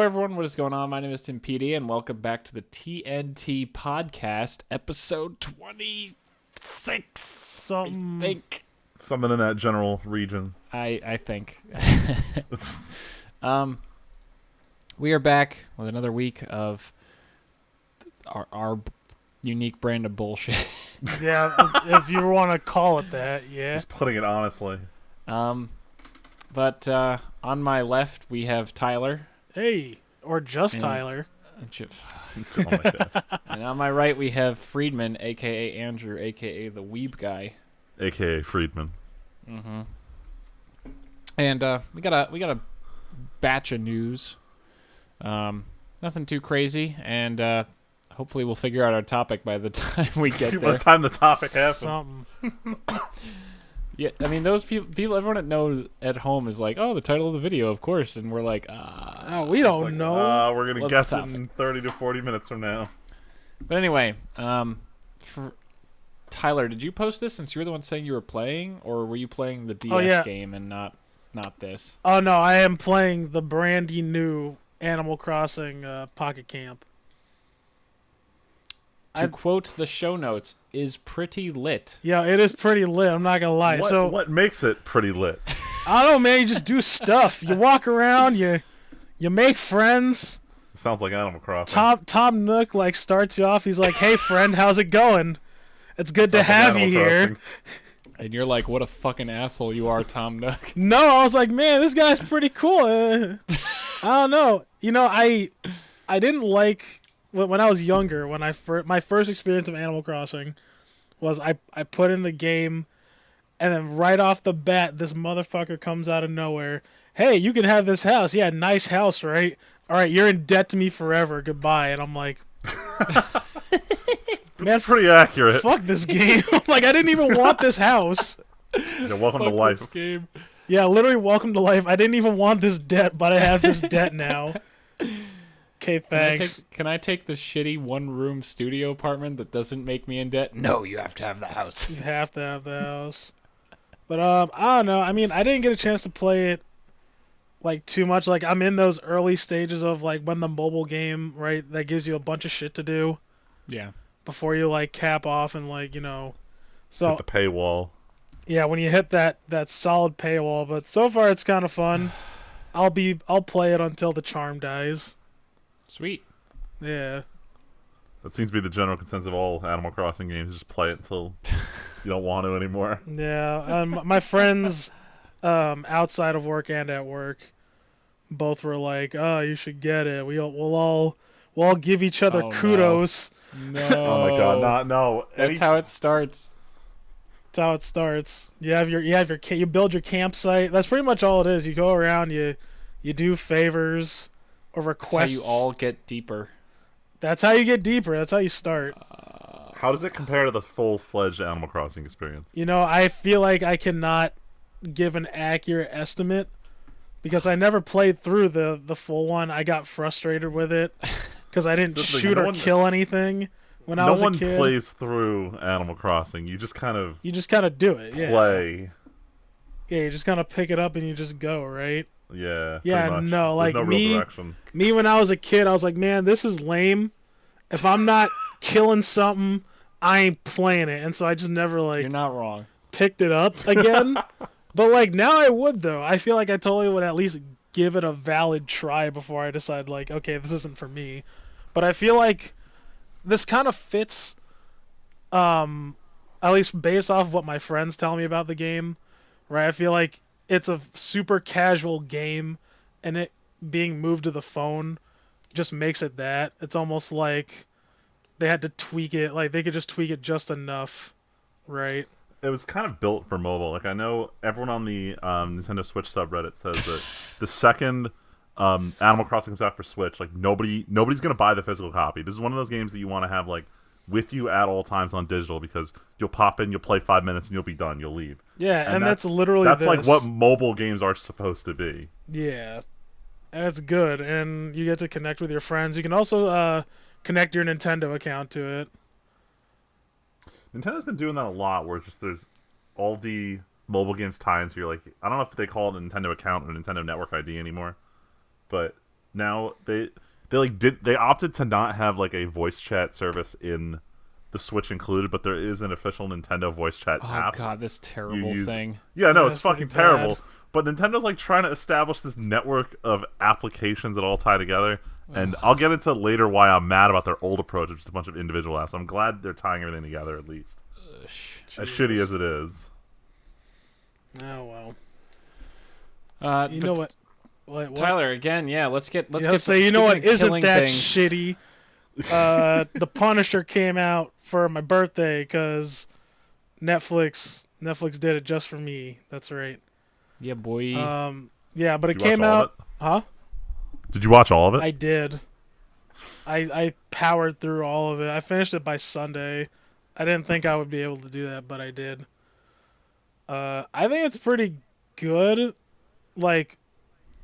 Hello, everyone. What is going on? My name is Timpedia, and welcome back to the TNT Podcast, episode 26. I think. Something in that general region. I think. We are back with another week of our unique brand of bullshit. Yeah, if you want to call it that, yeah. Just putting it honestly. But on my left, we have Tyler. Hey, or just And- Tyler. Oh my God. And on my right, we have Friedman, a.k.a. Andrew, a.k.a. the Weeb guy. AKA Friedman. Mm-hmm. And we got a batch of news. Nothing too crazy, and hopefully we'll figure out our topic by the time we get By there. the time the topic happens. Something. Yeah, I mean those people, everyone that knows at home is like, oh, the title of the video, of course, and we're like, Oh, we don't know. We're going to What's guess the it in 30 to 40 minutes from now. But anyway, for Tyler, did you post this since you were the one saying you were playing, or were you playing the DS game and not this? Oh, no, I am playing the brandy new Animal Crossing Pocket Camp. To quote the show notes, is pretty lit. Yeah, it is pretty lit, I'm not going to lie. What makes it pretty lit? I don't know, man, you just do stuff. You walk around, you make friends. It sounds like Animal Crossing. Tom Nook, starts you off. He's like, hey, friend, how's it going? It's good to Sounds like have you Animal here. Crossing. And you're like, what a fucking asshole you are, Tom Nook. No, I was like, man, this guy's pretty cool. I don't know. You know, I didn't like when I was younger. When my first experience of Animal Crossing was I put in the game, and then right off the bat, this motherfucker comes out of nowhere. Hey, you can have this house. Yeah, nice house, right? All right, you're in debt to me forever. Goodbye. And I'm like, man, Pretty accurate. fuck this game. Like, I didn't even want this house. Yeah, welcome to Fuck life. this game. Yeah, literally, welcome to life. I didn't even want this debt, but I have this debt now. Okay, thanks. Can I take the shitty one-room studio apartment that doesn't make me in debt? No, you have to have the house. You have to have the house. But I don't know. I mean, I didn't get a chance to play it too much. I'm in those early stages of when the mobile game, right, that gives you a bunch of shit to do Yeah. before you cap off and So Hit the paywall. yeah, when you hit that solid paywall. But so far it's kind of fun. I'll play it until the charm dies. Sweet. Yeah. That seems to be the general consensus of all Animal Crossing games. Just play it until you don't want to anymore. Yeah, my friends outside of work and at work both were like, "Oh, you should get it. We'll all give each other kudos." No. Oh my God, no. That's how it starts. That's how it starts. You build your campsite. That's pretty much all it is. You go around, you do favors or requests. That's how you all get deeper. That's how you get deeper. That's how you start. How does it compare to the full-fledged Animal Crossing experience? You know, I feel like I cannot give an accurate estimate because I never played through the full one. I got frustrated with it because I didn't shoot or kill anything when I was a kid. No one plays through Animal Crossing. You just kind of do it. Yeah. play. Yeah, you just kind of pick it up and you just go, right? Yeah. Yeah, pretty much. no, There's no real me direction. when I was a kid, I was like, man, this is lame. If I'm not killing something, I ain't playing it. And so I just never You're not wrong. picked it up again. But now I would though. I feel like I totally would at least give it a valid try before I decide okay, this isn't for me. But I feel like this kind of fits at least based off of what my friends tell me about the game, right? I feel like it's a super casual game, and it being moved to the phone just makes it that. It's almost like they had to tweak it. They could just tweak it just enough, right? It was kind of built for mobile. I know everyone on the Nintendo Switch subreddit says that the second Animal Crossing comes out for Switch, nobody's gonna buy the physical copy. This is one of those games that you want to have with you at all times on digital, because you'll pop in, you'll play 5 minutes, and you'll be done. You'll leave. Yeah, and that's literally that's what mobile games are supposed to be. Yeah, and it's good, and you get to connect with your friends. You can also connect your Nintendo account to it. Nintendo's been doing that a lot, where there's all the mobile games tie-ins. You're I don't know if they call it a Nintendo account or Nintendo Network ID anymore, but now they opted to not have like a voice chat service in the Switch included, but there is an official Nintendo voice chat app. Oh god, this terrible thing. Yeah, no, Yeah, it's fucking pretty terrible. bad. But Nintendo's like trying to establish this network of applications that all tie together. And I'll get into later why I'm mad about their old approach, which is a bunch of individual apps. I'm glad they're tying everything together at least. As shitty as it is. Oh well. You know what? What? Tyler, again, yeah. Let's get. Say, you know what? Isn't killing that things. shitty? The Punisher came out for my birthday because Netflix did it just for me. That's right. Yeah, boy. Yeah, but it Did you watch came all out. of it? Huh? Did you watch all of it? I did. I powered through all of it. I finished it by Sunday. I didn't think I would be able to do that, but I did. I think it's pretty good. Like,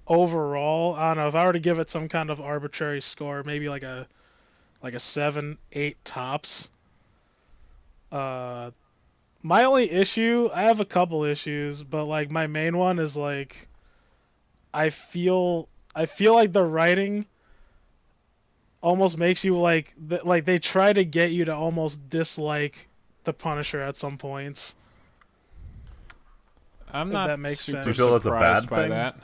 overall, I don't know. If I were to give it some kind of arbitrary score, maybe like a 7, 8 tops. My only issue, I have a couple issues, but like my main one is like I feel like the writing almost makes you like they try to get you to almost dislike the Punisher at some points. I'm if not that makes super sense. Do you feel that's a surprised bad by thing? that.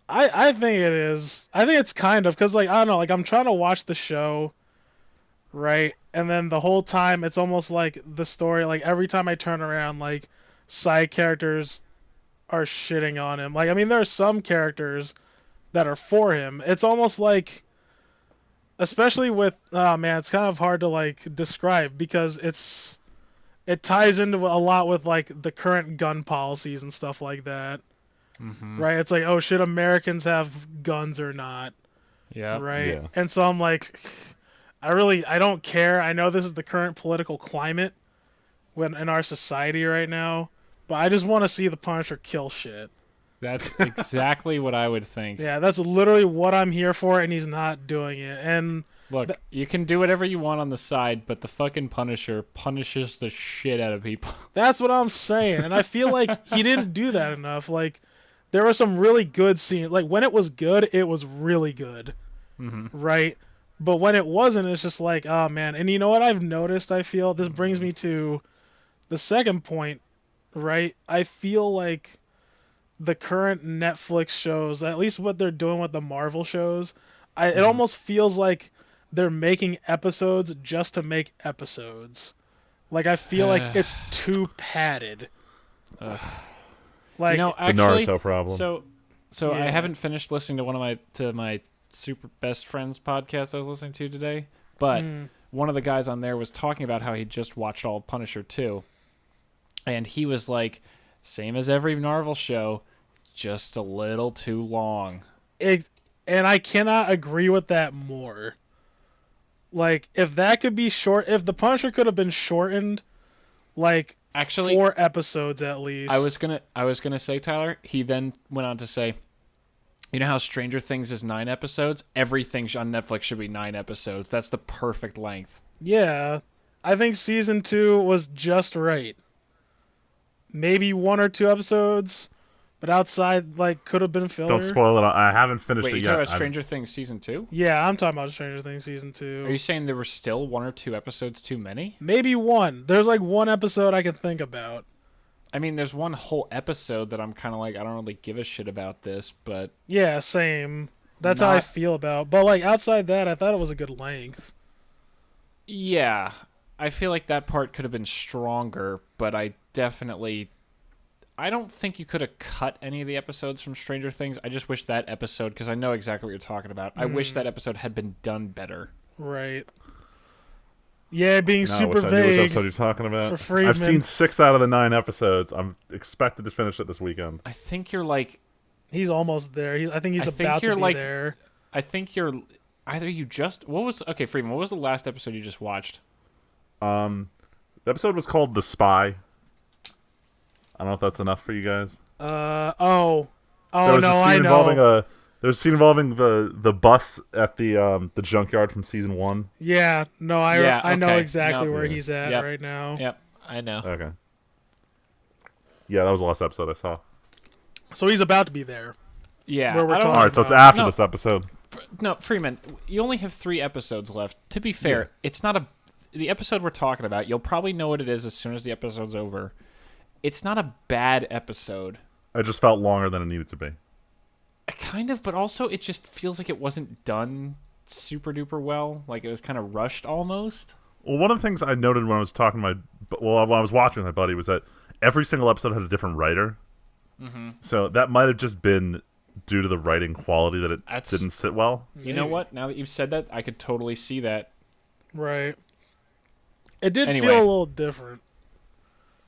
I think it is. I think it's kind of because like I don't know, like I'm trying to watch the show, right? And then the whole time it's almost like the story. Like every time I turn around, like side characters are shitting on him. Like I mean, there are some characters that are for him. It's almost like, especially with oh man, it's kind of hard to like describe because it ties into a lot with like the current gun policies and stuff like that. Mm-hmm. Right? It's like, oh, should Americans have guns or not? Yeah. Right? Yeah. And so I'm like, I don't care. I know this is the current political climate in our society right now, but I just want to see the Punisher kill shit. That's exactly what I would think. Yeah, that's literally what I'm here for, and he's not doing it. And Look, you can do whatever you want on the side, but the fucking Punisher punishes the shit out of people. that's what I'm saying. And I feel like he didn't do that enough. Like, there were some really good scenes. Like, when it was good, it was really good. Mm-hmm. Right? But when it wasn't, it's just like, oh, man. And you know what I've noticed? I feel this brings me to the second point, right? I feel like the current Netflix shows, at least what they're doing with the Marvel shows, it almost feels like they're making episodes just to make episodes. Like, I feel like it's too padded. Like, You know, The actually, Naruto problem. so I Yeah. haven't finished listening to my super best friends podcast I was listening to today, but one of the guys on there was talking about how he just watched all of Punisher 2, and he was like, same as every Marvel show, just a little too long. and I cannot agree with that more. Like, if that could be short, if the Punisher could have been shortened, like, Actually, 4 episodes at least. I was gonna say, Tyler. He then went on to say, you know how Stranger Things is 9 episodes? Everything on Netflix should be 9 episodes. That's the perfect length. Yeah. I think season 2 was just right. Maybe 1 or 2 episodes, but outside, like, could have been filler. Don't spoil it. I haven't finished Wait, it you yet. talking about Stranger Things season 2? Yeah, I'm talking about Stranger Things season 2. Are you saying there were still 1 or 2 episodes too many? Maybe 1. There's like 1 episode I can think about. I mean, there's one whole episode that I'm kind of like, I don't really give a shit about this, but Yeah, same. That's how I Not- feel about. But like outside that, I thought it was a good length. yeah, I feel like that part could have been stronger, but I don't think you could have cut any of the episodes from Stranger Things. I just wish that episode, because I know exactly what you're talking about. I wish that episode had been done better. Right. Yeah, being No, I super wish I knew which vague. episode you're talking about. for Friedman. I've seen 6 out of the 9 episodes. I'm expected to finish it this weekend. I think you're like, He's almost there. I think he's I think about to you're be like- there. I think you're either you just, okay, Freeman, what was the last episode you just watched? The episode was called The Spy. I don't know if that's enough for you guys. Oh There was no, a scene I involving know. there's a scene involving the bus at the junkyard from season 1. Yeah, no, Yeah, I know okay. exactly No. where he's at Yep. right now. Yep, I know. Okay. Yeah, that was the last episode I saw. So he's about to be there. Yeah. Where we're I don't talking All right, so it's about- after No. this episode. No, Freeman, you only have 3 episodes left. To be fair, it's not a... The episode we're talking about, you'll probably know what it is as soon as the episode's over. It's not a bad episode. It just felt longer than it needed to be. Kind of, but also it just feels like it wasn't done super duper well. Like it was kind of rushed almost. Well, one of the things I noted when I was talking to when I was watching with my buddy was that every single episode had a different writer. Mm-hmm. So that might have just been due to the writing quality that it didn't sit well. You know what? Now that you've said that, I could totally see that. Right. It did Anyway. feel a little different.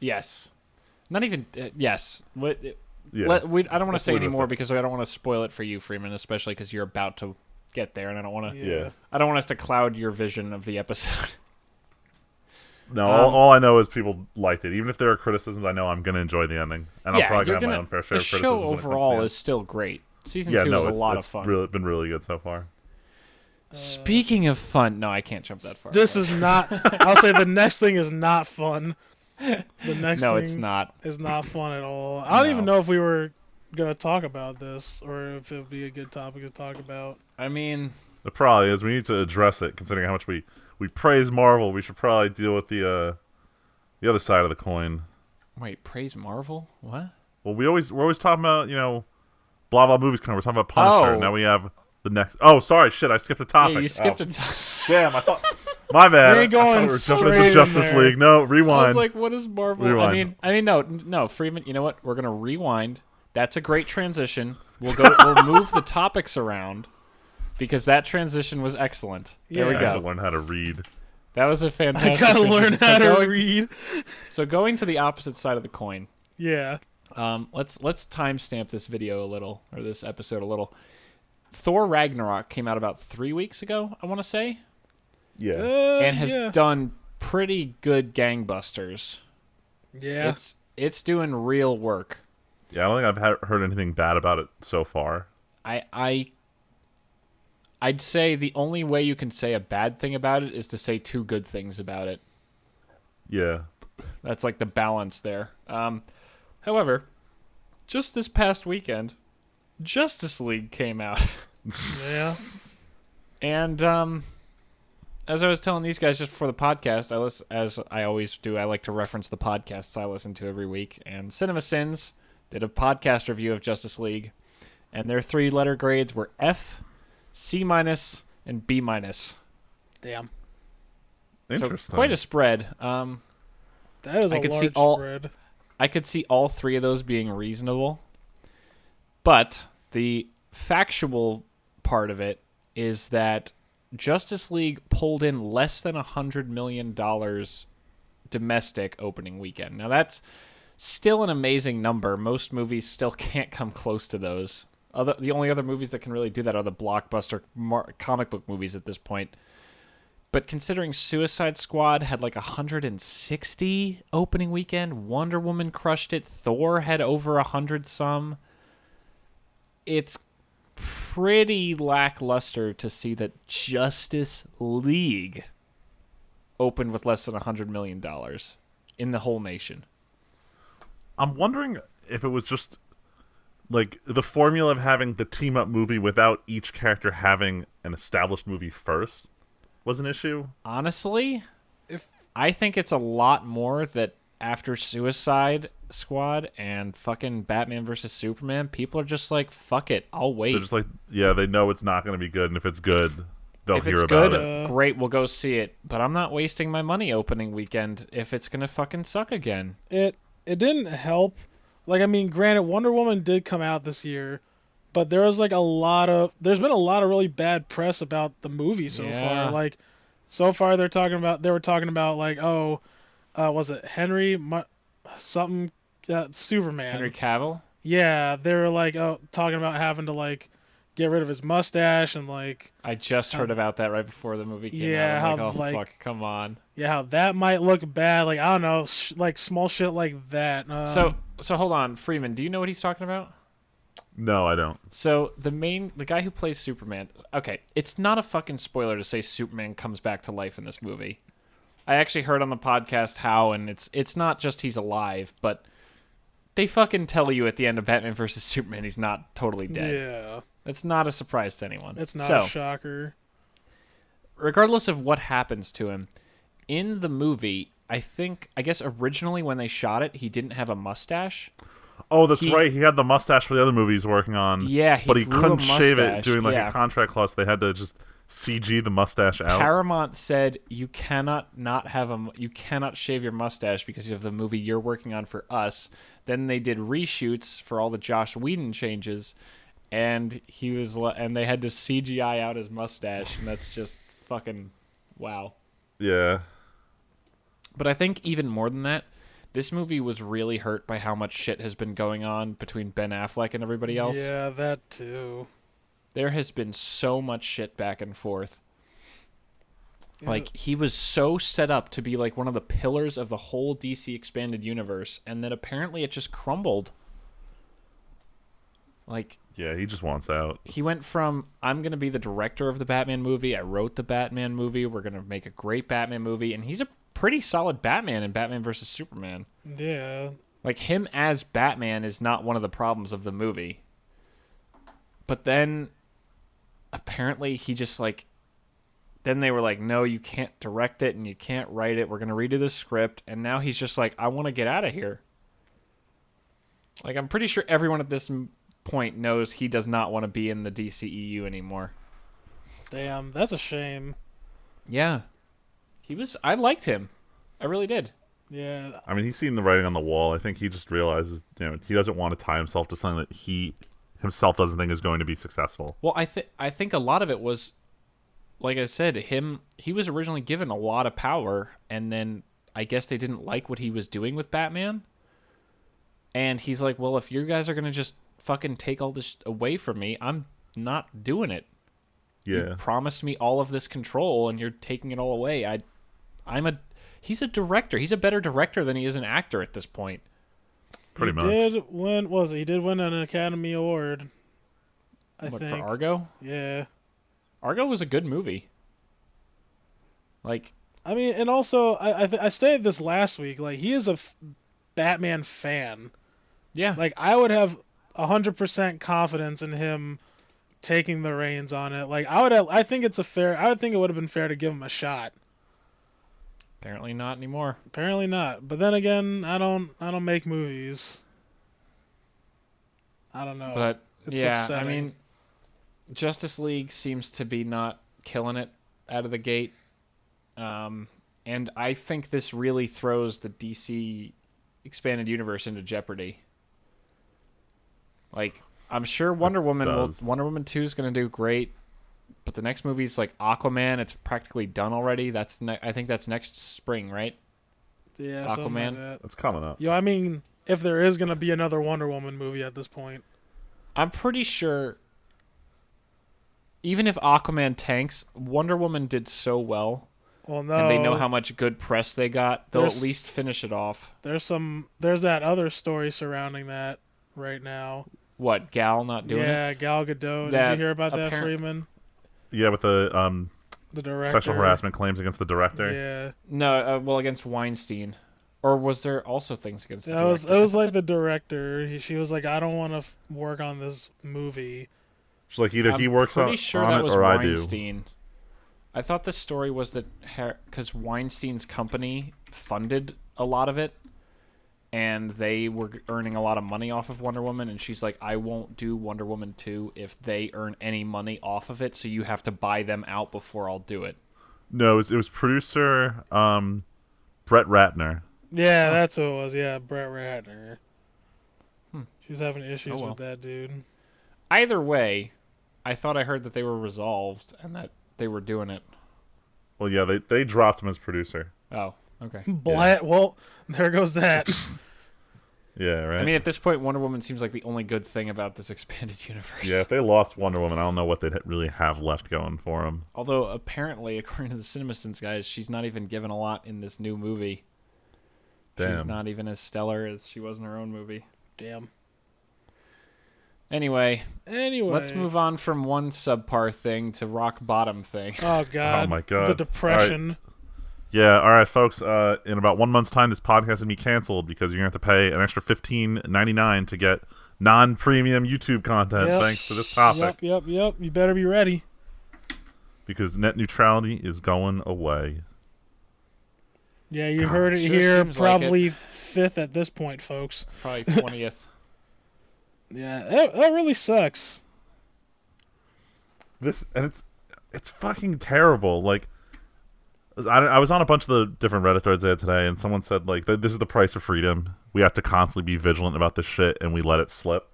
Yes. Not even... yes. What... Yeah. I don't want to Let's say leave it anymore there. because I don't want to spoil it for you, Freeman, especially because you're about to get there, and I don't want to. Yeah. I don't want us to cloud your vision of the episode. No, all I know is people liked it. Even if there are criticisms, I know I'm going to enjoy the ending, and I'll probably have my own fair share the of criticism. show when it comes to the overall end. is still great. Season yeah, 2 no, is a it's, lot it's of fun. been really good so far. Speaking of fun, no, I can't jump that far. This is not. I'll say the next thing is not fun. The next no, thing it's not. is not fun at all. I don't No. even know if we were gonna talk about this or if it would be a good topic to talk about. I mean, The problem is we need to address it, considering how much we praise Marvel. We should probably deal with the other side of the coin. wait, praise Marvel? What? Well, we're always talking about blah blah movies. We're talking about Punisher. Oh. Now we have the next. Oh, sorry, shit, I skipped the topic. Yeah, you skipped oh. it. Damn, I thought. My bad. We ain't going I thought we were jumping straight into in Justice there. League. No, I rewind. was like, what is Marvel? Rewind. I mean, no, Freeman. You know what? We're gonna rewind. That's a great transition. We'll move the topics around because that transition was excellent. There we Yeah. I have to go. learn how to read. That was a I fantastic. gotta learn transition. how So to read. So going to the opposite side of the coin. Yeah. Let's timestamp this video a little, or this episode a little. Thor Ragnarok came out about 3 weeks ago, I want to say, Yeah. and has yeah. done pretty good gangbusters. Yeah. It's doing real work. Yeah, I don't think I've heard anything bad about it so far. I'd say the only way you can say a bad thing about it is to say 2 good things about it. Yeah. That's like the balance there. However, just this past weekend, Justice League came out. Yeah. And as I was telling these guys just before the podcast, as I always do, I like to reference the podcasts I listen to every week. And Cinema Sins did a podcast review of Justice League, and their 3-letter grades were F, C-, and B-. Damn. Interesting. So quite a spread. That is I a could large see all- spread. I could see all 3 of those being reasonable. But the factual part of it is that Justice League pulled in less than $100 million domestic opening weekend. Now that's still an amazing number. Most movies still can't come close to those. The only other movies that can really do that are the blockbuster comic book movies at this point. But considering Suicide Squad had like 160 opening weekend, Wonder Woman crushed it, Thor had over 100 some. It's pretty lackluster to see that Justice League opened with less than $100 million in the whole nation. I'm wondering if it was just like the formula of having the team up movie without each character having an established movie first was an issue. Honestly, I think it's a lot more that after Suicide Squad and fucking Batman vs. Superman, people are just like, fuck it, I'll wait. They're just like, yeah, they know it's not going to be good, and if it's good, they'll If hear it's about good, it. great, we'll go see it. But I'm not wasting my money opening weekend if it's gonna fucking suck again. It didn't help. Like, I mean, granted, Wonder Woman did come out this year, but there's been a lot of really bad press about the movie so Yeah. far. Like, so far they were talking about like, was it Superman? Henry Cavill? Yeah, they were like, talking about having to like get rid of his mustache and like, I just heard about that right before the movie came Yeah, out. I'm how, like, oh like- fuck, come on. yeah, how that might look bad. Like, I don't know, like small shit like that. So hold on, Freeman, do you know what he's talking about? No, I don't. So the guy who plays Superman, okay, it's not a fucking spoiler to say Superman comes back to life in this movie. I actually heard on the podcast how, and it's not just he's alive, but they fucking tell you at the end of Batman vs Superman he's not totally dead. Yeah. That's not a surprise to anyone. It's not a shocker. Regardless of what happens to him, in the movie, I guess originally when they shot it, he didn't have a mustache. Oh, that's right. He had the mustache for the other movie he's working on. Yeah, but he grew couldn't a shave it mustache. doing a contract clause. They had to just CG the mustache out. Paramount said you cannot you cannot shave your mustache because of the movie you're working on for us. Then they did reshoots for all the Joss Whedon changes, and they had to CGI out his mustache, and that's just fucking wow. Yeah. But I think even more than that, this movie was really hurt by how much shit has been going on between Ben Affleck and everybody else. Yeah, that too. There has been so much shit back and forth. Yeah. Like, he was so set up to be like one of the pillars of the whole DC expanded universe, and then apparently it just crumbled. Like, yeah, he just wants out. He went from, I'm going to be the director of the Batman movie, I wrote the Batman movie, we're going to make a great Batman movie, and he's a pretty solid Batman in Batman vs Superman. Yeah. Like, him as Batman is not one of the problems of the movie. But then, apparently, he just, like... Then they were like, no, you can't direct it and you can't write it. We're going to redo the script. And now he's just like, I want to get out of here. Like, I'm pretty sure everyone at this point knows he does not want to be in the DCEU anymore. Damn, that's a shame. Yeah. I liked him. I really did. Yeah. I mean, he's seen the writing on the wall. I think he just realizes, he doesn't want to tie himself to something that he himself doesn't think is going to be successful. Well, I think a lot of it was, like I said, he was originally given a lot of power, and then I guess they didn't like what he was doing with Batman. And he's like, well, if you guys are going to just fucking take all this away from me, I'm not doing it. Yeah. You promised me all of this control, and you're taking it all away. He's a director. He's a better director than he is an actor at this point. Pretty much. He did win an Academy Award, I think. For Argo? Yeah. Argo was a good movie. Like, I mean, and also, I stated this last week, like, he is a Batman fan. yeah. Like, I would have 100% confidence in him taking the reins on it. Like, I would think it would have been fair to give him a shot. Apparently not anymore. Apparently not. But then again, I don't make movies. I don't know. But it's yeah, upsetting. I mean, Justice League seems to be not killing it out of the gate. And I think this really throws the DC expanded universe into jeopardy. Like, I'm sure Wonder Woman 2 is going to do great, but the next movie is like Aquaman. It's practically done already. I think that's next spring, right? Yeah, Aquaman. something like that. It's coming up. I mean, if there is going to be another Wonder Woman movie at this point. I'm pretty sure even if Aquaman tanks, Wonder Woman did so well. Well, no. And they know how much good press they got. They'll at least finish it off. There's that other story surrounding that right now. What, Gal not doing it? Yeah, Gal Gadot. Did you hear about that, Freeman? Yeah, with the director. Sexual harassment claims against the director. Yeah. No, well, against Weinstein. Or was there also things against the director? It was like the director. She was like, I don't want to work on this movie. She's like, either he works on, sure on that it was or Weinstein. I do. I thought the story was that because Weinstein's company funded a lot of it, and they were earning a lot of money off of Wonder Woman, and she's like, I won't do Wonder Woman 2 if they earn any money off of it, so you have to buy them out before I'll do it. No, it was producer Brett Ratner. Yeah, that's who it was. Yeah, Brett Ratner. She was having issues with that dude. Either way, I thought I heard that they were resolved and that they were doing it. Well, yeah, they dropped him as producer. Oh, okay. Well, there goes that. Yeah, right? I mean, at this point, Wonder Woman seems like the only good thing about this expanded universe. Yeah, if they lost Wonder Woman, I don't know what they'd really have left going for them. Although, apparently, according to the CinemaSins guys, she's not even given a lot in this new movie. Damn. She's not even as stellar as she was in her own movie. Damn. Anyway, let's move on from one subpar thing to rock bottom thing. Oh, God. Oh, my God. The depression. Yeah, all right, folks. In about 1 month's time, this podcast is gonna be canceled because you're gonna have to pay an extra $15.99 to get non-premium YouTube content. Yep. Thanks to this topic. Yep. You better be ready. Because net neutrality is going away. Yeah, you heard it sure here. seems like Probably 5th at this point, folks. Probably 20th. Yeah, that really sucks. It's fucking terrible. Like, I was on a bunch of the different Reddit threads I had today, and someone said, like, this is the price of freedom. We have to constantly be vigilant about this shit, and we let it slip.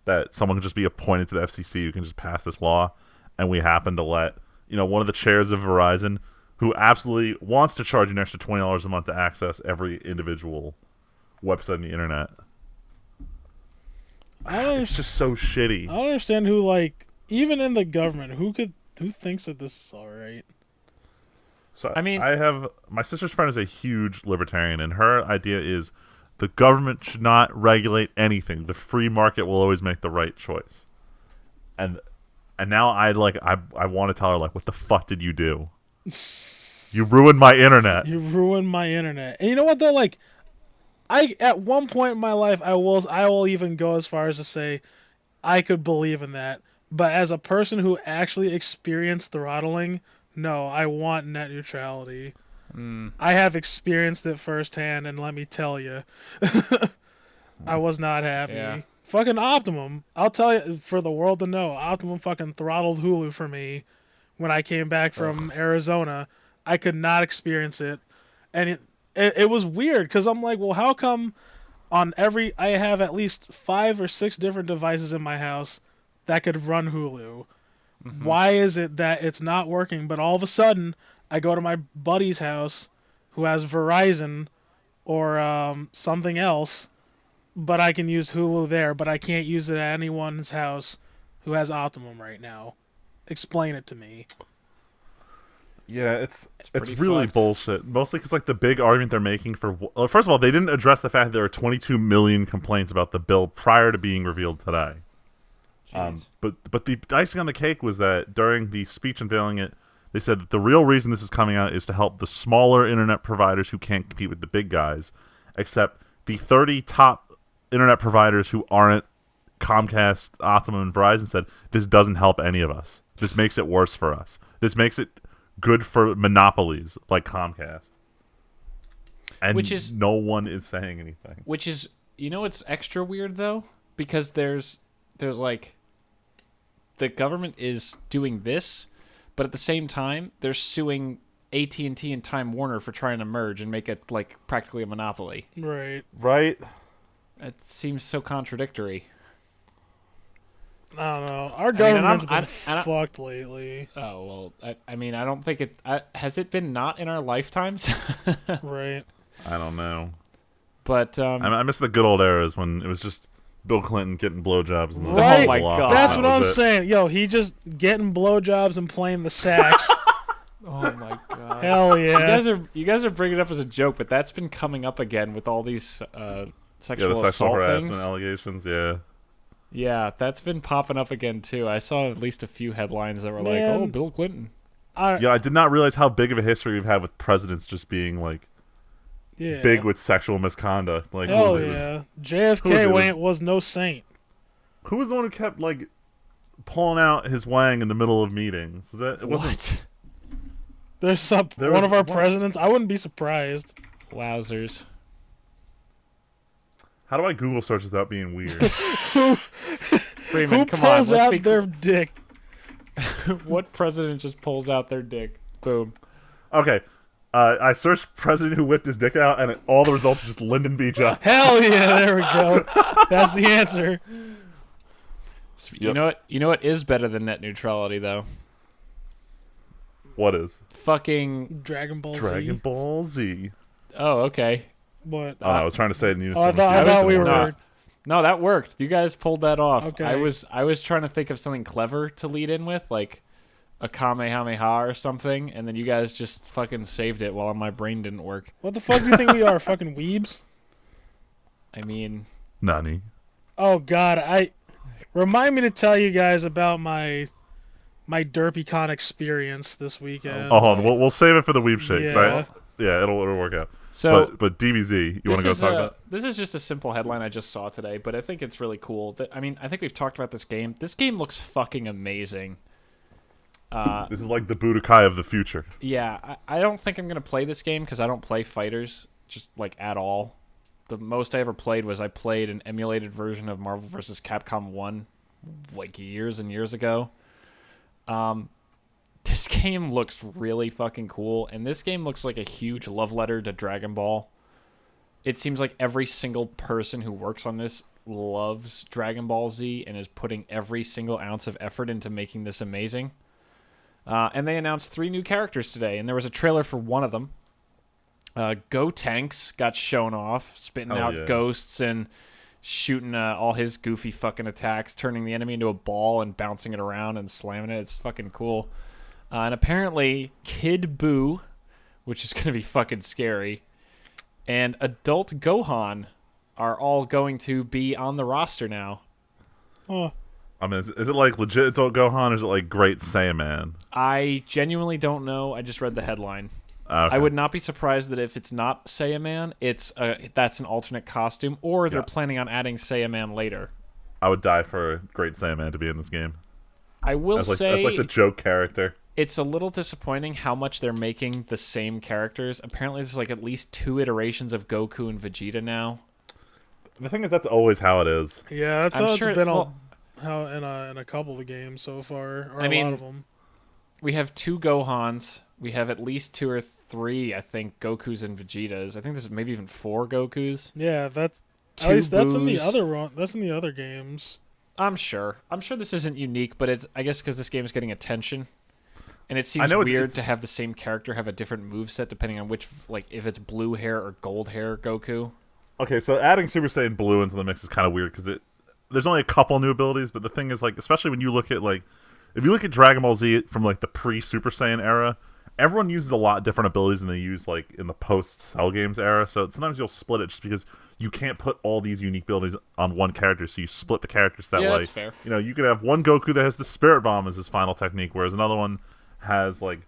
That someone can just be appointed to the FCC who can just pass this law, and we happen to let, one of the chairs of Verizon, who absolutely wants to charge an extra $20 a month to access every individual website on the internet. It's just so shitty. I don't understand who, like, even in the government, who thinks that this is all right. So I mean, my sister's friend is a huge libertarian, and her idea is the government should not regulate anything. The free market will always make the right choice. And now I want to tell her, like, what the fuck did you do? You ruined my internet. You ruined my internet. And you know what though? Like, at one point in my life, I will even go as far as to say I could believe in that. But as a person who actually experienced throttling, no, I want net neutrality. I have experienced it firsthand, and let me tell you, I was not happy. Yeah. Fucking Optimum. I'll tell you, for the world to know, Optimum fucking throttled Hulu for me when I came back from Arizona. I could not experience it. And it was weird, because I'm like, well, how come I have at least 5 or 6 different devices in my house that could run Hulu? Mm-hmm. Why is it that it's not working, but all of a sudden I go to my buddy's house who has Verizon or something else, but I can use Hulu there, but I can't use it at anyone's house who has Optimum right now? Explain it to me. Yeah, it's pretty really fucked. bullshit. Mostly because, like, the big argument they're making for... first of all, they didn't address the fact that there are 22 million complaints about the bill prior to being revealed today. But the icing on the cake was that during the speech unveiling it, they said that the real reason this is coming out is to help the smaller internet providers who can't compete with the big guys, except the 30 top internet providers who aren't Comcast, Optimum, and Verizon said, this doesn't help any of us. This makes it worse for us. This makes it good for monopolies like Comcast. And no one is saying anything. Which is, it's extra weird, though? Because there's like, the government is doing this, but at the same time, they're suing AT&T and Time Warner for trying to merge and make it, like, practically a monopoly. Right? It seems so contradictory. I don't know. Our government's been fucked lately. Oh, well, I don't think it... has it been not in our lifetimes? Right. I don't know. But... I miss the good old eras when it was just Bill Clinton getting blowjobs. Right. Oh, my God. That's what I'm saying. Yo, he just getting blowjobs and playing the sax. Oh, my God. Hell yeah. You guys are bringing it up as a joke, but that's been coming up again with all these sexual assault harassment things. allegations, yeah. Yeah, that's been popping up again, too. I saw at least a few headlines that were like, oh, Bill Clinton. I did not realize how big of a history we've had with presidents just being, like, big with sexual misconduct. Like, hell yeah. JFK was no saint. Who was the one who kept, like, pulling out his wang in the middle of meetings? Was that... What? There's one of our presidents. I wouldn't be surprised. Wowzers. How do I Google search without being weird? Freeman, who come pulls on, out their dick? What president just pulls out their dick? Boom. Okay. I searched president who whipped his dick out, and all the results are just Lyndon B. Johnson. Hell yeah, there we go. That's the answer. Yep. You know what is better than net neutrality, though? What is? Fucking Dragon Ball Z. Dragon Ball Z. Oh, okay. What? Oh, no, I was trying to say it in unison. I thought we were... No, that worked. You guys pulled that off. Okay. I was trying to think of something clever to lead in with, like a Kamehameha or something, and then you guys just fucking saved it while my brain didn't work. What the fuck do you think we are, fucking weebs? I mean... Nani. Oh, God. Remind me to tell you guys about my DerpyCon experience this weekend. Oh, hold on. We'll save it for the Weeb Shakes. Yeah. Yeah, it'll work out. So, but DBZ, you want to go talk about? This is just a simple headline I just saw today, but I think it's really cool. I mean, I think we've talked about this game. This game looks fucking amazing. This is like the Budokai of the future. Yeah, I don't think I'm gonna play this game because I don't play fighters just like at all. The most I ever played was I played an emulated version of Marvel vs. Capcom 1 like years and years ago. This game looks really fucking cool, and this game looks like a huge love letter to Dragon Ball. It seems like every single person who works on this loves Dragon Ball Z and is putting every single ounce of effort into making this amazing. And they announced 3 new characters today, and there was a trailer for one of them. Gotenks got shown off, spitting out ghosts and shooting all his goofy fucking attacks, turning the enemy into a ball and bouncing it around and slamming it. It's fucking cool. And apparently Kid Buu, which is going to be fucking scary, and Adult Gohan are all going to be on the roster now. Oh. I mean, is it like legit Adult Gohan, or is it like Great Saiyaman? I genuinely don't know. I just read the headline. Okay. I would not be surprised that if it's not Saiyaman, that's an alternate costume, or they're planning on adding Saiyaman later. I would die for Great Saiyaman to be in this game. I will say that's like the joke character. It's a little disappointing how much they're making the same characters. Apparently, there's like at least 2 iterations of Goku and Vegeta now. The thing is, that's always how it is. Yeah, that's I'm how sure it's been how in a couple of the games so far, or a lot of them. We have 2 Gohans. We have at least 2 or 3, I think, Gokus and Vegetas. I think there's maybe even 4 Gokus. Yeah, that's 2 at least that's in the Boos. other one. That's in the other games. I'm sure this isn't unique, but it's, I guess, because this game is getting attention, and it seems know weird it's to have the same character have a different moveset depending on which, like, if it's blue hair or gold hair Goku. Okay, so adding Super Saiyan Blue into the mix is kind of weird because there's only a couple new abilities, but the thing is, like, especially when you look at, like, if you look at Dragon Ball Z from, like, the pre-Super Saiyan era, everyone uses a lot different abilities than they use, like, in the post-Cell Games era, so sometimes you'll split it just because you can't put all these unique abilities on one character, so you split the characters that way. Yeah, that's fair. You know, you could have one Goku that has the Spirit Bomb as his final technique, whereas another one has, like,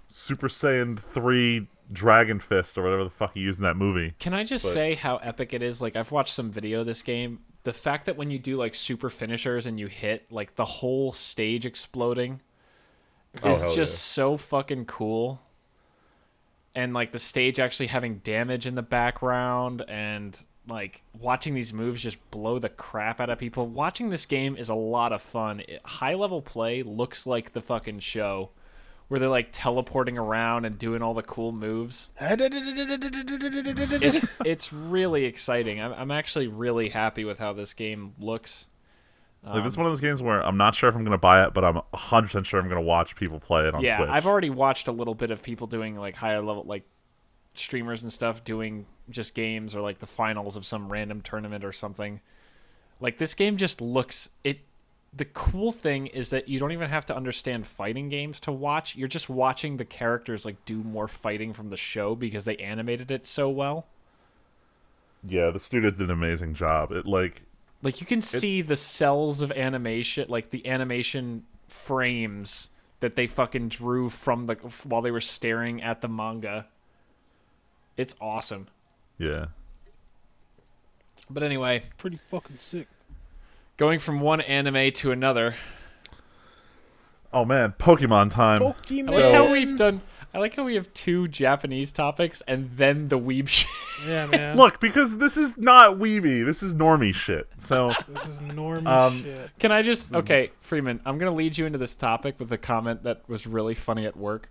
Super Saiyan 3 Dragon Fist or whatever the fuck he used in that movie. Can I just say how epic it is? Like, I've watched some video of this game. The fact that when you do, like, super finishers and you hit, like, the whole stage exploding is just so fucking cool. And, like, the stage actually having damage in the background and, like, watching these moves just blow the crap out of people. Watching this game is a lot of fun. High-level play looks like the fucking show, where they're, like, teleporting around and doing all the cool moves. It's really exciting. I'm actually really happy with how this game looks. Like, this is one of those games where I'm not sure if I'm going to buy it, but I'm 100% sure I'm going to watch people play it on Twitch. Yeah, I've already watched a little bit of people doing, like, higher level, like, streamers and stuff doing just games or, like, the finals of some random tournament or something. Like, this game just looks... The cool thing is that you don't even have to understand fighting games to watch. You're just watching the characters, like, do more fighting from the show because they animated it so well. Yeah, the studio did an amazing job. Like, you can see the cells of animation, like, the animation frames that they fucking drew from while they were staring at the manga. It's awesome. Yeah. But anyway. Pretty fucking sick. Going from one anime to another. Oh man, Pokemon time. Pokemon. I like how we have 2 Japanese topics and then the weeb shit. Yeah, man. Look, because this is not weeby, this is normie shit. So This is normie shit. Can I just... Okay, Freeman, I'm going to lead you into this topic with a comment that was really funny at work.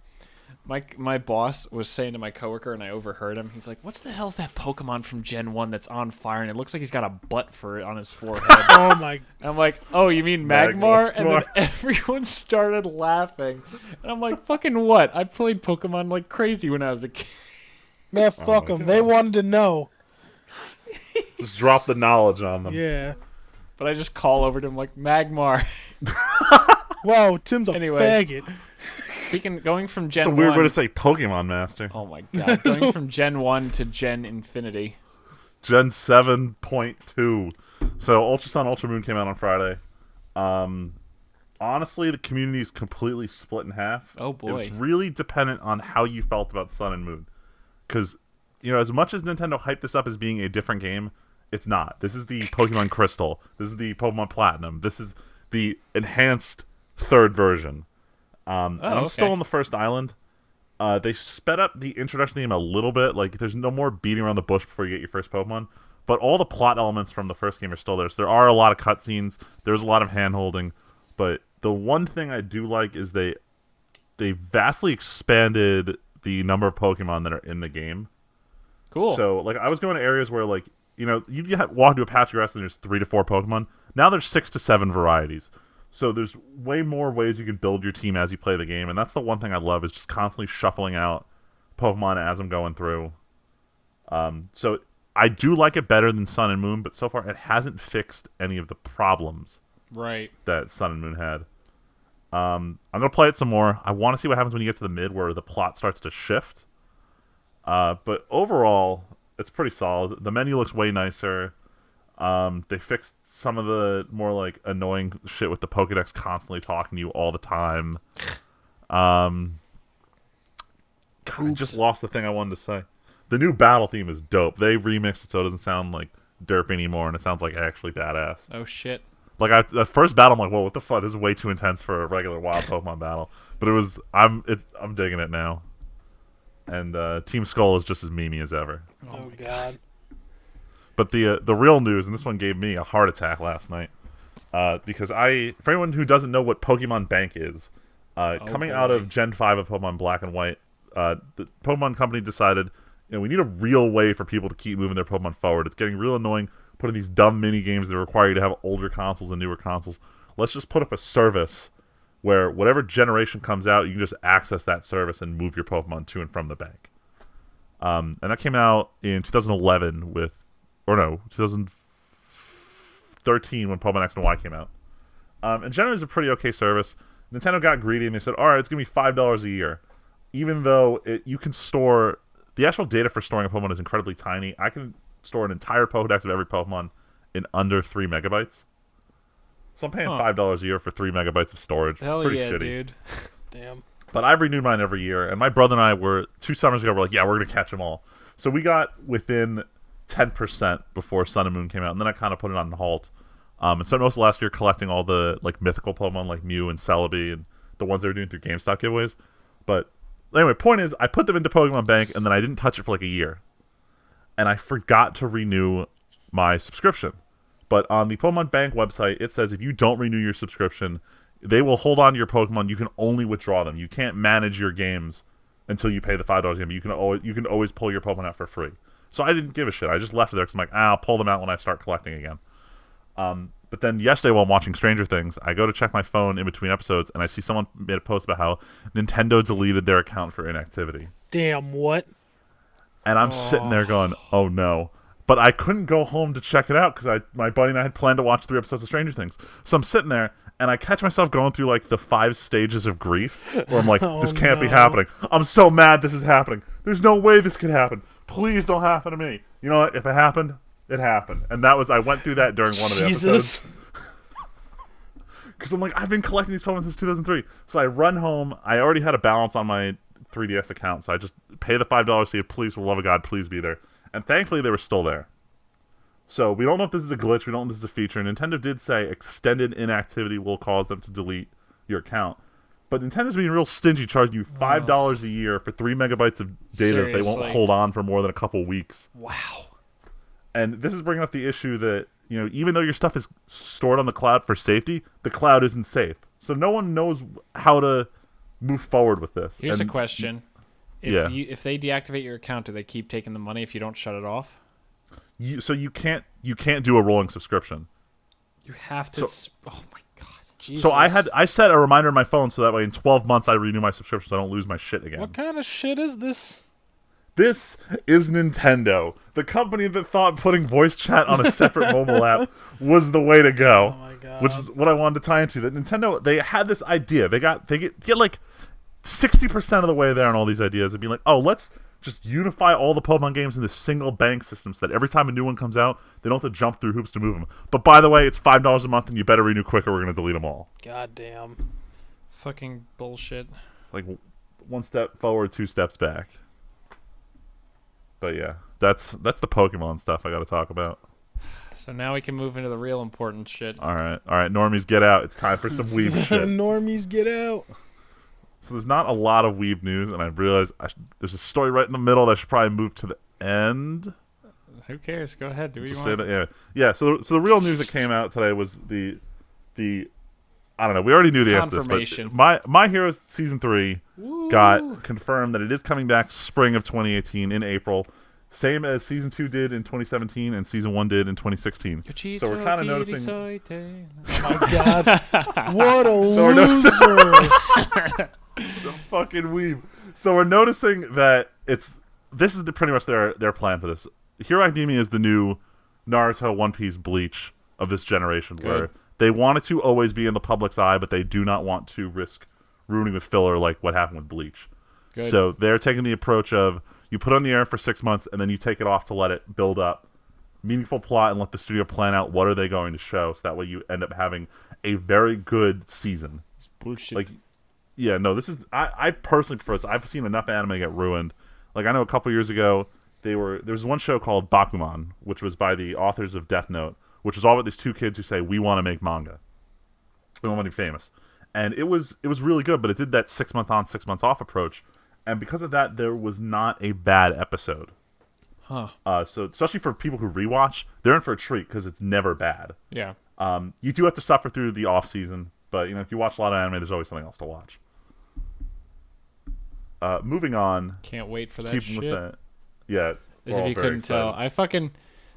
My boss was saying to my coworker, and I overheard him, he's like, "What's the hell's that Pokemon from Gen 1 that's on fire, and it looks like he's got a butt for it on his forehead?" Oh my... And I'm like, "Oh, you mean Magmar?" And then Magmar. everyone started laughing. And I'm like, "Fucking what? I played Pokemon like crazy when I was a kid." Man, fuck them. They wanted to know. just drop the knowledge on them. Yeah. But I just call over to him like, "Magmar." Wow, Tim's a Anyway. faggot. Going from Gen It's a 1... weird way to say Pokemon Master. Oh my god. Going from Gen 1 to Gen Infinity. Gen 7.2. So Ultra Sun, Ultra Moon came out on Friday. Honestly, the community is completely split in half. Oh boy. It was really dependent on how you felt about Sun and Moon. because as much as Nintendo hyped this up as being a different game, it's not. This is the Pokemon Crystal. This is the Pokemon Platinum. This is the enhanced third version. And I'm still on the first island. They sped up the introduction theme a little bit. Like, there's no more beating around the bush before you get your first Pokemon. But all the plot elements from the first game are still there. So there are a lot of cutscenes. There's a lot of hand-holding. But the one thing I do like is they vastly expanded the number of Pokemon that are in the game. Cool. So, like, I was going to areas where, like, you walk into a patch of grass and there's 3 to 4 Pokemon. Now there's 6 to 7 varieties. So there's way more ways you can build your team as you play the game, and that's the one thing I love, is just constantly shuffling out Pokemon as I'm going through. So I do like it better than Sun and Moon, but so far it hasn't fixed any of the problems that Sun and Moon had. I'm going to play it some more. I want to see what happens when you get to the mid, where the plot starts to shift. But overall, it's pretty solid. The menu looks way nicer. They fixed some of the more like annoying shit with the Pokédex constantly talking to you all the time. God, I just lost the thing I wanted to say. The new battle theme is dope. They remixed it so it doesn't sound like derp anymore, and it sounds like actually badass. Oh shit! Like the first battle, I'm like, whoa, what the fuck? This is way too intense for a regular wild Pokemon battle. But I'm digging it now. And Team Skull is just as memey as ever. Oh god. But the real news, and this one gave me a heart attack last night, because for anyone who doesn't know what Pokemon Bank is, coming out of Gen 5 of Pokemon Black and White, the Pokemon Company decided, we need a real way for people to keep moving their Pokemon forward. It's getting real annoying putting these dumb mini games that require you to have older consoles and newer consoles. Let's just put up a service where whatever generation comes out, you can just access that service and move your Pokemon to and from the bank. And that came out in 2011 2013 when Pokemon X and Y came out. And generally it's a pretty okay service. Nintendo got greedy and they said, alright, it's going to be $5 a year. Even though you can store... The actual data for storing a Pokemon is incredibly tiny. I can store an entire Pokédex of every Pokemon in under 3 megabytes. So I'm paying $5 a year for 3 megabytes of storage. Hell it's pretty yeah, shitty. dude. Damn. But I've renewed mine every year, and my brother and I were 2 summers ago. We're like, yeah, we're gonna catch them all. So we got within 10% before Sun and Moon came out, and then I kind of put it on halt. And spent most of last year collecting all the like mythical Pokemon like Mew and Celebi and the ones they were doing through GameStop giveaways. But anyway, point is, I put them into Pokemon Bank, and then I didn't touch it for like a year, and I forgot to renew my subscription. But on the Pokemon Bank website, it says if you don't renew your subscription, they will hold on to your Pokemon. You can only withdraw them. You can't manage your games until you pay the $5 again. But you can always pull your Pokemon out for free. So I didn't give a shit. I just left it there because I'm like, I'll pull them out when I start collecting again. But then yesterday while I'm watching Stranger Things, I go to check my phone in between episodes, and I see someone made a post about how Nintendo deleted their account for inactivity. Damn, what? And I'm sitting there going, oh no. But I couldn't go home to check it out because my buddy and I had planned to watch 3 episodes of Stranger Things. So I'm sitting there, and I catch myself going through like the 5 stages of grief, where I'm like, this can't be happening. I'm so mad this is happening. There's no way this could happen. Please don't happen to me. You know what? If it happened, it happened. And I went through that during one of the episodes. Because I'm like, I've been collecting these Pokemon since 2003. So I run home. I already had a balance on my 3DS account, so I just pay the $5 fee. Please, for the love of God, please be there. And thankfully, they were still there. So we don't know if this is a glitch. We don't know if this is a feature. Nintendo did say extended inactivity will cause them to delete your account. But Nintendo's being real stingy, charging you $5 a year for 3 megabytes of data that they won't hold on for more than a couple weeks. Wow. And this is bringing up the issue that, even though your stuff is stored on the cloud for safety, the cloud isn't safe. So no one knows how to move forward with this. Here's a question. If they deactivate your account, do they keep taking the money if you don't shut it off? So you can't do a rolling subscription. You have to. Oh my god. Jesus. So I set a reminder on my phone so that way in 12 months I renew my subscription so I don't lose my shit again. What kind of shit is this? This is Nintendo, the company that thought putting voice chat on a separate mobile app was the way to go. Oh my god. Which is what I wanted to tie into. That Nintendo, they had this idea. They get like 60% of the way there on all these ideas and be like, oh, let's just unify all the Pokemon games in this single bank system so that every time a new one comes out, they don't have to jump through hoops to move them. But by the way, it's $5 a month and you better renew quick or we're going to delete them all. God damn. Fucking bullshit. It's like 1 step forward, 2 steps back. But yeah, that's the Pokemon stuff I got to talk about. So now we can move into the real important shit. All right, normies, get out. It's time for some weeb shit. Normies, get out. So there's not a lot of weeb news, and I realized there's a story right in the middle that I should probably move to the end. Who cares? Go ahead. Do what you Say want. that, yeah. So the real news that came out today was the I don't know. We already knew the answer to this, but My Hero Season 3 got confirmed that it is coming back spring of 2018 in April. Same as Season 2 did in 2017 and Season 1 did in 2016. So we're kind of noticing... Oh my god. What a loser. The fucking weeb. So we're noticing that this is pretty much their plan for this. Hero Academia is the new Naruto, One Piece, Bleach of this generation, where they want it to always be in the public's eye, but they do not want to risk ruining with filler like what happened with Bleach. Good. So they're taking the approach of you put it on the air for 6 months and then you take it off to let it build up meaningful plot and let the studio plan out what are they going to show, so that way you end up having a very good season. It's bullshit. Like, yeah, no, this is I personally prefer this. I've seen enough anime get ruined. Like, I know a couple years ago there was one show called Bakuman, which was by the authors of Death Note, which is all about these two kids who say we want to make manga, we want to be famous, and it was really good, but it did that 6 month on 6 months off approach, and because of that there was not a bad episode. So especially for people who rewatch, they're in for a treat because it's never bad. Yeah. You do have to suffer through the off season, but if you watch a lot of anime, there's always something else to watch. Moving on. Can't wait for that keeping shit. with that. Yeah. As if you couldn't tell.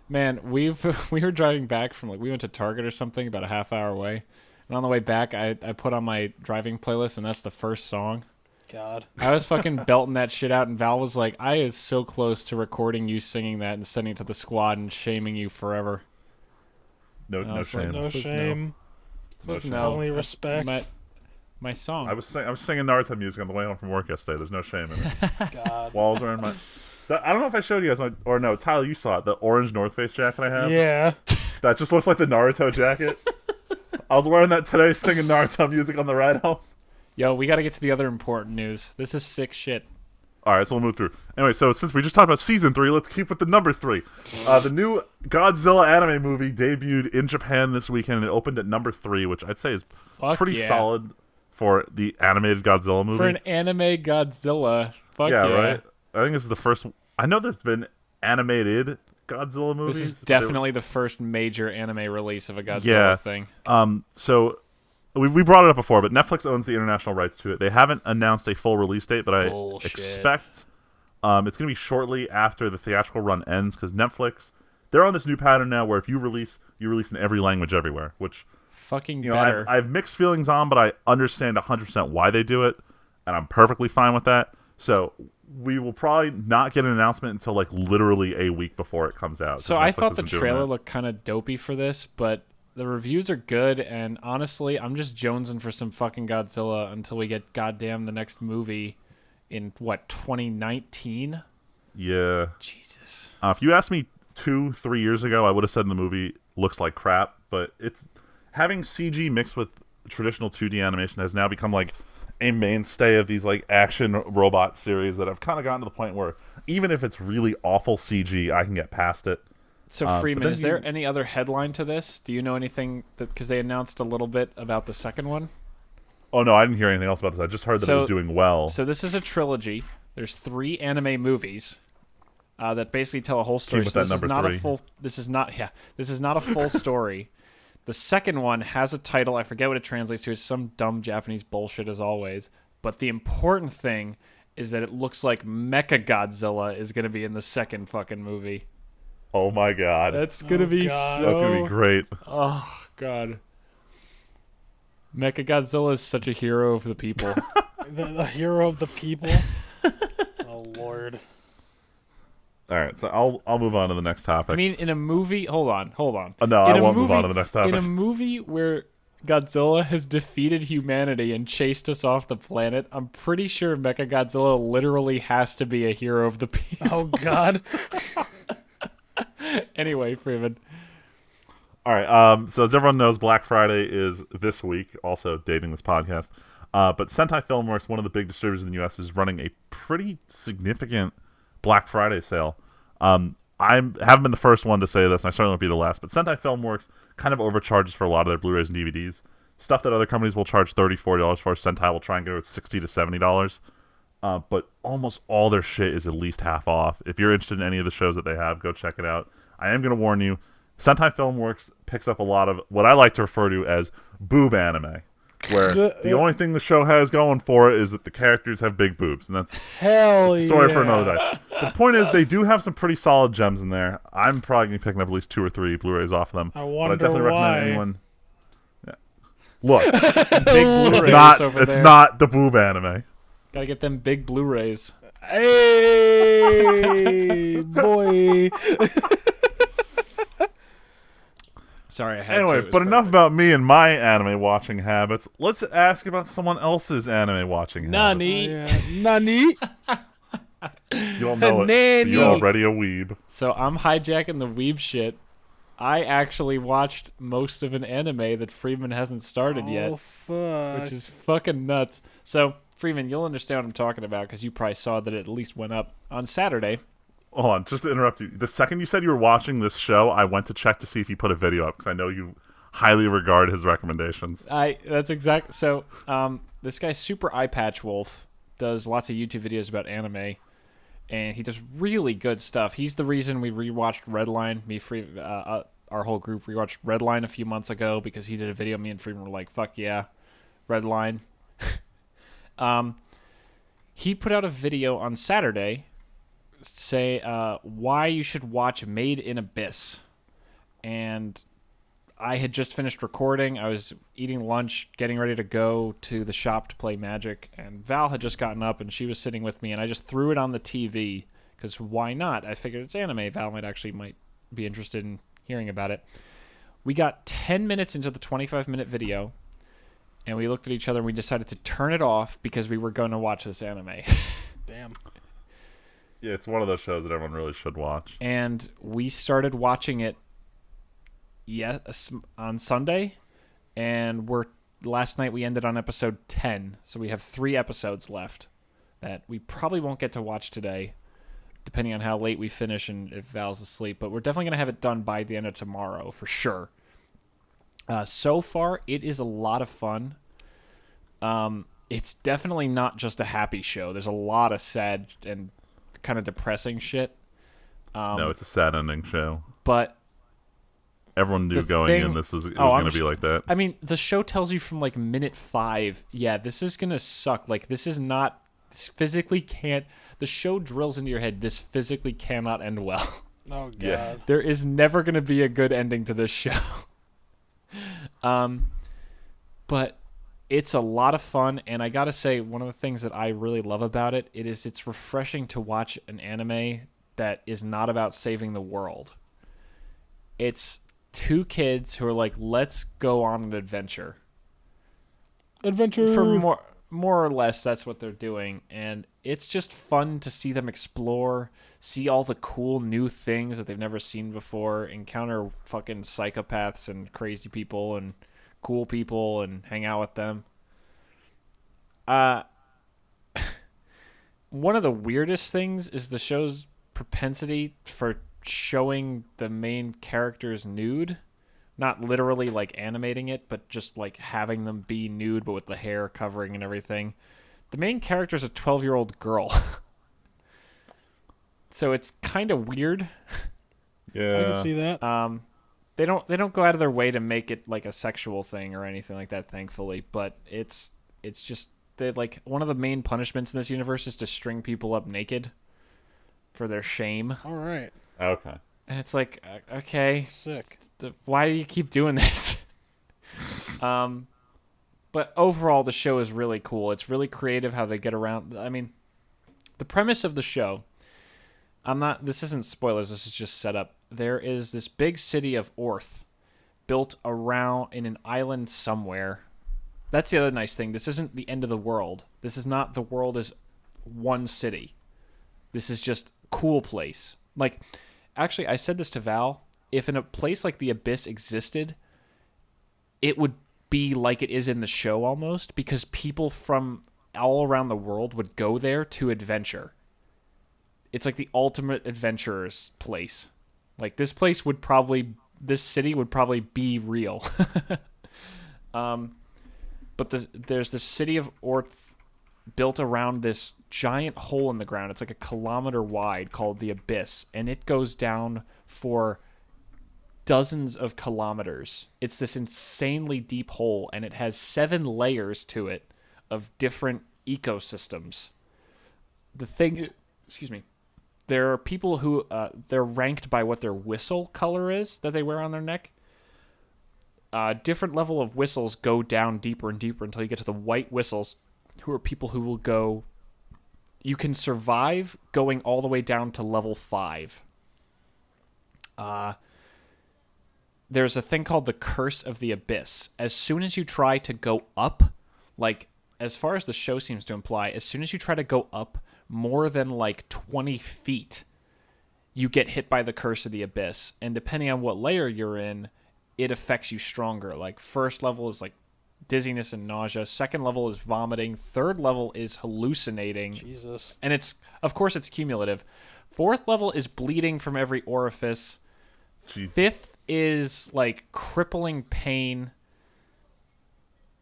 Man, we were driving back from, we went to Target or something about a half hour away. And on the way back, I put on my driving playlist, and that's the first song. God. I was fucking belting that shit out, and Val was like, I is so close to recording you singing that and sending it to the squad and shaming you forever. No shame. Like, no shame. Please shame. no. Only respect. I My song. was singing Naruto music on the way home from work yesterday. There's no shame in it. God. Walls are in my... I don't know if I showed you guys or no, Tyler, you saw it. The orange North Face jacket I have. Yeah. That just looks like the Naruto jacket. I was wearing that today, singing Naruto music on the ride home. Yo, we got to get to the other important news. This is sick shit. All right, so we'll move through. Anyway, so since we just talked about Season 3, let's keep with the number 3. The new Godzilla anime movie debuted in Japan this weekend, and it opened at number 3, which I'd say is pretty solid for the animated Godzilla movie. For an anime Godzilla. Fuck yeah. Right? I think this is the first... I know there's been animated Godzilla movies. This is definitely the first major anime release of a Godzilla thing. So... We brought it up before, but Netflix owns the international rights to it. They haven't announced a full release date, but I expect it's going to be shortly after the theatrical run ends, because Netflix, they're on this new pattern now where if you release in every language everywhere, which fucking better. I have mixed feelings on, but I understand 100% why they do it, and I'm perfectly fine with that. So we will probably not get an announcement until like literally a week before it comes out. So I thought the trailer looked kind of dopey for this, but the reviews are good, and honestly, I'm just jonesing for some fucking Godzilla until we get goddamn the next movie in, 2019? Yeah. Jesus. If you asked me 2-3 years ago, I would have said the movie looks like crap, but it's having CG mixed with traditional 2D animation has now become like a mainstay of these like action robot series that I've kind of gotten to the point where even if it's really awful CG, I can get past it. So Freeman, is there any other headline to this? Do you know anything? Because they announced a little bit about the second one. Oh no, I didn't hear anything else about this. I just heard that it was doing well. So this is a trilogy. There's 3 anime movies that basically tell a whole story. So this is not a full. This is not a full story. The second one has a title. I forget what it translates to. It's some dumb Japanese bullshit as always. But the important thing is that it looks like Mechagodzilla is going to be in the second fucking movie. Oh my god. That's going to be That's going to be great. Oh god. Mechagodzilla is such a hero of the people. the hero of the people? Oh lord. All right, so I'll move on to the next topic. I mean, in a movie, hold on. No, I won't move on to the next topic. In a movie where Godzilla has defeated humanity and chased us off the planet, I'm pretty sure Mechagodzilla literally has to be a hero of the people. Oh god. Anyway, Freeman. All right. So as everyone knows, Black Friday is this week. Also dating this podcast. But Sentai Filmworks, one of the big distributors in the U.S., is running a pretty significant Black Friday sale. I haven't been the first one to say this, and I certainly won't be the last, but Sentai Filmworks kind of overcharges for a lot of their Blu-rays and DVDs. Stuff that other companies will charge $30, $40 for, Sentai will try and go with $60 to $70. But almost all their shit is at least half off. If you're interested in any of the shows that they have, go check it out. I am going to warn you, Sentai Filmworks picks up a lot of what I like to refer to as boob anime, where the only thing the show has going for it is that the characters have big boobs, and that's a story for another day. The point is, they do have some pretty solid gems in there. I'm probably going to be picking up at least 2 or 3 Blu-rays off of them. I wonder but I definitely why. recommend anyone. Yeah. Look, Big Blu-rays over it's there. not the boob anime. Gotta get them big Blu-rays. Hey, boy. Sorry, I had to. Anyway, It was but enough perfect. about me and my anime watching habits. Let's ask about someone else's anime watching habits. Nani. Nani? You don't know it. Nanny. You're already a weeb. So I'm hijacking the weeb shit. I actually watched most of an anime that Freeman hasn't started yet, Fuck. which is fucking nuts. So, Freeman, you'll understand what I'm talking about because you probably saw that it at least went up on Saturday. Hold on, just to interrupt you. The second you said you were watching this show, I went to check to see if he put a video up because I know you highly regard his recommendations. That's exact. So, this guy, Super Eye Patch Wolf, does lots of YouTube videos about anime, and he does really good stuff. He's the reason we rewatched Redline. Our whole group rewatched Redline a few months ago because he did a video. Me and Freeman were like, "Fuck yeah, Redline." He put out a video on Saturday, say why you should watch Made in Abyss, and I had just finished recording. I was eating lunch, getting ready to go to the shop to play Magic, and Val had just gotten up, and she was sitting with me, and I just threw it on the TV, because why not? I figured it's anime. Val might be interested in hearing about it. We got 10 minutes into the 25-minute video, and we looked at each other, and we decided to turn it off because we were going to watch this anime. Damn. Yeah, it's one of those shows that everyone really should watch. And we started watching it on Sunday, and last night we ended on episode 10, so we have 3 episodes left that we probably won't get to watch today, depending on how late we finish and if Val's asleep, but we're definitely going to have it done by the end of tomorrow, for sure. So far, it is a lot of fun. It's definitely not just a happy show. There's a lot of sad and kind of depressing shit. No, it's a sad ending show. But everyone knew going in this was going to be like that. I mean, the show tells you from like minute 5, yeah, this is going to suck. Like, this physically can't, the show drills into your head, this physically cannot end well. Oh, God. Yeah. There is never going to be a good ending to this show. But it's a lot of fun, and I gotta say, one of the things that I really love about it's refreshing to watch an anime that is not about saving the world. It's 2 kids who are like, let's go on an adventure. Adventure. For more or less, that's what they're doing, and it's just fun to see them explore, see all the cool new things that they've never seen before, encounter fucking psychopaths and crazy people and cool people and hang out with them. One of the weirdest things is the show's propensity for showing the main characters nude. Not literally like animating it, but just like having them be nude, but with the hair covering and everything. The main character is a 12-year-old girl. So it's kind of weird. Yeah. I can see that. They don't go out of their way to make it like a sexual thing or anything like that, thankfully, but it's just that, like, one of the main punishments in this universe is to string people up naked for their shame. All right. Okay. And it's like, okay, Sick. why do you keep doing this? But overall, the show is really cool. It's really creative how they get around. I mean, the premise of the show, this isn't spoilers, this is just set up. There is this big city of Orth built around in an island somewhere. That's the other nice thing. This isn't the end of the world. This is not the world as one city. This is just a cool place. Like, actually, I said this to Val. If in a place like the Abyss existed, it would be like it is in the show almost, because people from all around the world would go there to adventure. it's like the ultimate adventurer's place. Like this city would probably be real. But there's the city of Orth built around this giant hole in the ground. It's like a kilometer wide called the Abyss, and it goes down for dozens of kilometers. It's this insanely deep hole, and it has 7 layers to it of different ecosystems. Excuse me. There are people who they're ranked by what their whistle color is that they wear on their neck. Different level of whistles go down deeper and deeper until you get to the white whistles, who are people who will go... You can survive going all the way down to level 5. There's a thing called the Curse of the Abyss. As soon as you try to go up, like, as far as the show seems to imply, as soon as you try to go up more than, like, 20 feet, you get hit by the Curse of the Abyss. And depending on what layer you're in, it affects you stronger. Like, first level is, like, dizziness and nausea. Second level is vomiting. Third level is hallucinating. Jesus. And of course, it's cumulative. Fourth level is bleeding from every orifice. Jesus. Fifth is, like, crippling pain.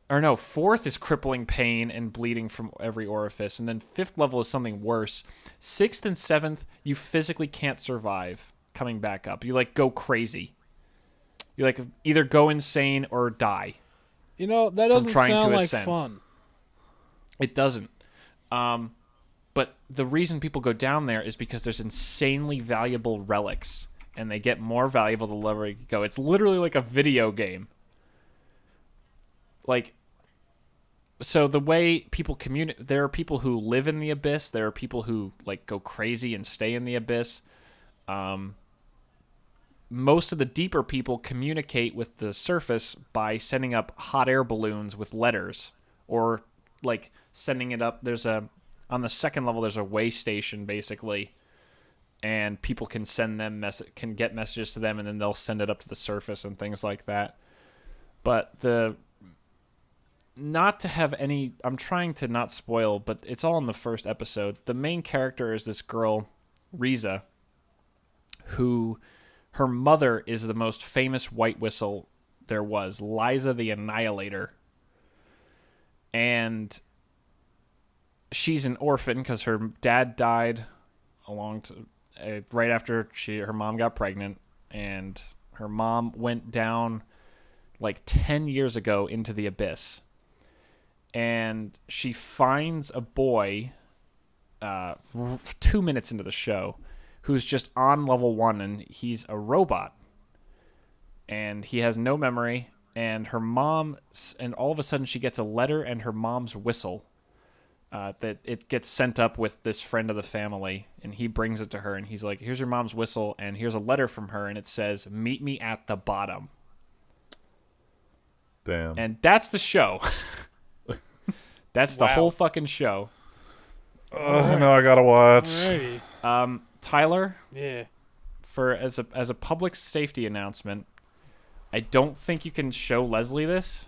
Or no, fourth is crippling pain and bleeding from every orifice. And then fifth level is something worse. Sixth and seventh, you physically can't survive coming back up. You, like, go crazy. You, like, either go insane or die. You know, that doesn't sound like fun. It doesn't. But the reason people go down there is because there's insanely valuable relics. And they get more valuable the lower you go. It's literally like a video game. Like, so the way people communicate... There are people who live in the Abyss. There are people who, like, go crazy and stay in the Abyss. Most of the deeper people communicate with the surface by sending up hot air balloons with letters, or like sending it up. On the second level, there's a way station basically, and people can can get messages to them, and then they'll send it up to the surface and things like that. But not to have any, I'm trying to not spoil, but it's all in the first episode. The main character is this girl, Riza, who... Her mother is the most famous white whistle there was, Liza the Annihilator. And she's an orphan because her dad died right after her mom got pregnant. And her mom went down like 10 years ago into the Abyss. And she finds a boy 2 minutes into the show who's just on level 1, and he's a robot. And he has no memory, and her mom, and all of a sudden she gets a letter and her mom's whistle. That it gets sent up with this friend of the family, and he brings it to her, and he's like, here's your mom's whistle, and here's a letter from her, and it says, meet me at the bottom. Damn. And that's the show. That's the whole fucking show. Now I gotta watch. Alrighty. Tyler, yeah. As a public safety announcement, I don't think you can show Leslie this.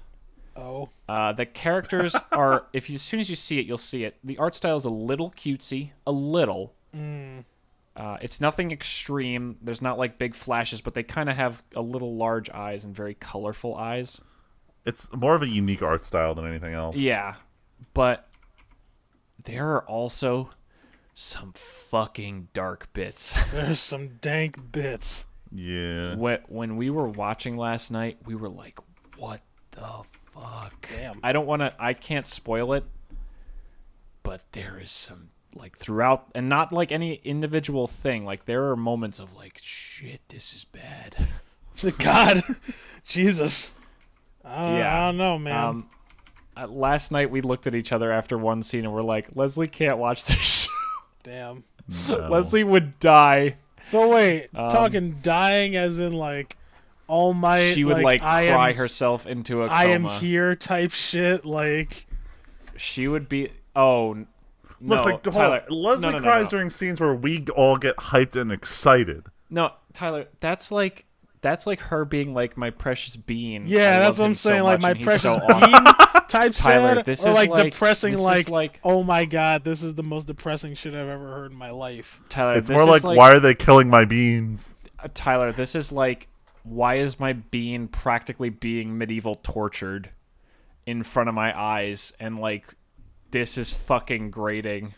Oh. The characters are, as soon as you see it, you'll see it. The art style is a little cutesy, a little. It's nothing extreme. There's not like big flashes, but they kind of have a little large eyes and very colorful eyes. It's more of a unique art style than anything else. Yeah, but there are also some fucking dark bits. There's some dank bits. Yeah. When we were watching last night, we were like, what the fuck? Damn. I can't spoil it, but there is some, like, throughout, and not like any individual thing, like there are moments of like, shit, this is bad. God. Jesus. I don't know, man. Last night we looked at each other after one scene and we're like, Leslie can't watch this show. Damn. No. Leslie would die. So wait, talking dying as in like all might. She would like cry herself into a coma. I am here type shit. Like she would be. Oh no, Look, like, Tyler. Leslie no, cries during scenes where we all get hyped and excited. No, Tyler, that's like That's like her being like my precious bean. Yeah, I that's love what I'm him so saying. Like much my and he's precious so awesome. bean type Tyler, sad, this or is like like depressing. this Like, is like oh my god, this is the most depressing shit I've ever heard in my life. Tyler. It's this more is like, why are they killing my beans? Tyler, this is like, why is my bean practically being medieval tortured in front of my eyes? And like, this is fucking grating.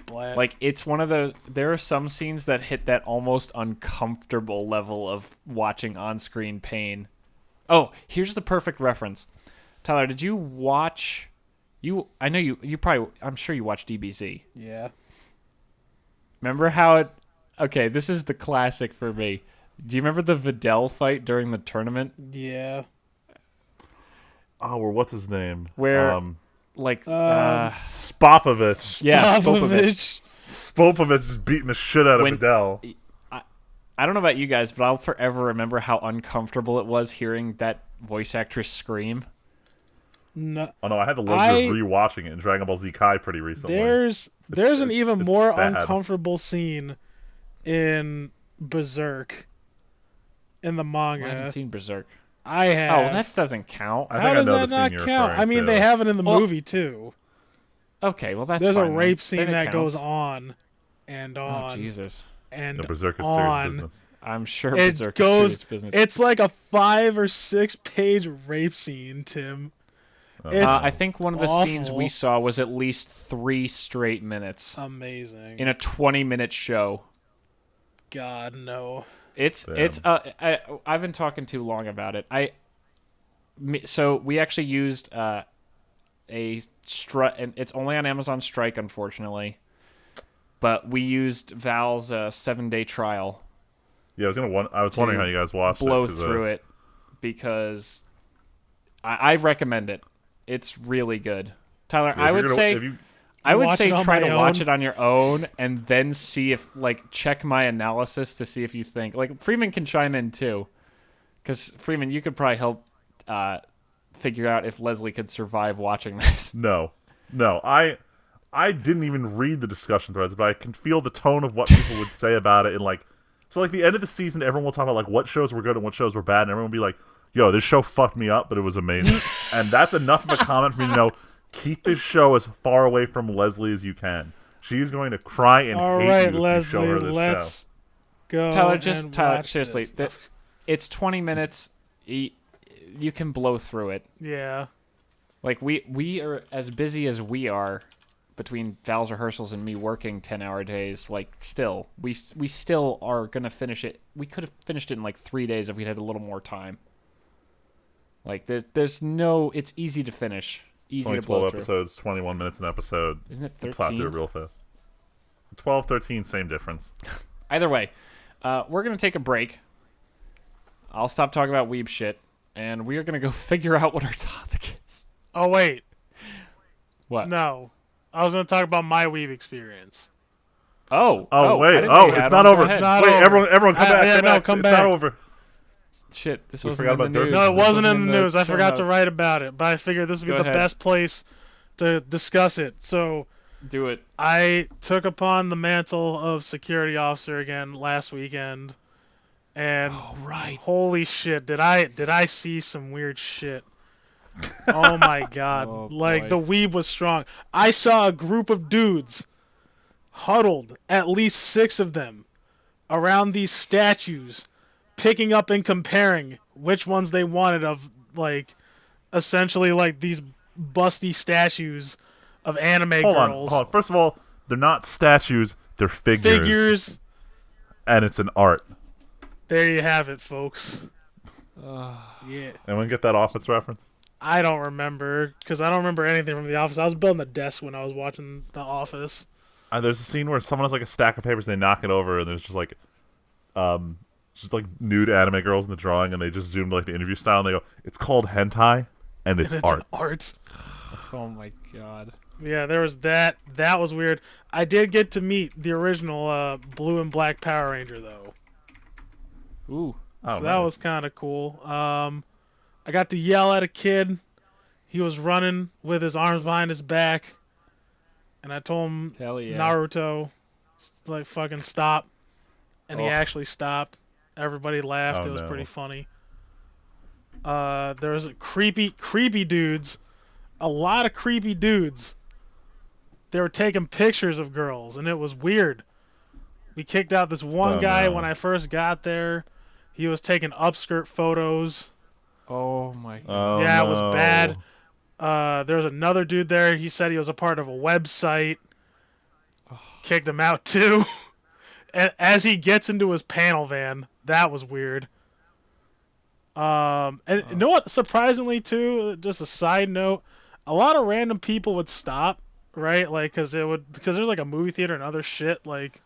Blat. Like, it's one of those. There are some scenes that hit that almost uncomfortable level of watching on-screen pain. Oh, here's the perfect reference. Tyler, did you watch? I know you probably. I'm sure you watched DBZ. Yeah. Remember how it? Okay, this is the classic for me. Do you remember the Videl fight during the tournament? Yeah. Oh, or what's his name? Where, like, Spopovich. yeah, Spopovich. Spopovich is beating the shit out of When- Videl. I don't know about you guys, but I'll forever remember how uncomfortable it was hearing that voice actress scream. No, Oh no, I had the luxury of rewatching it in Dragon Ball Z Kai pretty recently. there's an even it's more bad. uncomfortable scene in Berserk in the I haven't manga. seen Berserk. I have. Oh, that doesn't count. I How think I does know that the scene not you're count? referring I mean, to. they have it in the Well, movie too. Okay, well that's There's a fine, then. rape Then scene it that goes counts. on and Oh on Jesus! and No, Berserk is serious on. business. I'm sure It Berserk goes. is serious business. It's like a 5 or 6 page rape scene, Tim. It's I think one of the scenes we awful. saw was at least 3 straight minutes amazing. in a 20-minute show. God no. It's I've been talking too long about it. So we actually used a strike, and it's only on Amazon Strike, unfortunately. But we used Val's 7-day trial. Yeah, I was wondering how you guys watched blow it. 'Cause, through it because I recommend it. It's really good, Tyler. yeah, I if would you're say. gonna- if you- I would Watch say it on try my to watch own. it on your own and then see if, like, check my analysis to see if you think. Like, Freeman can chime in too. Because, Freeman, you could probably help figure out if Leslie could survive watching this. No, I didn't even read the discussion threads, but I can feel the tone of what people would say about it. And like, so like the end of the season, everyone will talk about like what shows were good and what shows were bad, and everyone will be like, "Yo, this show fucked me up, but it was amazing." And that's enough of a comment for me to know. Keep this show as far away from Leslie as you can. She's going to cry and All hate right, you if you show Leslie, her this let's go. Tyler, and Tyler, watch seriously, this. it's 20 minutes. You can blow through it. Yeah. Like, we are as busy as we are between Val's rehearsals and me working 10-hour days. Like, still, we still are going to finish it. We could have finished it in, like, 3 days if we had a little more time. Like, there's no... It's easy to finish. Easy Only to blow 12 through. episodes, 21 minutes an episode. Isn't it You plow through 13? it real fast. 12, 13, same difference. Either way, we're going to take a break. I'll stop talking about weeb shit, and we are going to go figure out what our topic is. Oh wait, What? no. I was going to talk about my Weeb experience. Oh, Oh, I wait. didn't know Oh, you had it's one. not Go over. ahead. It's not Wait, over. everyone come back. Yeah, come no, back. come It's back. not over. Shit, this We wasn't forgot in the about Dirk. news. No, it This wasn't in the the news. I show forgot to notes. write about it, but I figured this would be Go the ahead. best place to discuss it. So Do it. I took upon the mantle of security officer again last weekend, and Oh, right. holy shit, did I see some weird shit? Oh my god! Oh, like boy. the weeb was strong. I saw a group of dudes huddled, at least 6 of them, around these statues, picking up and comparing which ones they wanted of, like, essentially like these busty statues of anime Hold on. girls. Hold on. First of all, they're not statues. They're figures. Figures. And it's an art. There you have it, folks. Yeah. Anyone get that Office reference? I don't remember, because I don't remember anything from The Office. I was building a desk when I was watching The Office. There's a scene where someone has like a stack of papers and they knock it over and there's just like nude anime girls in the drawing and they just zoom to like the interview style and they go, "It's called hentai and it's, And it's art." an art. Oh my god. Yeah, there was that. That was weird. I did get to meet the original blue and black Power Ranger, though. Ooh. Oh, So that nice. was kind of cool. I got to yell at a kid. He was running with his arms behind his back. And I told him, Hell yeah. Naruto, like, fucking stop. And he Oh. actually stopped. Everybody laughed. Oh, It was no. pretty funny. There was creepy dudes. A lot of creepy dudes. They were taking pictures of girls, and it was weird. We kicked out this one guy when I first got there. He was taking upskirt photos. Oh my god. Oh, Yeah, it was no. bad. There was another dude there. He said he was a part of a website. Kicked him out too. As he gets into his panel van, that was weird. And you know what? Surprisingly too, just a side note, a lot of random people would stop, right? Like, because there's like a movie theater and other shit like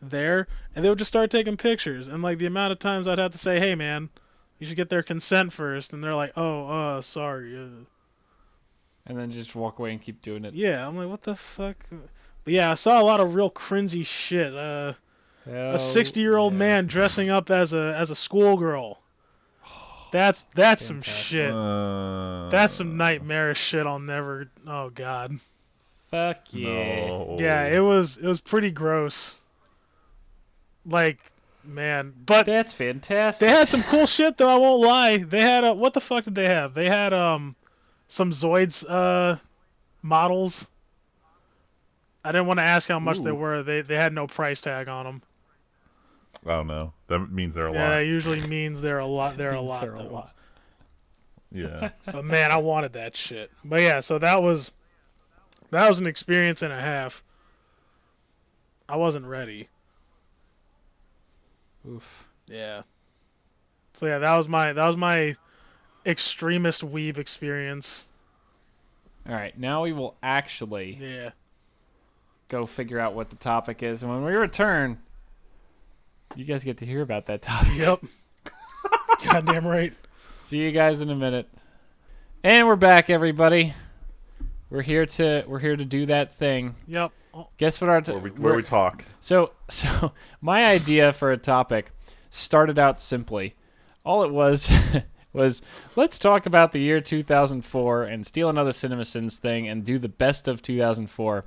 there, and they would just start taking pictures. And like the amount of times I'd have to say, "Hey, man, you should get their consent first," and they're like, "Oh, sorry." And then just walk away and keep doing it. Yeah, I'm like, what the fuck? But yeah, I saw a lot of real cringy shit. A 60-year-old man dressing up as a schoolgirl. That's some shit. That's some nightmarish shit. I'll never. Oh god. Fuck yeah. No. Yeah, it was pretty gross. Like, man, but That's fantastic. they had some cool shit though. I won't lie. They had what the fuck did they have? They had some Zoids models. I didn't want to ask how much they were. They had no price tag on them. Oh no, that means they're a Yeah, lot. it usually means they're a lot. They're a Means lot. they're a though. lot. Yeah. But man, I wanted that shit. But yeah, so that was an experience and a half. I wasn't ready. Oof. Yeah. So yeah, that was my extremist weeb experience. All right, now we will actually Yeah. go figure out what the topic is, and when we return, you guys get to hear about that topic. Yep. Goddamn right. See you guys in a minute. And we're back, everybody. We're here to do that thing. Yep. Oh, Guess what our Where we talk. So my idea for a topic started out simply. All it was was let's talk about the year 2004 and steal another CinemaSins thing and do the best of 2004.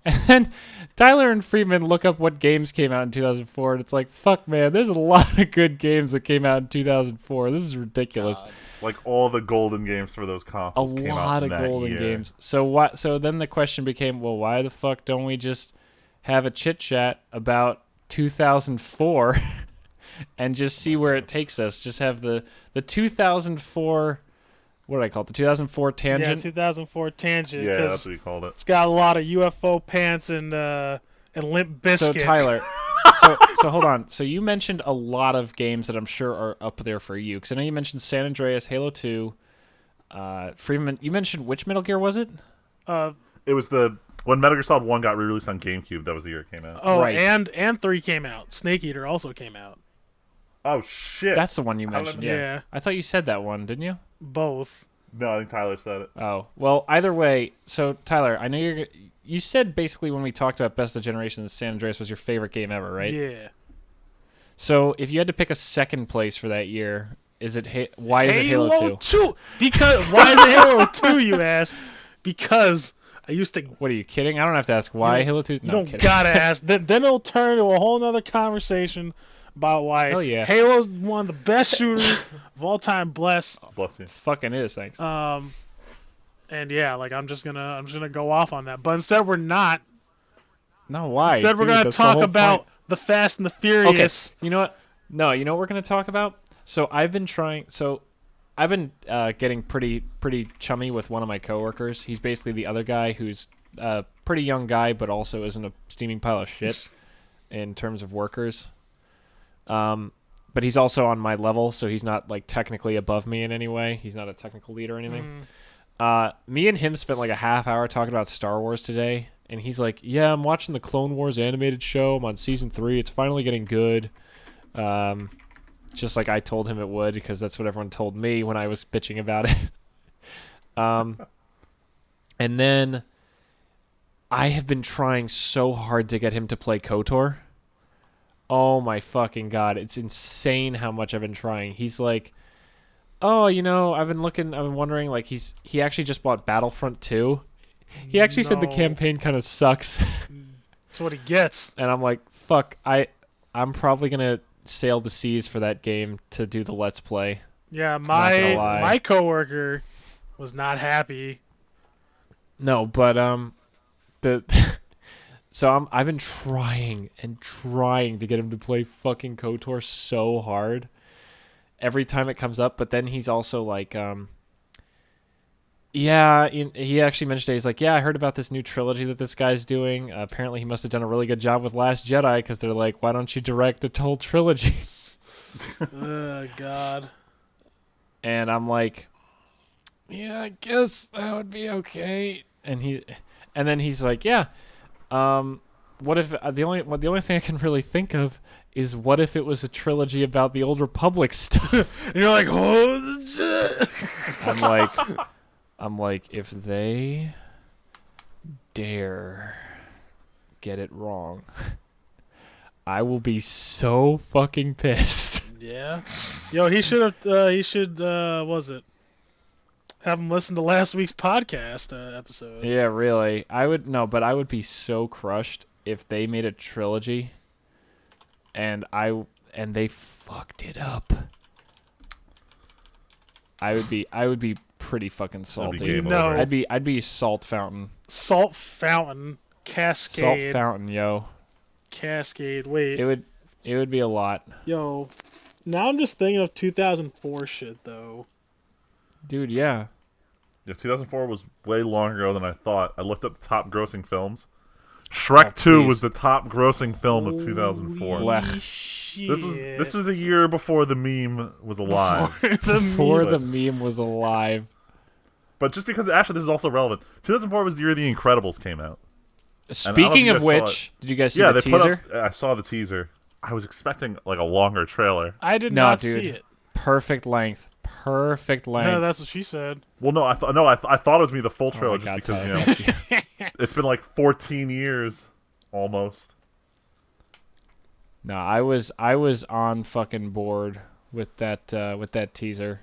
And then Tyler and Freeman look up what games came out in 2004, and it's like, fuck, man, there's a lot of good games that came out in 2004. This is ridiculous. Like all the golden games for those A consoles came out lot in of that golden year. games. So what? So then the question became, well, why the fuck don't we just have a chit chat about 2004 and just see where it takes us? Just have the 2004. What did I call it? The 2004 tangent. Yeah, 2004 tangent. Yeah, 'cause that's what you called it. it's got a lot of UFO pants and Limp So Bizkit. Tyler. So hold on. So you mentioned a lot of games that I'm sure are up there for you, because I know you mentioned San Andreas, Halo 2. Freeman, you mentioned which Metal Gear was it? It was when Metal Gear Solid 1 got re-released on GameCube. That was the year it came out. Oh, Right. and 3 came out. Snake Eater also came out. Oh shit! That's the one you mentioned. Yeah. Yeah. I thought you said that one, didn't you? Both. No, I think Tyler said it. Oh, well, either way. So Tyler, I know you said basically when we talked about Best of Generation, that San Andreas was your favorite game ever, right? Yeah. So if you had to pick a second place for that year, is it why is it Halo 2? 2. Because why is it Halo 2, you ask? Because I used to. What are you kidding? I don't have to ask why Halo 2. You No, I'm don't kidding. gotta ask. Then it'll turn to a whole nother conversation about why Hell yeah. Halo's one of the best shooters of all time. Bless. Bless you. Fucking is, thanks. And yeah, like I'm just gonna go off on that. But instead we're not. No, why? Instead we're Dude, gonna that's the talk whole about point. the Fast and the Okay. Furious. You know what? No, you know what we're gonna talk about? So I've been getting pretty chummy with one of my coworkers. He's basically the other guy who's a pretty young guy, but also isn't a steaming pile of shit in terms of workers. But he's also on my level, so he's not like technically above me in any way. He's not a technical lead or anything. Me and him spent like a half hour talking about Star Wars today, and he's like, "Yeah, I'm watching the Clone Wars animated show. I'm on season 3. It's finally getting good." Just like I told him it would, because that's what everyone told me when I was bitching about it. And then I have been trying so hard to get him to play KOTOR. Oh my fucking god, it's insane how much I've been trying. He's like, "Oh, I've been wondering, like he actually just bought Battlefront 2. He actually said the No. campaign kind of sucks." That's what he gets. And I'm like, "Fuck, I'm probably going to sailed the seas for that game to do the Let's Play. Yeah, gonna lie. my coworker was not happy. No, but so I've been trying to get him to play fucking KOTOR so hard every time it comes up, but then he's also like yeah, he actually mentioned it. He's like, yeah, I heard about this new trilogy that this guy's doing. Apparently he must have done a really good job with Last Jedi, because they're like, why don't you direct a whole trilogy? Oh God. And I'm like, yeah, I guess that would be okay. And then he's like, yeah, what if the only thing I can really think of is what if it was a trilogy about the Old Republic stuff? And you're like, oh shit. I'm like, if they dare get it wrong, I will be so fucking pissed. Yeah. Yo, he should was it? Have him listen to last week's podcast episode. Yeah, really. I would be so crushed if they made a trilogy and they fucked it up. I would be pretty fucking salty. game over. I'd be salt fountain. Salt fountain, cascade. Salt fountain, yo. Cascade. Wait. It would be a lot. Yo. Now I'm just thinking of 2004 shit though. Dude, yeah. Yeah, 2004 was way longer ago than I thought. I looked up the top grossing films. Shrek 2 please. was the top grossing film of 2004. Blech. Shit. This was a year before the meme was alive. Before the meme was alive. But just because actually this is also relevant. 2004 was the year The Incredibles came out. Speaking of which, did you guys see the teaser? I saw the teaser. I was expecting like a longer trailer. I did not dude. see it. Perfect length. No, that's what she said. Well, no, I thought it was me the full trailer my just God, because it's been like 14 years almost. No, I was on fucking board with that teaser.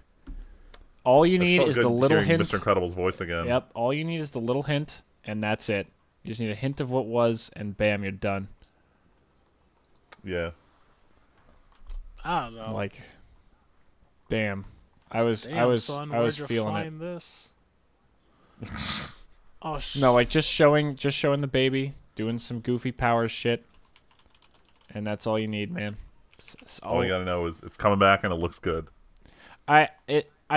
All you need is the little hint. Mr. Incredible's voice again. Yep. All you need is the little hint, and that's it. You just need a hint of what was, and bam, you're done. Yeah. I don't know. Like, damn. I was son, feeling where'd you it. find this? Oh No, like just showing the baby, doing some goofy power shit, and that's all you need, man. All you gotta know is it's coming back and it looks good. I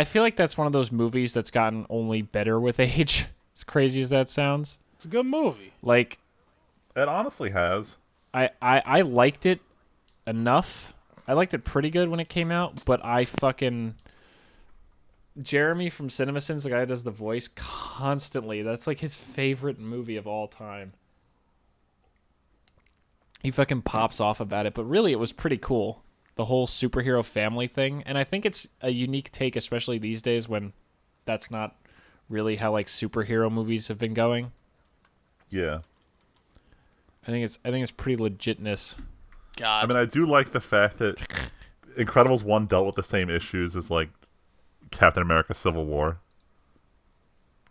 feel like that's one of those movies that's gotten only better with age. As crazy as that sounds. It's a good movie. Like, It honestly has. I liked it enough. I liked it pretty good when it came out, but Jeremy from CinemaSins, the guy who does the voice, constantly, that's like his favorite movie of all time. He fucking pops off about it, but really it was pretty cool. The whole superhero family thing, and I think it's a unique take, especially these days when that's not really how like superhero movies have been going. Yeah. I think it's pretty legitness. God. I mean, I do like the fact that Incredibles 1 dealt with the same issues as like Captain America Civil War.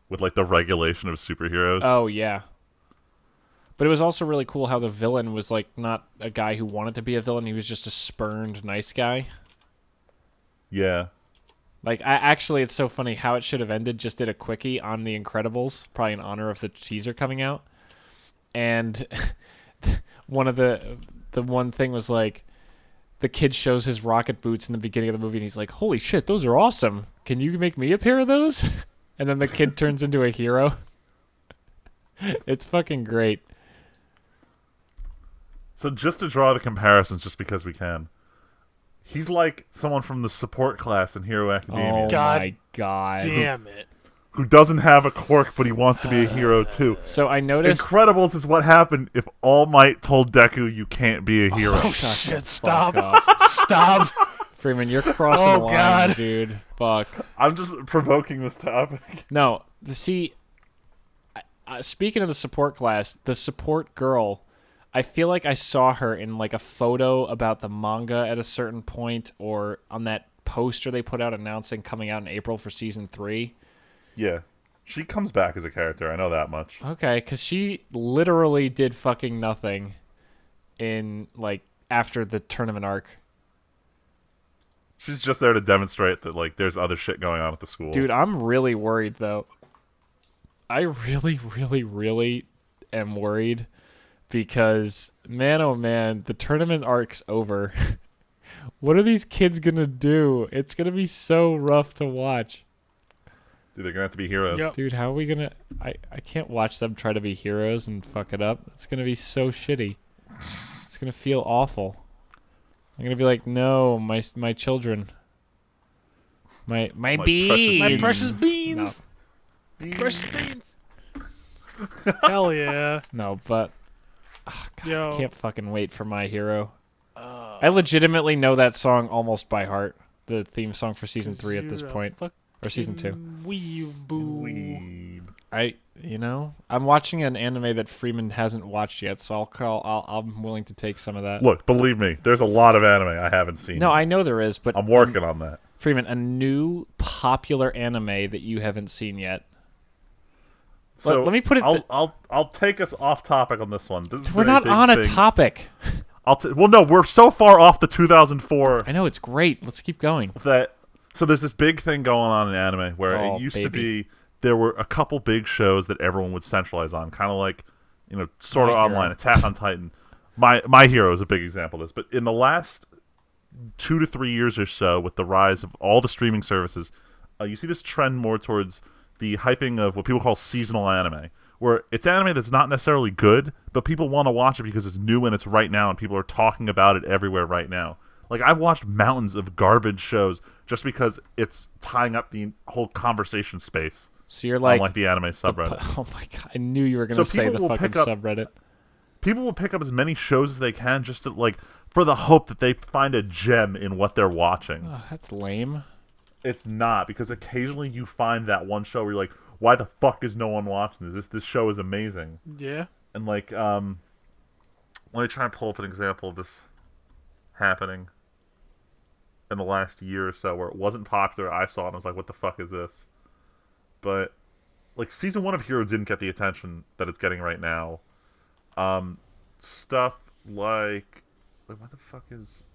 With like the regulation of superheroes. Oh yeah. But it was also really cool how the villain was like not a guy who wanted to be a villain, he was just a spurned nice guy. Yeah. Like actually it's so funny how it should have ended, just did a quickie on The Incredibles, probably in honor of the teaser coming out. And one thing was like the kid shows his rocket boots in the beginning of the movie and he's like, holy shit, those are awesome. Can you make me a pair of those? And then the kid turns into a hero. It's fucking great. So just to draw the comparisons, just because we can, he's like someone from the support class in Hero Academia. Oh God my god. Damn it. Who doesn't have a quirk, but he wants to be a hero too. So I noticed Incredibles is what happened if All Might told Deku you can't be a hero. Oh shit, stop. up. Stop. Freeman, you're crossing Oh, the line, God. dude. Fuck. I'm just provoking this topic. No, speaking of the support class, the support girl, I feel like I saw her in like a photo about the manga at a certain point, or on that poster they put out announcing coming out in April for season 3. Yeah. She comes back as a character, I know that much. Okay, because she literally did fucking nothing in like after the tournament arc. She's just there to demonstrate that like there's other shit going on at the school. Dude, I'm really worried though. I really, really, really am worried because man, oh man, the tournament arc's over. What are these kids gonna do? It's gonna be so rough to watch. Dude, they're gonna have to be heroes. Yep. Dude, how are we gonna... I can't watch them try to be heroes and fuck it up. It's gonna be so shitty. It's gonna feel awful. I'm gonna be like, no, my children. My beans. My precious beans. Precious beans. Hell yeah. No, but... Oh, God, Yo. I can't fucking wait for My Hero. I legitimately know that song almost by heart. The theme song for Season 3 at this point. Or Season 2. Weeb. I'm watching an anime that Freeman hasn't watched yet, so I'm willing to take some of that. Look, believe me, there's a lot of anime I haven't seen. No, I know there is, but I'm working on that. Freeman, a new popular anime that you haven't seen yet. So let me put it. I'll take us off topic on this one. We're not on a topic. Well, no, we're so far off the 2004. I know, it's great. Let's keep going. So there's this big thing going on in anime where it used to be there were a couple big shows that everyone would centralize on, kind of like, Sword Art Online, Attack on Titan. My Hero is a big example of this. But in the last 2 to 3 years or so, with the rise of all the streaming services, you see this trend more towards the hyping of what people call seasonal anime, where it's anime that's not necessarily good, but people want to watch it because it's new and it's right now, and people are talking about it everywhere right now. Like, I've watched mountains of garbage shows just because it's tying up the whole conversation space. So you're like... on, like, the anime subreddit. Oh my god, I knew you were going to say the fucking subreddit. People will pick up as many shows as they can just to, like, for the hope that they find a gem in what they're watching. Oh, that's lame. It's not, because occasionally you find that one show where you're like, why the fuck is no one watching this? This show is amazing. Yeah. And, like, let me try and pull up an example of this happening in the last year or so where it wasn't popular. I saw it and I was like, what the fuck is this? But, like, Season 1 of Hero didn't get the attention that it's getting right now. Stuff like... Wait, what the fuck is...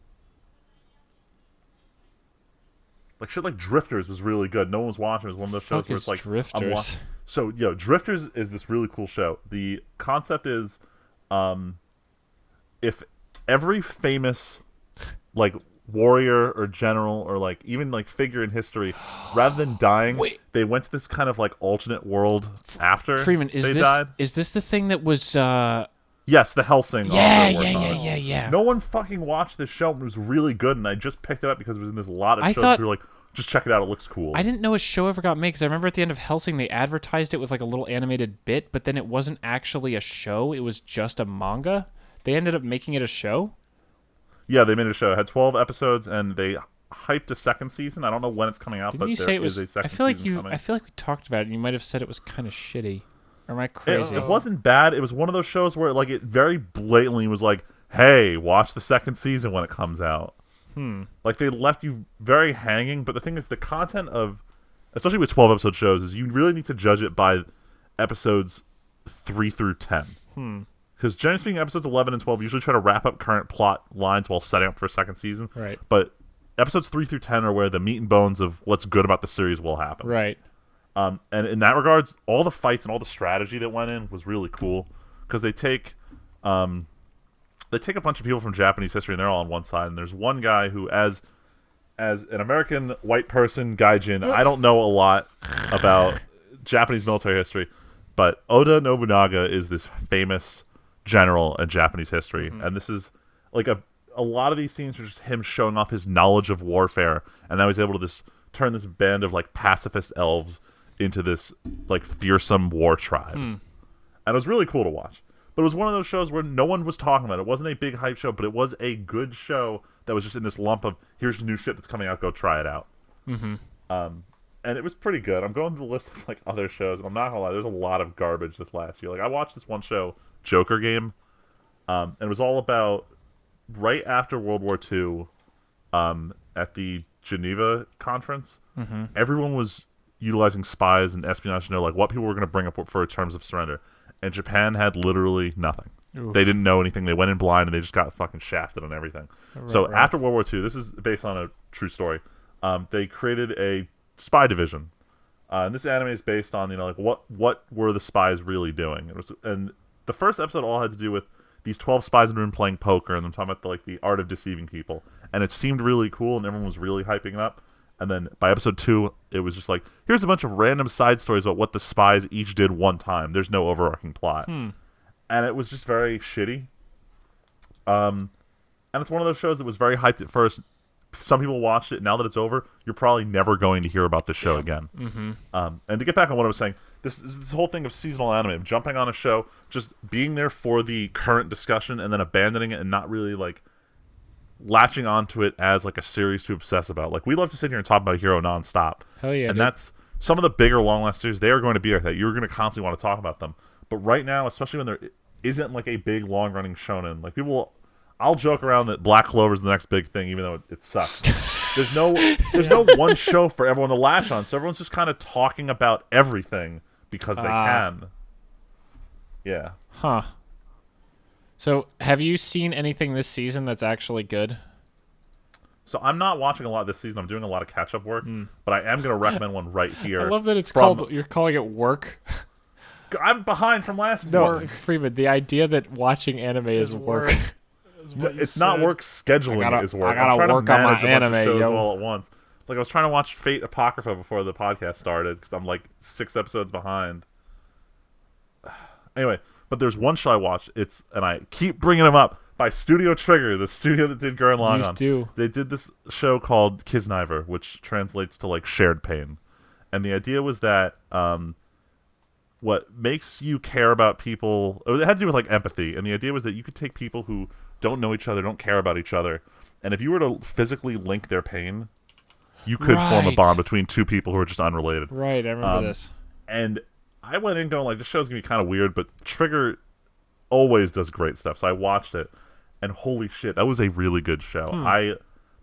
Like, shit like Drifters was really good. No one was watching. It was one of those shows where it's like... Drifters? So, Drifters is this really cool show. The concept is, if every famous, like, warrior or general or, like, even, like, figure in history, rather than dying, they went to this kind of, like, alternate world after Freeman, they died. Is this the thing that was... Yes, the Hellsing. Yeah. No one fucking watched this show, and it was really good, and I just picked it up because it was in this lot of shows. Thought... We were like, just check it out, it looks cool. I didn't know a show ever got made, because I remember at the end of Hellsing, they advertised it with, like, a little animated bit, but then it wasn't actually a show, it was just a manga. They ended up making it a show? Yeah, they made a show. It had 12 episodes, and they hyped a second season. I don't know when it's coming out, Didn't you but say there it was, is a second I feel like season coming. I feel like we talked about it, and you might have said it was kind of shitty. Or am I crazy? It wasn't bad. It was one of those shows where, like, it very blatantly was like, hey, watch the second season when it comes out. Like, they left you very hanging, but the thing is, the content of, especially with 12-episode shows, is you really need to judge it by episodes 3 through 10. Because generally speaking, episodes 11 and 12 usually try to wrap up current plot lines while setting up for a second season. Right. But episodes 3 through 10 are where the meat and bones of what's good about the series will happen. Right. And in that regards, all the fights and all the strategy that went in was really cool, because they take a bunch of people from Japanese history and they're all on one side, and there's one guy who, as an American white person, gaijin, I don't know a lot about Japanese military history, but Oda Nobunaga is this famous general in Japanese history, and this is like a lot of these scenes are just him showing off his knowledge of warfare, and now he's able to turn this band of, like, pacifist elves into this, like, fearsome war tribe. And it was really cool to watch. But it was one of those shows where no one was talking about it. It wasn't a big hype show, but it was a good show that was just in this lump of, here's new shit that's coming out, go try it out. And it was pretty good. I'm going through the list of, like, other shows, and I'm not gonna lie, there's a lot of garbage this last year. Like, I watched this one show, Joker Game, and it was all about right after World War II, at the Geneva conference, everyone was utilizing spies and espionage to know, like, what people were going to bring up for terms of surrender, and Japan had literally nothing. They didn't know anything. They went in blind, and they just got fucking shafted on everything. After World War II, this is based on a true story. They created a spy division. And this anime is based on, like what were the spies really doing? And the first episode all had to do with these 12 spies in the room playing poker, and them talking about the art of deceiving people. And it seemed really cool, and everyone was really hyping it up. And then by episode 2, it was just here's a bunch of random side stories about what the spies each did one time. There's no overarching plot. And it was just very shitty. And it's one of those shows that was very hyped at first. Some people watched it. Now that it's over, you're probably never going to hear about this show again. Mm-hmm. And to get back on what I was saying, this whole thing of seasonal anime, of jumping on a show, just being there for the current discussion and then abandoning it and not really latching onto it as a series to obsess about. We love to sit here and talk about Hero nonstop. Hell yeah, and dude. That's some of the bigger long last series. They are going to be like that. You're going to constantly want to talk about them. But right now, especially when there isn't a big long running shonen, I'll joke around that Black Clover is the next big thing, even though it sucks. There's no one show for everyone to latch on, so everyone's just kind of talking about everything because they can. Yeah. Huh. So, have you seen anything this season that's actually good? So I'm not watching a lot this season. I'm doing a lot of catch-up work, but I am going to recommend one right here. I love that you're calling it work. I'm behind from last No, week. Freeman, the idea that watching anime is work. It's not work. Scheduling is work. I gotta I'm trying work to on my manage a bunch of anime, shows yo. all at once. I was trying to watch Fate Apocrypha before the podcast started because I'm 6 episodes behind. Anyway, but there's one show I watched. And I keep bringing them up, by Studio Trigger, the studio that did Gurren Lagann. They did this show called Kisniver, which translates to shared pain. And the idea was that what makes you care about people, it had to do with empathy. And the idea was that you could take people who don't know each other, don't care about each other, and if you were to physically link their pain, you could form a bond between two people who are just unrelated. Right, I remember this. And I went in going this show's gonna be kind of weird, but Trigger always does great stuff. So I watched it, and holy shit, that was a really good show. I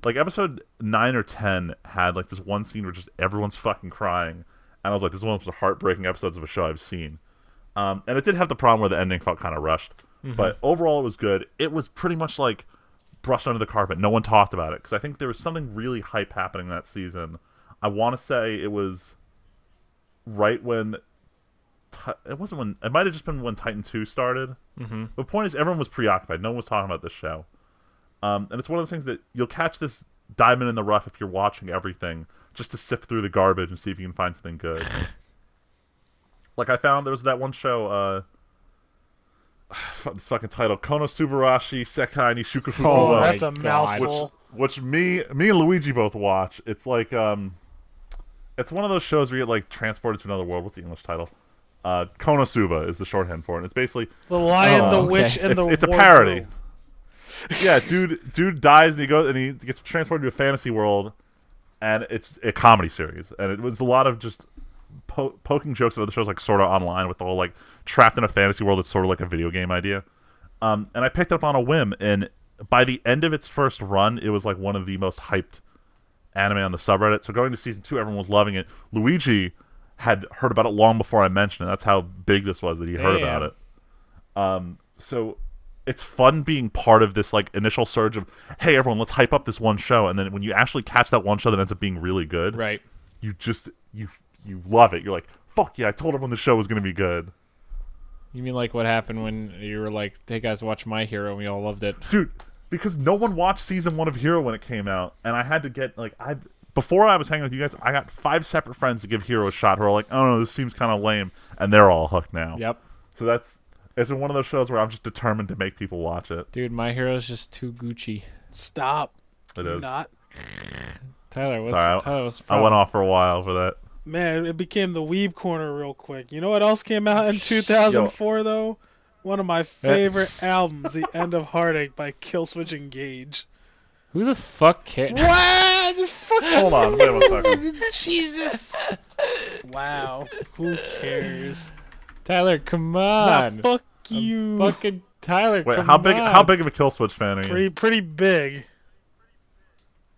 episode 9 or 10 had this one scene where just everyone's fucking crying, and I was this is one of the heartbreaking episodes of a show I've seen. And it did have the problem where the ending felt kind of rushed. But overall, it was good. It was pretty much brushed under the carpet. No one talked about it because I think there was something really hype happening that season. I want to say it was right when it wasn't when it might have just been when Titan 2 started. The point is, everyone was preoccupied. No one was talking about this show. And it's one of those things that you'll catch this diamond in the rough if you're watching everything, just to sift through the garbage and see if you can find something good. I found there was that one show. This fucking title, Konosubarashi Sekai ni Shukufuku. Oh, that's a mouthful. Which me and Luigi both watch. It's it's one of those shows where you get transported to another world. What's the English title? Konosuba is the shorthand for it. It's basically The Lion, the Witch, and the It's a Wardrobe. parody. Yeah, dude dies and he gets transported to a fantasy world, and it's a comedy series. And it was a lot of just poking jokes at other shows Sword Art Online with the whole trapped in a fantasy world that's sort of a video game idea. And I picked it up on a whim, and by the end of its first run, it was one of the most hyped anime on the subreddit. So going to season 2, everyone was loving it. Luigi had heard about it long before I mentioned it. That's how big this was that he heard about it. So it's fun being part of this initial surge of, hey everyone, let's hype up this one show, and then when you actually catch that one show that ends up being really good, right? You love it. You're fuck yeah, I told everyone the show was going to be good. You mean what happened when you were hey guys, watch My Hero, and we all loved it? Dude, because no one watched season 1 of Hero when it came out, and I had to get, before I was hanging with you guys, I got 5 separate friends to give Hero a shot who are oh no, this seems kind of lame, and they're all hooked now. Yep. So it's one of those shows where I'm just determined to make people watch it. Dude, My Hero's just too Gucci. Stop. It is. Not. Tyler, what's Sorry, I went off for a while for that. Man, it became the Weeb Corner real quick. You know what else came out in 2004, though? One of my favorite albums, The End of Heartache by Killswitch Engage. Who the fuck cares? What? Hold on, wait 1 second. Jesus. Wow. Who cares? Tyler, come on. Nah, fuck you. Fucking Tyler, Wait, come how on. big of a Killswitch fan are you? Pretty big,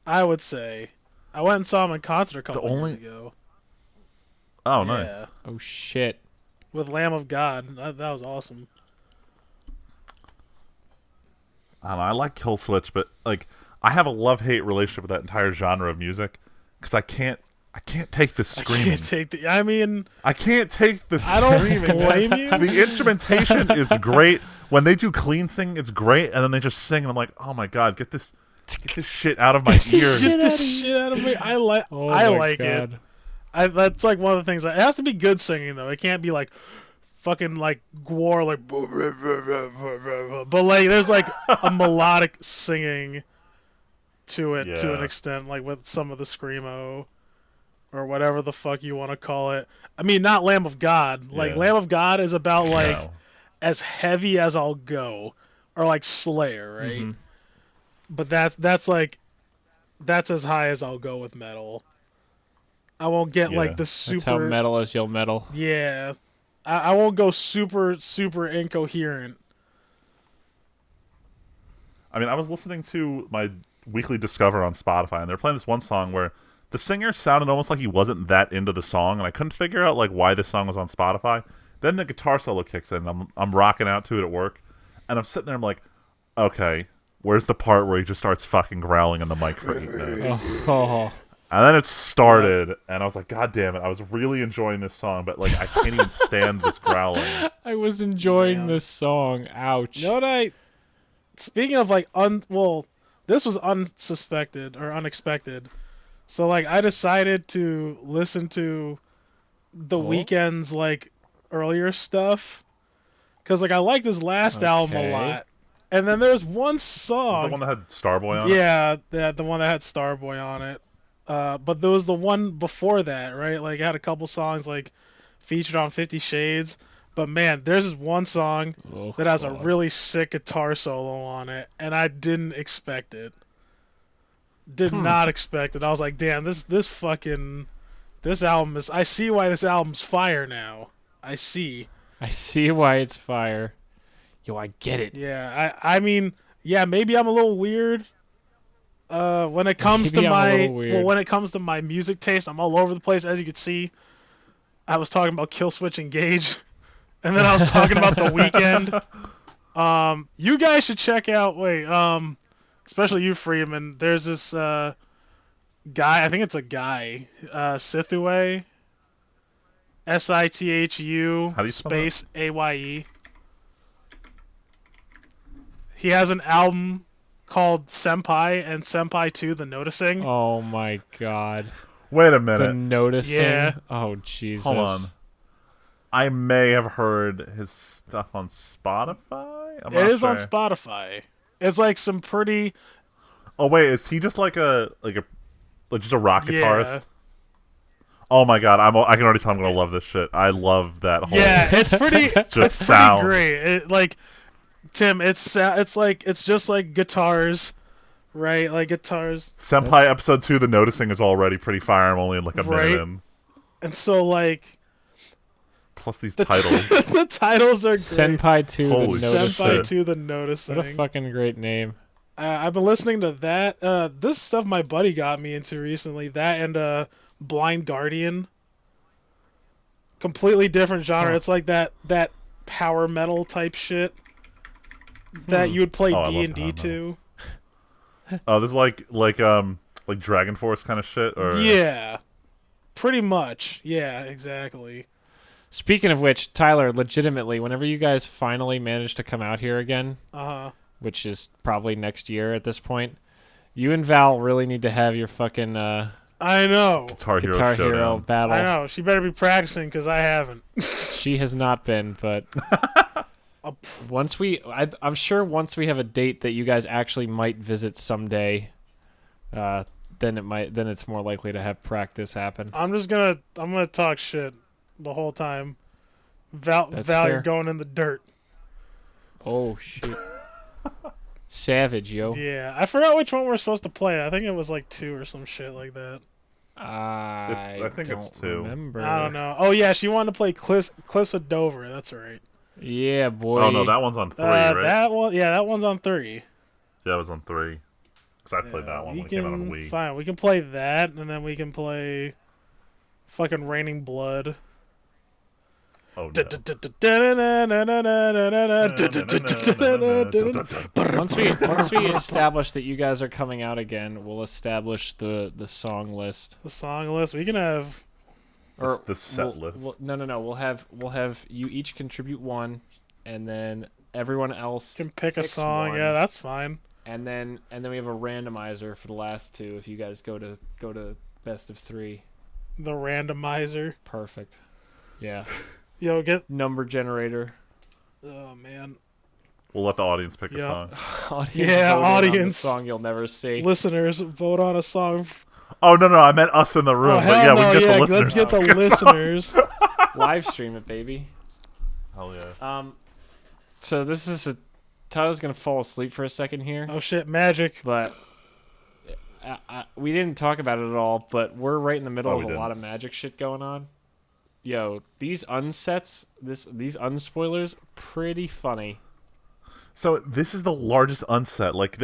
I would say. I went and saw him in concert a couple years ago. Oh, nice. Yeah. Oh shit. With Lamb of God. That was awesome. I don't know, I like Killswitch, but I have a love-hate relationship with that entire genre of music because I can't take the screaming. I can't take the I don't screaming. blame you. The instrumentation is great. When they do clean singing, it's great, and then they just sing, and I'm like, oh my god, get this shit out of my ears. Get this shit out of me. I like it. That's like one of the things. It has to be good singing though. It can't be like fucking like gore, like. But like, there's like a melodic singing to it to an extent, like with some of the screamo or whatever the fuck you want to call it. I mean, not Lamb of God. Like Lamb of God is about like as heavy as I'll go, or like Slayer, right? Mm-hmm. But that's as high as I'll go with metal. I won't get like the super. That's how metal is. You'll metal. Yeah, I won't go super incoherent. I mean, I was listening to my weekly Discover on Spotify, and they're playing this one song where the singer sounded almost like he wasn't that into the song, and I couldn't figure out like why this song was on Spotify. Then the guitar solo kicks in, and I'm rocking out to it at work, and I'm sitting there, I'm like, okay, where's the part where he just starts fucking growling in the mic for 8 minutes? And then it started, and I was like, god damn it, I was really enjoying this song, but like I can't even stand this growling. I was enjoying this song. Ouch. You know what speaking of like this was unsuspected or unexpected. So like I decided to listen to the Weeknd's like earlier stuff because like I liked his last album a lot, and then there's one song, the one that had Starboy on it. Yeah, the one that had Starboy on it. But there was the one before that, right? Like it had a couple songs like featured on 50 Shades. But man, there's this one song that has a really sick guitar solo on it, and I didn't expect it. Did not expect it. I was like, damn, this album is. I see why this album's fire now. I see why it's fire. Yo, I get it. Yeah, I mean, yeah, maybe I'm a little weird. When it comes to my music taste, I'm all over the place. As you can see, I was talking about Kill Switch Engage, and then I was talking about The Weeknd. You guys should check out. Especially you, Freeman. There's this guy. I think it's a guy. Sithue. SITHU space AYE. He has an album called Senpai and Senpai 2 The Noticing. Oh my god. Wait a minute. The Noticing? Yeah. Oh Jesus. Hold on. I may have heard his stuff on Spotify? It is on Spotify. It's like some pretty... Oh wait, is he just like just a rock guitarist? Oh my god, I can already tell I'm gonna love this shit. I love that whole it's pretty just sound. Pretty great. Tim, it's just like guitars, right? Like guitars. Senpai episode 2, The Noticing, is already pretty fire. I'm only in like a minute in. And so like, plus these titles. The titles are great. Senpai 2, The Noticing. Senpai 2, The Noticing. What a fucking great name. I've been listening to that. This stuff my buddy got me into recently. That and Blind Guardian. Completely different genre. It's like that power metal type shit that you would play D&D to. Oh, this is like Dragon Force kind of shit, or yeah, pretty much. Yeah, exactly. Speaking of which, Tyler, legitimately, whenever you guys finally manage to come out here again, which is probably next year at this point, you and Val really need to have your fucking I know Guitar Hero battle. I know. She better be practicing because I haven't. She has not been, but I'm sure once we have a date that you guys actually might visit someday, then it's more likely to have practice happen. I'm gonna talk shit the whole time. Val, you're going in the dirt. Oh shit. Savage, yo. Yeah, I forgot which one we're supposed to play. I think it was like 2 or some shit like that. I think it's 2. Remember. I don't know. Oh yeah, she wanted to play Cliffs of Dover. That's right. Yeah, boy. Oh no, that one's on 3, right? That one's on 3. Yeah, that was on 3. Because I played that one when it came out on Wii. Fine, we can play that, and then we can play fucking Raining Blood. Oh no. Once we establish that you guys are coming out again, we'll establish the song list. The song list. We can have. Or The set list. No. We'll have you each contribute one, and then everyone else Can pick a picks song. one, Yeah, that's fine. and then we have a randomizer for the last two. If you guys go to best of 3, The randomizer. perfect. Yeah, Yo, get. number generator. Oh man. We'll let the audience pick a Yeah. song. Audience Yeah, voted on the audience. song you'll never see. Listeners, vote on a song. Oh no, I meant us in the room. Oh but hell yeah, no! we can get Yeah, the listeners. let's get the to pick a song. listeners. Live stream it, baby. Hell yeah. So this is Tyler's gonna fall asleep for a second here, Oh shit, magic. but we didn't talk about it at all. But we're right in the middle Oh, of we a didn't. lot of magic shit going on. Yo, these unsets, these unspoilers, pretty funny. So this is the largest unset. Like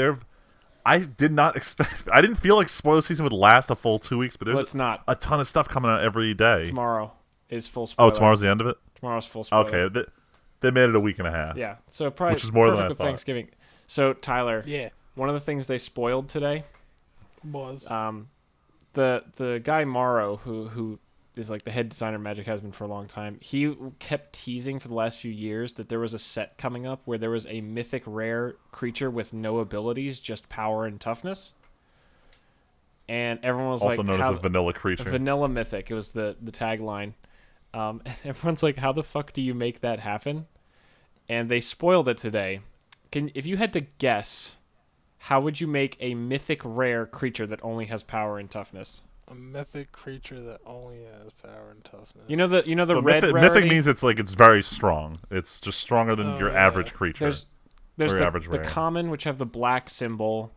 I did not expect. I didn't feel like spoiler season would last a full 2 weeks, but Well, there's it's not. a ton of stuff coming out every day. Tomorrow is full spoiler. Oh, tomorrow's the end of it. Tomorrow's full spoiler. Okay, they made it a week and a half. Yeah, so probably Which is more than perfect I with thought. Thanksgiving. So Tyler, Yeah, one of the things they spoiled today, was. the guy Morrow, who is like the head designer of Magic, has been for a long time. He kept teasing for the last few years that there was a set coming up where there was a mythic rare creature with no abilities, just power and toughness. And everyone was Also like, known as a vanilla creature. vanilla mythic. It was the tagline. And everyone's like, how the fuck do you make that happen? And they spoiled it today. If you had to guess, how would you make a mythic rare creature that only has power and toughness? A mythic creature that only has power and toughness. You know the So red mythic rarity? means it's very strong. It's just stronger than your yeah. average creature. There's or the, average the rare. common, which have the black symbol,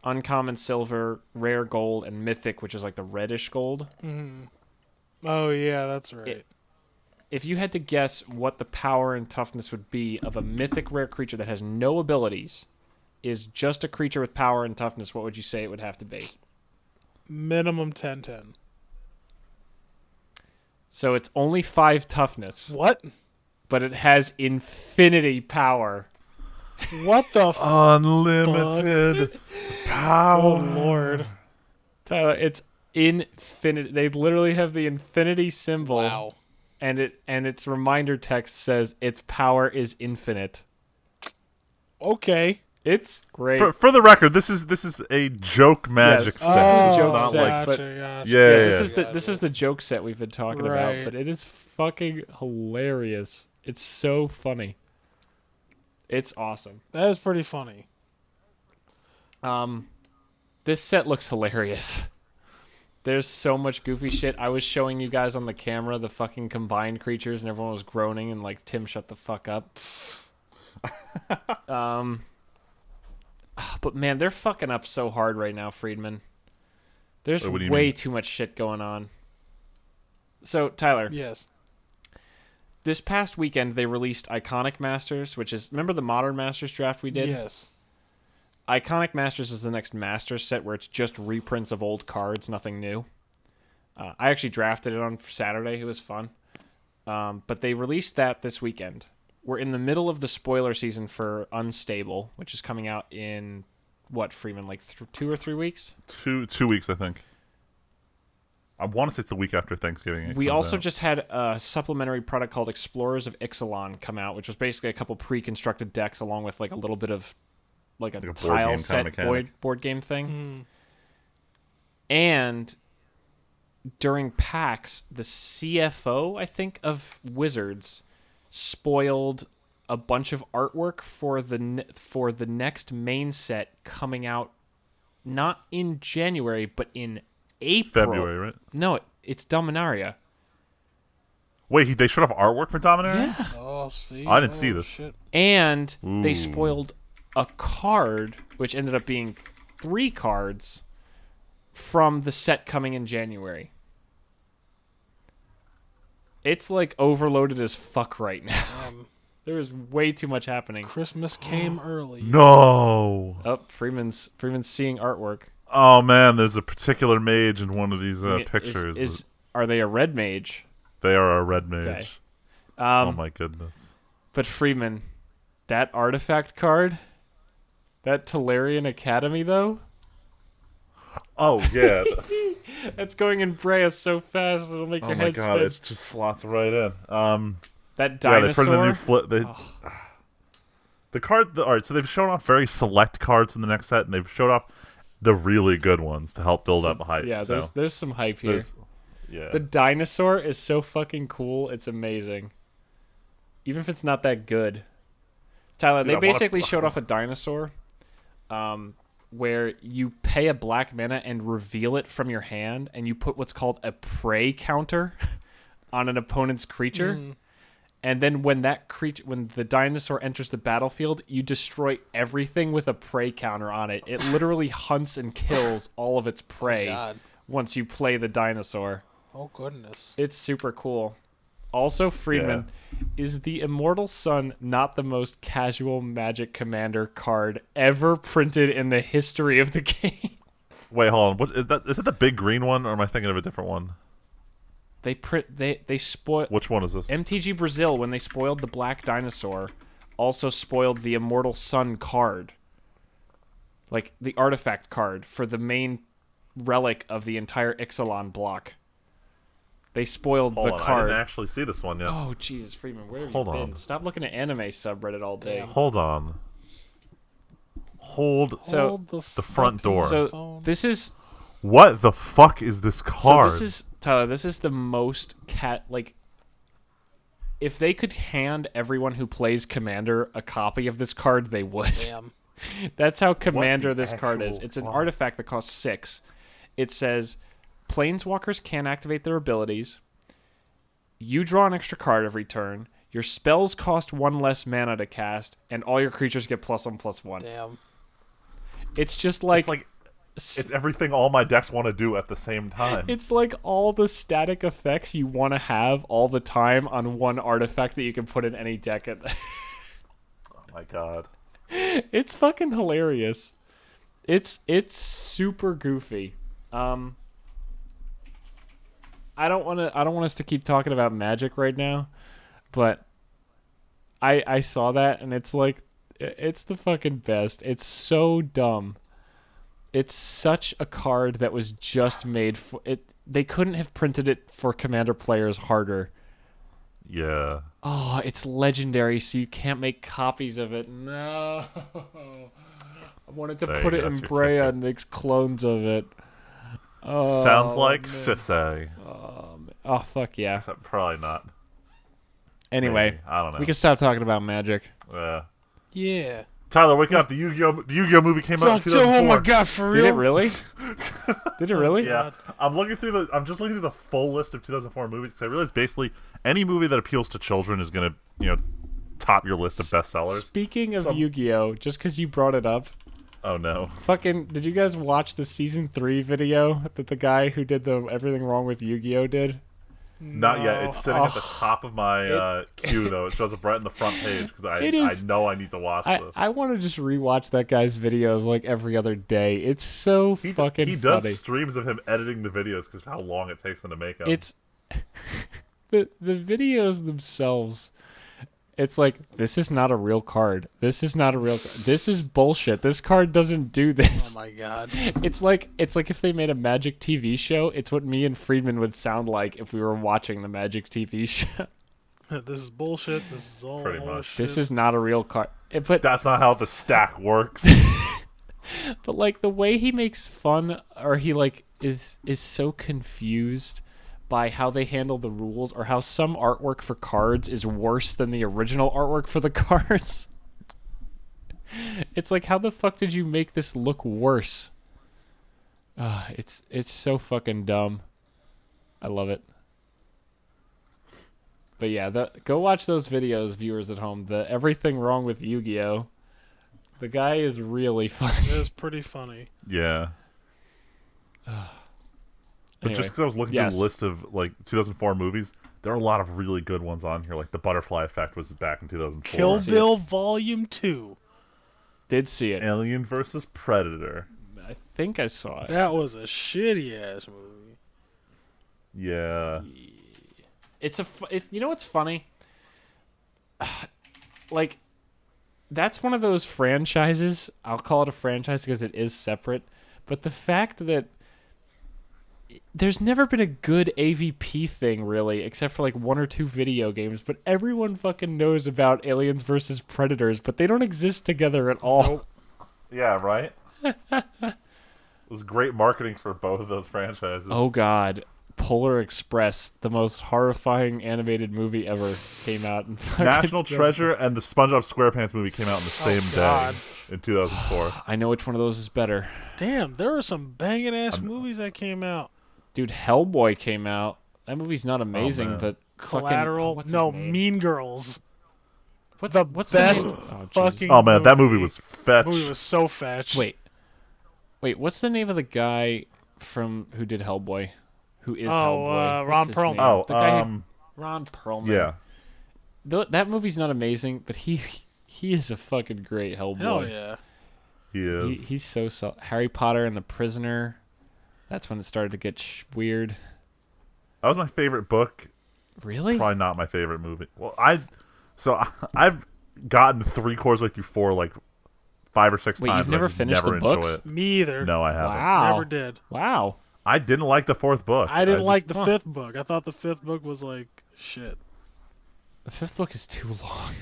uncommon silver, rare gold, and mythic, which is like the reddish gold. Mhm. Oh yeah, that's right. If you had to guess what the power and toughness would be of a mythic rare creature that has no abilities, is just a creature with power and toughness, what would you say it would have to be? Minimum 10/10. So it's only 5 toughness, What? but it has infinity power. What the? Unlimited power. Oh lord! Tyler, it's infinite. They literally have the infinity symbol. Wow. And its reminder text says its power is infinite. Okay. It's great. For the record, this is a joke magic Yes. set. Oh, It's joke not set. like but- Gotcha. Yeah, This is the joke set we've been talking about, Right. but it is fucking hilarious. It's so funny. It's awesome. That is pretty funny. This set looks hilarious. There's so much goofy shit. I was showing you guys on the camera the fucking combined creatures, and everyone was groaning and like, Tim, shut the fuck up. But man, they're fucking up so hard right now, Friedman. There's What do you way mean? too much shit going on. So, Tyler, Yes. this past weekend they released Iconic Masters, which is, remember the Modern Masters draft we did? Yes. Iconic Masters is the next Masters set where it's just reprints of old cards, nothing new. I actually drafted it on Saturday. It was fun. But they released that this weekend. We're in the middle of the spoiler season for Unstable, which is coming out in, what, Freeman, like 2 or 3 weeks? 2 weeks, I think. I want to say it's the week after Thanksgiving. We also just had a supplementary product called Explorers of Ixalan come out, which was basically a couple pre-constructed decks along with like a little bit of like a Like a board tile game set kinda mechanic. board game thing. Mm. And during PAX, the CFO, I think, of Wizards spoiled a bunch of artwork for the next main set coming out not in January, but in April. February, right? No, it's Dominaria. Wait, they showed off artwork for Dominaria? Yeah. Oh, see. I didn't see this. Shit. And they Ooh. spoiled a card, which ended up being 3 cards from the set coming in January. It's like overloaded as fuck right now. There is way too much happening. Christmas came early. No. Oh, Freeman's seeing artwork. Oh man, there's a particular mage in one of these I mean, pictures. Are they a red mage? They are a red mage. Okay. Oh my goodness. But Freeman, that artifact card, that Tolarian Academy though. Oh yeah. That's going in Brea so fast it'll make Oh your my head god, spin. it just slots right in. That Yeah, they dinosaur. put in a new flip. The card. All right, so they've shown off very select cards in the next set, and they've showed off the really good ones to help build up hype. Yeah, so there's some hype here. Yeah. The dinosaur is so fucking cool. It's amazing. Even if it's not that good. Tyler, Dude, they basically showed off a dinosaur where you pay a black mana and reveal it from your hand, and you put what's called a prey counter on an opponent's creature. And then when the dinosaur enters the battlefield, you destroy everything with a prey counter on it. It literally hunts and kills all of its prey once you play the dinosaur. Oh, goodness. It's super cool. Also, Freeman, is the Immortal Sun not the most casual Magic Commander card ever printed in the history of the game? Wait, hold on. What is that? Is that the big green one, or am I thinking of a different one? They spoiled. Which one is this? MTG Brazil, when they spoiled the Black Dinosaur, also spoiled the Immortal Sun card. Like, the artifact card for the main relic of the entire Ixalan block. They spoiled Hold the on, card. I didn't actually see this one yet. Oh, Jesus, Freeman, where have Hold you been? on. Stop looking at anime subreddit all day. Hold on. Hold the front door. So, this is... What the fuck is this card? So this is... Tyler, this is the most if they could hand everyone who plays Commander a copy of this card, they would. Damn. That's how Commander this card is. actual It's an fuck? artifact that costs 6. It says, Planeswalkers can activate their abilities. You draw an extra card every turn. Your spells cost 1 less mana to cast, and all your creatures get +1/+1. Damn. It's just like... It's everything all my decks want to do at the same time. It's like all the static effects you want to have all the time on one artifact that you can put in any deck. Oh my god. It's fucking hilarious. It's super goofy. I don't want us to keep talking about Magic right now, but I saw that and it's like it's the fucking best. It's so dumb. It's such a card that was just made for it. They couldn't have printed it for Commander players harder. Yeah. Oh, it's legendary, so you can't make copies of it. No. I wanted to There put you it go, in that's your Brea ticket. and make clones of it. Oh, Sounds like man. Sisay. Oh, fuck yeah. Probably not. Anyway, Maybe. I don't know. we can stop talking about Magic. Yeah. Tyler, wake up. The Yu-Gi-Oh movie came out in Fuck, Joe, 2004. oh my god, for real? Did it really? Did it really? Yeah, I'm just looking through the full list of 2004 movies because I realized basically any movie that appeals to children is gonna, top your list of bestsellers. Speaking of Yu-Gi-Oh, just because you brought it up, Oh no. fucking, did you guys watch the season 3 video that the guy who did the Everything Wrong with Yu-Gi-Oh did? Not yet. It's sitting at the Oh. top of my queue though. It shows up right in the front page because I know I need to watch this. I want to just rewatch that guy's videos like every other day. It's so fucking he funny. does streams of him editing the videos because of how long it takes him to make them. It's the videos themselves. It's like, this is not a real card. This is not a real card. This is bullshit. This card doesn't do Oh this. my god. It's like if they made a Magic TV show, it's what me and Friedman would sound like if we were watching the Magic TV show. This is bullshit. This is all Pretty much. shit. This is not a real card. But That's not how the stack works. like the way he makes fun, or he like is so confused by how they handle the rules, or how some artwork for cards is worse than the original artwork for the cards. It's like, how the fuck did you make this look worse? It's so fucking dumb. I love it. But yeah, go watch those videos, viewers at home. The Everything Wrong with Yu-Gi-Oh. The guy is really funny. It was pretty funny. Yeah. But Anyway, just because I was looking through the list of like 2004 movies, there are a lot of really good ones on here. Like The Butterfly Effect was back in 2004. Kill Bill Volume 2. did see it. Alien versus Predator. I think I saw it. That was a shitty ass movie. Yeah. You know what's funny? like, that's one of those franchises. I'll call it a franchise because it is separate. But the fact that there's never been a good AVP thing, really, except for like 1 or 2 video games. But everyone fucking knows about Aliens versus Predators, but they don't exist together at all. Nope. Yeah, right? It was great marketing for both of those franchises. Oh, God. Polar Express, the most horrifying animated movie ever, came out. In National Treasure and the SpongeBob SquarePants movie came out on the same God. day in 2004. I know which one of those is better. Damn, there were some banging ass movies that came out. Dude, Hellboy came out. That movie's not amazing, man. but Collateral. fucking, No, what's his name? Mean Girls. What's the what's best the name? Oh, Jesus. fucking. Oh man, that movie was fetch. Movie was so fetch. Wait, what's the name of the guy from who did Hellboy? Who is Hellboy? Ron What's his Perlman. name? Oh, the guy Ron Perlman. yeah. That movie's not amazing, but he is a fucking great Hellboy. Hell yeah. He is. He's so Harry Potter and the Prisoner. That's when it started to get weird. That was my favorite book. Really? Probably not my favorite movie. Well, I've gotten 3/4 way through 4 like 5 or 6 Wait, times. you've and I never just finished never the books? enjoy it. Me either. No, I haven't. Wow. Never did. Wow. I didn't like the 4th book. I didn't like the Huh. 5th book. I thought the 5th book was like shit. The 5th book is too long.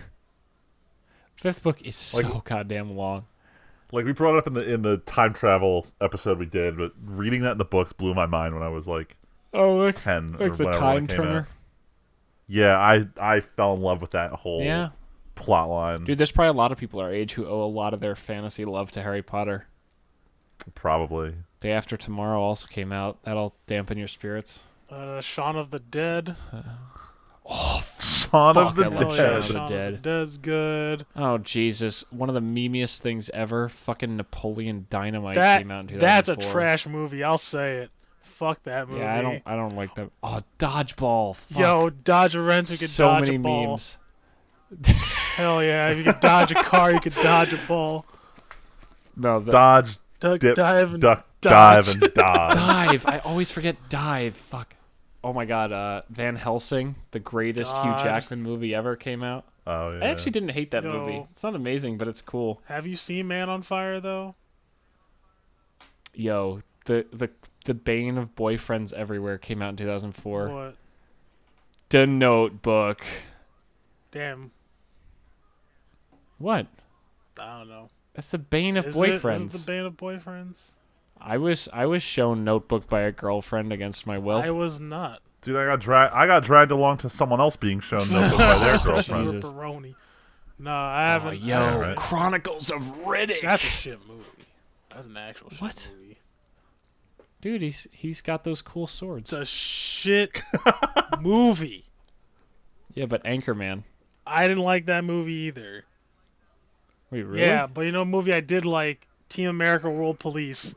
5th book is so goddamn long. Like we brought it up in the time travel episode we did, but reading that in the books blew my mind when I was like Oh, like 10 or the whenever time it came out. turner. Yeah, I fell in love with that whole Yeah. plot line. Dude, there's probably a lot of people our age who owe a lot of their fantasy love to Harry Potter. Probably. Day After Tomorrow also came out. That'll dampen your spirits. Shaun of the Dead. Son of Fuck, the I love Hell Shaun yeah, of the Shaun of the Dead. Dead's good. Oh, Jesus. One of the memeiest things ever. Fucking Napoleon Dynamite That came out in 2004. that's a trash movie. I'll say it. Fuck that movie. Yeah, I don't like that. Oh, Dodgeball. Fuck. Yo, dodge a wrench, you could so dodge many a ball. memes. Hell yeah, if you could dodge a car, you could dodge a ball. No, the Dodge, Duck, dip, dive, and duck, dodge. dive, and dodge. Dive. I always forget Dive. Fuck. Oh my God. Van Helsing, the greatest Hugh God. Jackman movie ever, came out. Oh yeah. I actually didn't hate that Yo. movie. It's not amazing, but it's cool. Have you seen Man on Fire though? Yo, the bane of boyfriends everywhere came out in 2004. What? The Notebook. Damn. What? I don't know. That's the bane of Is boyfriends. it the bane of boyfriends? I was shown Notebook by a girlfriend against my will. I was not. Dude, I got dragged along to someone else being shown Notebook by their girlfriend. You were Jesus. Peroni. No, I haven't. Oh, I yo, haven't. Right. Chronicles of Riddick. That's a shit movie. That's an actual shit What? movie. Dude, he's got those cool swords. It's a shit movie. Yeah, but Anchorman. I didn't like that movie either. Wait, really? Yeah, but you know a movie I did like? Team America World Police.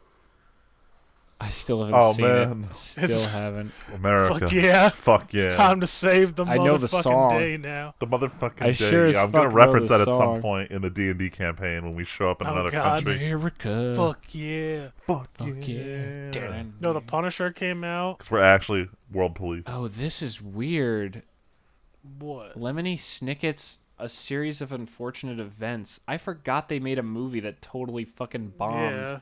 I still haven't Oh, seen man. it. Still It's- haven't. America. Fuck yeah. Fuck yeah. It's time to save the I know the motherfucking song. day now. The motherfucking I day. sure as Yeah, I'm gonna fuck know reference the that at some song. point in the D&D campaign when we show up in Oh, another God. country. America. Fuck yeah. Fuck yeah. Dun. No, The Punisher came out. Because we're actually world police. Oh, this is weird. What? Lemony Snicket's A Series of Unfortunate Events. I forgot they made a movie that totally fucking bombed. Yeah.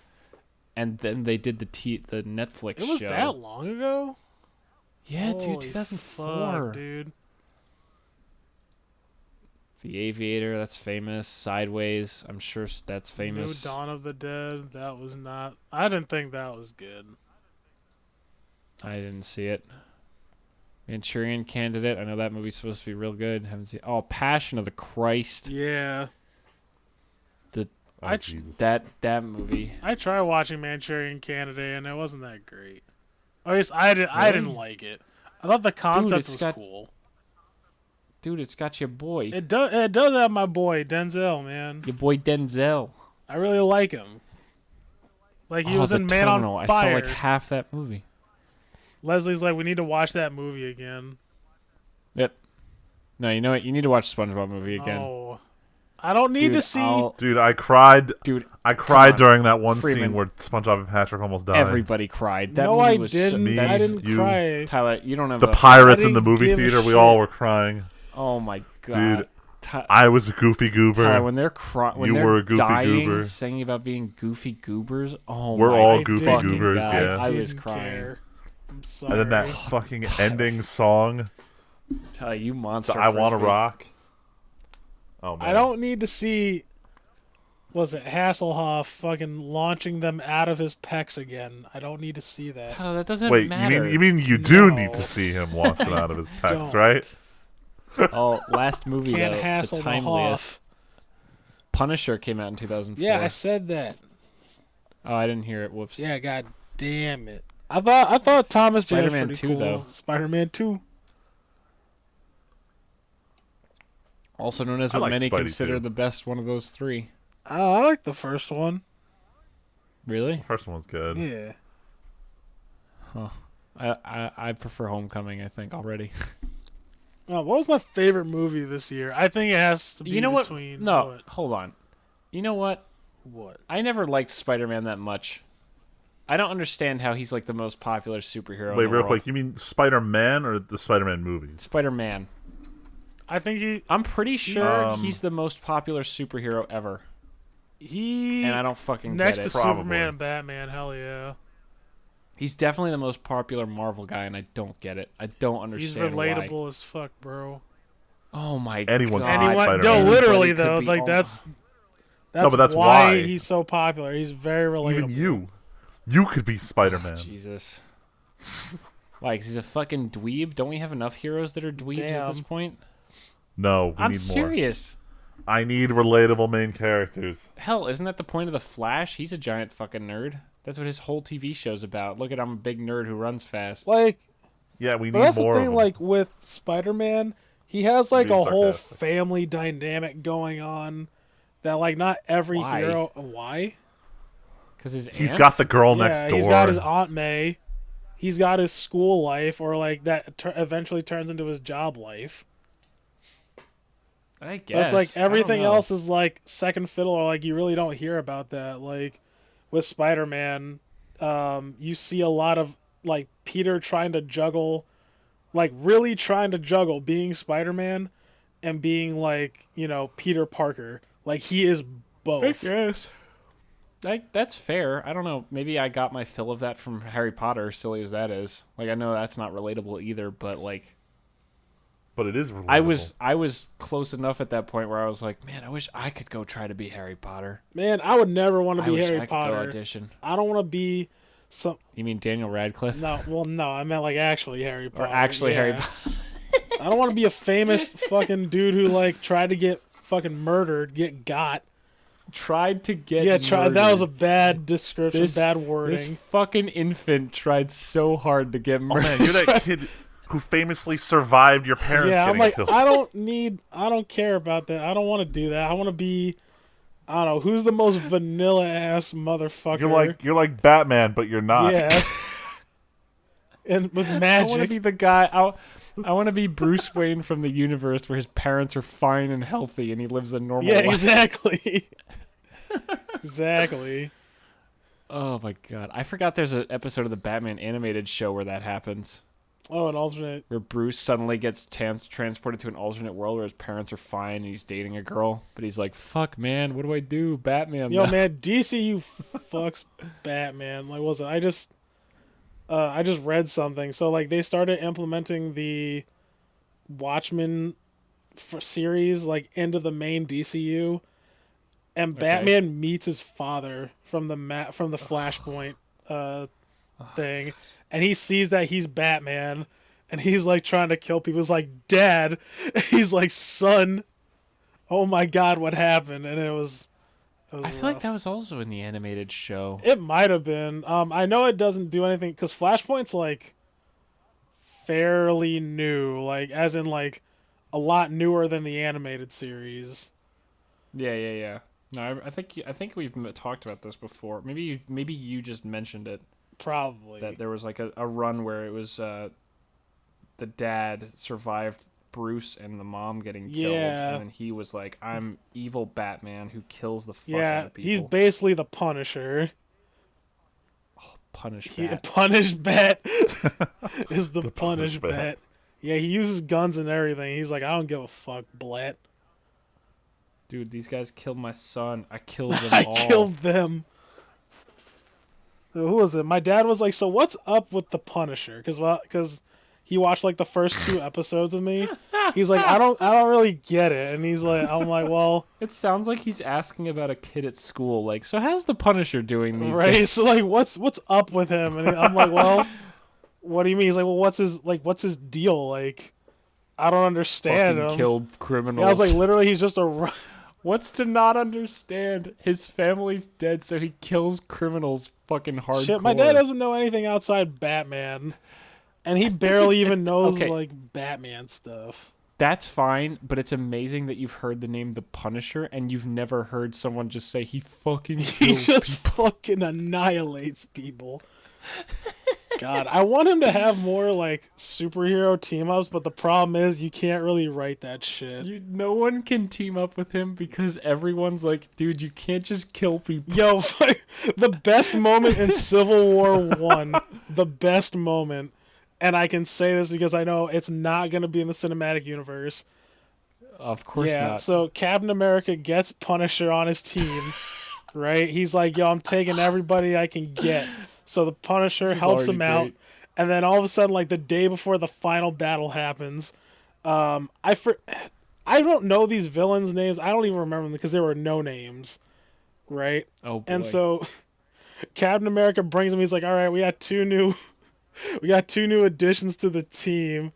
And then they did the Netflix It was show. that long ago? Yeah, dude, Holy 2004. fuck, dude. The Aviator, that's famous. Sideways, I'm sure that's famous. New Dawn of the Dead. That was not. I didn't think that was good. I didn't see it. Manchurian Candidate. I know that movie's supposed to be real good. Haven't seen. Oh, Passion of the Christ. Yeah. Oh, I- Jesus. That movie. I tried watching Manchurian Candidate and it wasn't that great. Or at least I didn't Really? like it. I thought the concept it's was got- cool. Dude, it's got your boy. It does have my boy Denzel, man. Your boy Denzel. I really like him. Like he Oh, was The in Man Terminal. on I Fire. saw like half that movie. Leslie's like, we need to watch that movie again. Yep. No, you know what? You need to watch the SpongeBob movie again. Oh, I don't need Dude, to see. Dude, I cried. Dude, I cried on. during that one Freeman. scene where SpongeBob and Patrick almost died. everybody cried. That No, movie I was didn't. Me, I didn't you, cry. Tyler, you don't have The a... pirates I in the didn't movie give a theater, we shit. all were crying. Oh my god. Dude, I was a goofy goober. Tyler, when they're when You they're were a goofy dying, goober. singing about being goofy goobers. Oh, We're my all I goofy didn't- goobers, God. yeah. I was Didn't crying. care. I'm sorry. And then that fucking ending song, Tyler, you monster. I Wanna frisbee. Rock. Oh, man. I don't need to see. Was it Hasselhoff fucking launching them out of his pecs again? I don't need to see that. Tyler, that doesn't Wait, matter. you mean you do No. need to see him launch it out of his pecs, Don't. right? Oh, last movie Can't though, hassle the the timeliest. Hoff. Punisher came out in 2004. Yeah, I said that. Oh, I didn't hear it. Whoops. Yeah, god damn it. I thought Thomas Jane was Spider-Man pretty 2 cool. though. Spider-Man 2. Also known as I what like many Spidey consider too. the best one of those three. I like the first one. Really? First one was good. Yeah. I prefer Homecoming. I think already. Oh, what was my favorite movie this year? I think it has to be You know what? between No, what? hold on. You know what? What? I never liked Spider-Man that much. I don't understand how he's like the most popular superhero. Wait, in the real world. quick. You mean Spider-Man or the Spider-Man movies? Spider-Man. I think I'm pretty sure Um, he's the most popular superhero ever, he and I don't fucking next get to it. Probably. Superman and Batman, hell yeah. He's definitely the most popular Marvel guy, and I don't get it. I don't He's understand relatable as fuck, bro. why. Oh my Anyone god! can be Anyone, Spider-Man. no, Anybody literally could though, be like all- that's No, but that's why. he's so popular. He's very relatable. Even you could be Spider-Man. Jesus. Like he's a fucking dweeb. Don't we have enough heroes that are dweebs at this Damn. point? No, we I'm need more. serious. I need relatable main characters. Hell, isn't that the point of the Flash? He's a giant fucking nerd. That's what his whole TV show's about. Look at I'm a big nerd who runs fast. Like, Yeah, we but need that's the more of thing. them. Like with Spider-Man, he has like Being a whole sarcastic. family dynamic going on that like not every Why? hero. Why? Because his He's aunt? got the girl Yeah, next door. he's got his Aunt May. He's got his school life, or like that eventually turns into his job life. I But guess. it's like I don't everything know. else is like second fiddle, or like you really don't hear about that. Like with Spider-Man, you see a lot of like Peter trying to juggle, like really trying to juggle being Spider-Man and being like, you know, Peter Parker. Like he is both. Yes. That's fair. I don't know. Maybe I got my fill of that from Harry Potter, silly as that is. Like I know that's not relatable either, but like But it is relatable. I was close enough at that point where I was like, man, I wish I could go try to be Harry Potter. Man, I would never want to I be wish Harry I could go Potter. audition. I don't want to be some. You mean Daniel Radcliffe? No, well, no, I meant like actually Harry Potter. Or actually Harry yeah. Potter? I don't want to be a famous fucking dude who like tried to get fucking murdered, get got. Tried to get Yeah, tried. That was a murdered. bad description, This- bad This wording. fucking infant tried so hard to get Oh murdered. man, you're that kid who famously survived your parents Yeah, I'm getting like, killed. I don't care about that. I don't want to do that. I want to be, I don't know, who's the most vanilla ass motherfucker. You're like Batman, but you're not. yeah, and with I want to magic. be the guy. I want to be Bruce Wayne from the universe where his parents are fine and healthy and he lives a normal Yeah, life. exactly. Exactly. Oh my god. I forgot there's an episode of the Batman animated show where that happens. Oh, an alternate. Where Bruce suddenly gets transported to an alternate world where his parents are fine and he's dating a girl. But he's like, fuck, man, what do I do? Batman. Yo, now." man, DCU fucks Batman. Like, was it? I just read something. So, like, they started implementing the Watchmen series like into the main DCU, and Okay. Batman meets his father from the Flashpoint thing, and he sees that he's Batman, and he's like trying to kill people. He's like, Dad. He's like, son. Oh my God, what happened? And it was I feel like that was also in the animated show. it might have been. I know it doesn't do anything because Flashpoint's like fairly new, like as in like a lot newer than the animated series. Yeah. No, I think we've talked about this before. Maybe you just mentioned it. Probably. That there was like a run where it was the dad survived Bruce and the mom getting killed, Yeah. and then he was like, "I'm evil Batman who kills the fuck out Yeah, of people." he's basically the Punisher. Punish He, that. Punish Bet is the, The Punish Punish Bet. Bet. Yeah, he uses guns and everything. He's like, I don't give a fuck, Blat. Dude, these guys killed my son. I killed them I all. killed them. Who was it? My dad was like, "So what's up with the Punisher?" Because he watched like the first 2 episodes of me. He's like, I don't really get it, and I'm like, well, It sounds like he's asking about a kid at school. Like, so how's the Punisher doing these right? days? So like, what's up with him? And I'm like, well, what do you mean? He's like, well, what's his deal? Like, I don't understand Fucking him. killed criminals. Yeah, I was like, literally, he's just a. What's to not understand? His family's dead, so he kills criminals fucking hardcore. Shit, my dad doesn't know anything outside Batman, and he barely even knows okay. like Batman stuff. That's fine, but it's amazing that you've heard the name The Punisher and you've never heard someone just say he fucking He kills just people. fucking annihilates people. God, I want him to have more like superhero team ups, but the problem is you can't really write that shit. No one can team up with him because everyone's like, dude, you can't just kill people. Yo, the best moment in Civil War 1, the best moment, and I can say this because I know it's not going to be in the cinematic universe. Of course Yeah, not. so Captain America gets Punisher on his team, right? He's like, yo, I'm taking everybody I can get. So the Punisher helps him out, and then all of a sudden, like the day before the final battle happens, I don't know these villains' names. I don't even remember them because there were no names, right? Oh boy. And so Captain America brings him. He's like, all right, we got two new additions to the team.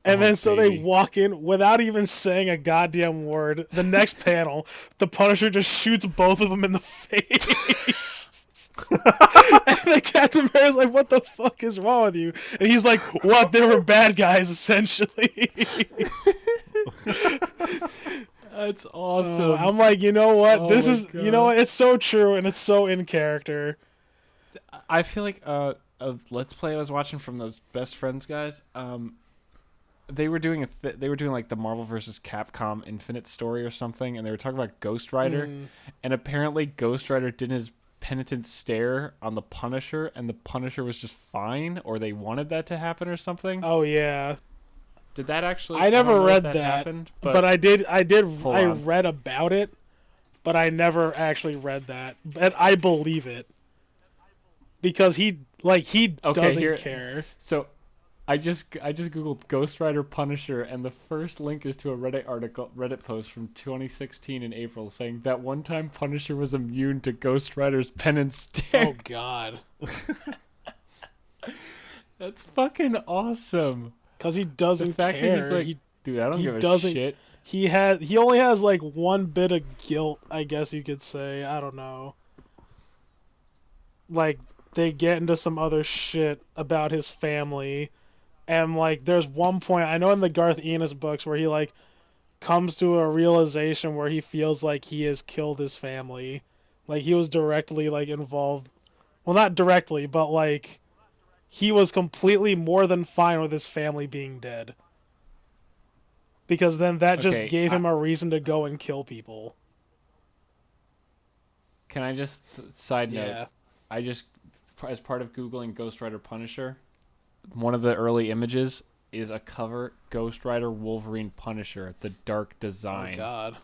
And then so baby. they walk in without even saying a goddamn word. The next panel, the Punisher just shoots both of them in the face. And then Captain America's like, what the fuck is wrong with you? And he's like, what? They were bad guys, essentially. That's awesome. I'm like, you know what? Oh This my is, God. you know what? It's so true and it's so in character. I feel like a Let's Play I was watching from those Best Friends guys. They were doing like the Marvel vs. Capcom Infinite story or something, and they were talking about Ghost Rider, and apparently Ghost Rider did his penitent stare on the Punisher, and the Punisher was just fine, or they wanted that to happen or something. Oh yeah. Did that actually? I never don't know read if that, happened, but I on. read about it, but I never actually read that. But I believe it because he doesn't care. So I just googled Ghost Rider Punisher, and the first link is to a Reddit post from 2016 in April saying that one time Punisher was immune to Ghost Rider's pen and stare. Oh God, That's fucking awesome. because he doesn't The fact care. that he's like, dude, I don't he give a doesn't- shit. He only has like one bit of guilt, I guess you could say. I don't know. Like they get into some other shit about his family. And, like, there's one point, I know in the Garth Ennis books, where he, like, comes to a realization where he feels like he has killed his family. Like, he was directly, like, involved. Well, not directly, but, like, he was completely more than fine with his family being dead. Because then that just gave him a reason to go and kill people. Can I just, side note, Yeah. I just, as part of Googling Ghost Rider Punisher, one of the early images is a cover Ghost Rider Wolverine Punisher, the dark design. Oh, God.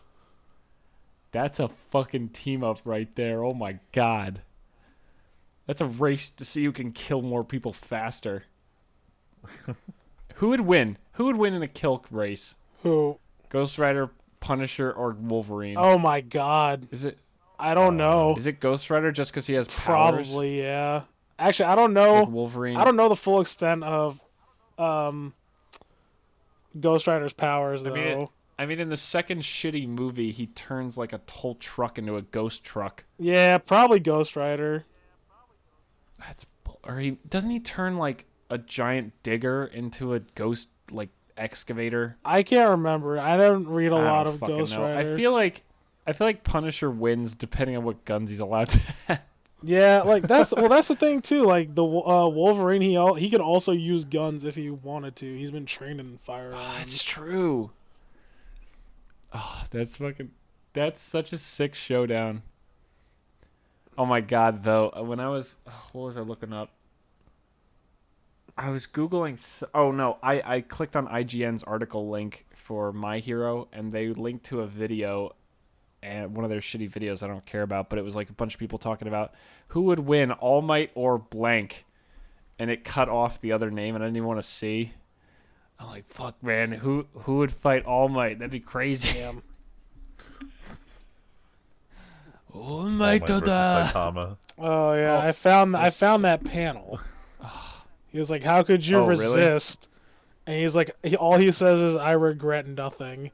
That's a fucking team up right there. Oh, my God. That's a race to see who can kill more people faster. Who would win? Who would win in a kill race? Who? Ghost Rider, Punisher, or Wolverine? Oh, my God. Is it? I don't know. Is it Ghost Rider just because he has powers? Probably, yeah. Actually, I don't know. Like Wolverine. I don't know the full extent of Ghost Rider's powers, though. I mean, in the second shitty movie, he turns like a whole truck into a ghost truck. Yeah, probably Ghost Rider. Doesn't he turn like a giant digger into a ghost like excavator? I can't remember. I don't read a I lot don't of fucking Ghost know. Rider. I feel like Punisher wins depending on what guns he's allowed to have. Yeah, like that's the thing too. Like the Wolverine, he could also use guns if he wanted to. He's been trained in firearms. That's true. Oh, that's such a sick showdown. Oh my God, though, when I was, what was I looking up? I was Googling, I clicked on IGN's article link for My Hero, and they linked to a video and one of their shitty videos I don't care about, but it was like a bunch of people talking about who would win, All Might or blank, and it cut off the other name, and I didn't even want to see. I'm like, fuck, man, who would fight All Might? That'd be crazy. Damn. All Might versus da. Saitama. Oh yeah, I found that panel. He was like, "How could you Really? resist?" And he's like, all he says is, "I regret nothing."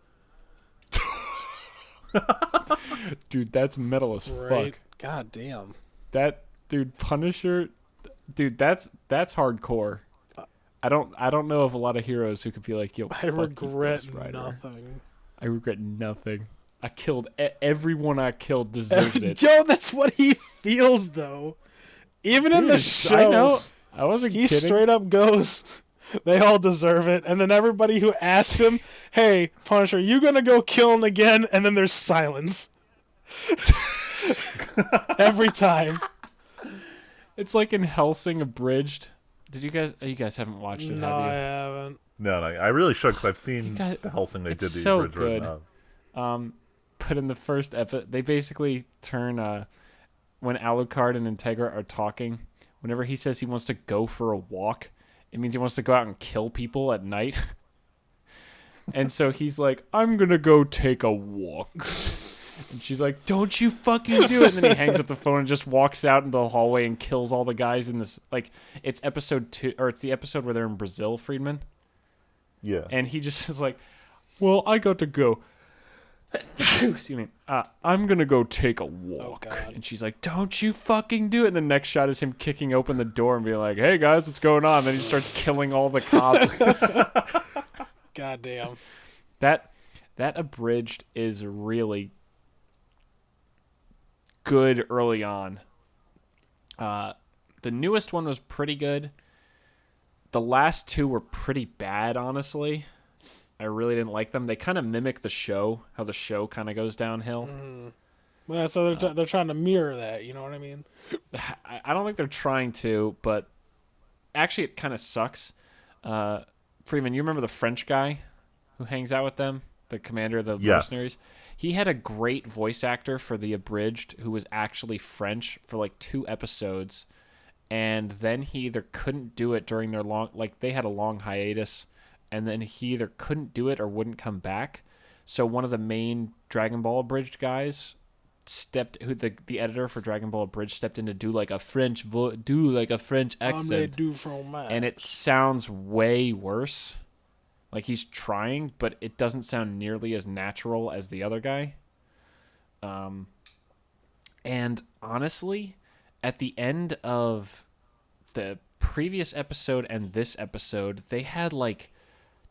Dude, that's metal as Right? fuck. God damn. That dude, Punisher, dude, that's hardcore. I don't know of a lot of heroes who could be like, yo, I fuck you, regret Ghost Rider. nothing. I regret nothing. I killed everyone I killed deserved it. Yo, that's what he feels though. Even in the Dude, show, I know. I wasn't he kidding. straight up goes, "They all deserve it." And then everybody who asks him, "Hey, Punisher, you gonna go kill him again?" And then there's silence. Every time. It's like in Hellsing Abridged. Did you guys? You guys haven't watched it, No, have I you? haven't. No, I really should because I've seen guys- the Hellsing they it's did the so abridged version good. of. But in the first episode, they basically turn when Alucard and Integra are talking. Whenever he says he wants to go for a walk, it means he wants to go out and kill people at night. And so he's like, "I'm gonna go take a walk." And she's like, "Don't you fucking do it!" And then he hangs up the phone and just walks out into the hallway and kills all the guys in this. Like, it's episode 2, or it's the episode where they're in Brazil, Friedman. Yeah. And he just is like, "Well, I got to go. Excuse me. I'm gonna go take a walk." God. And she's like, "Don't you fucking do it!" And the next shot is him kicking open the door and being like, "Hey guys, what's going on?" And then he starts killing all the cops. God damn. That abridged is really good early on. The newest one was pretty good. The last 2 were pretty bad, honestly. I really didn't like them. They kind of mimic the show, how the show kind of goes downhill. Well, so they're trying to mirror that. You know what I mean? I don't think they're trying to, but actually it kind of sucks. Freeman, you remember the French guy who hangs out with them? The commander of the Yes. mercenaries? He had a great voice actor for the abridged who was actually French for like 2 episodes. And then he either couldn't do it during their they had a long hiatus, and then he either couldn't do it or wouldn't come back. So one of the main Dragon Ball abridged guys the editor for Dragon Ball Abridged stepped in to do like a French accent, and it sounds way worse. Like he's trying, but it doesn't sound nearly as natural as the other guy. And honestly, at the end of the previous episode and this episode, they had like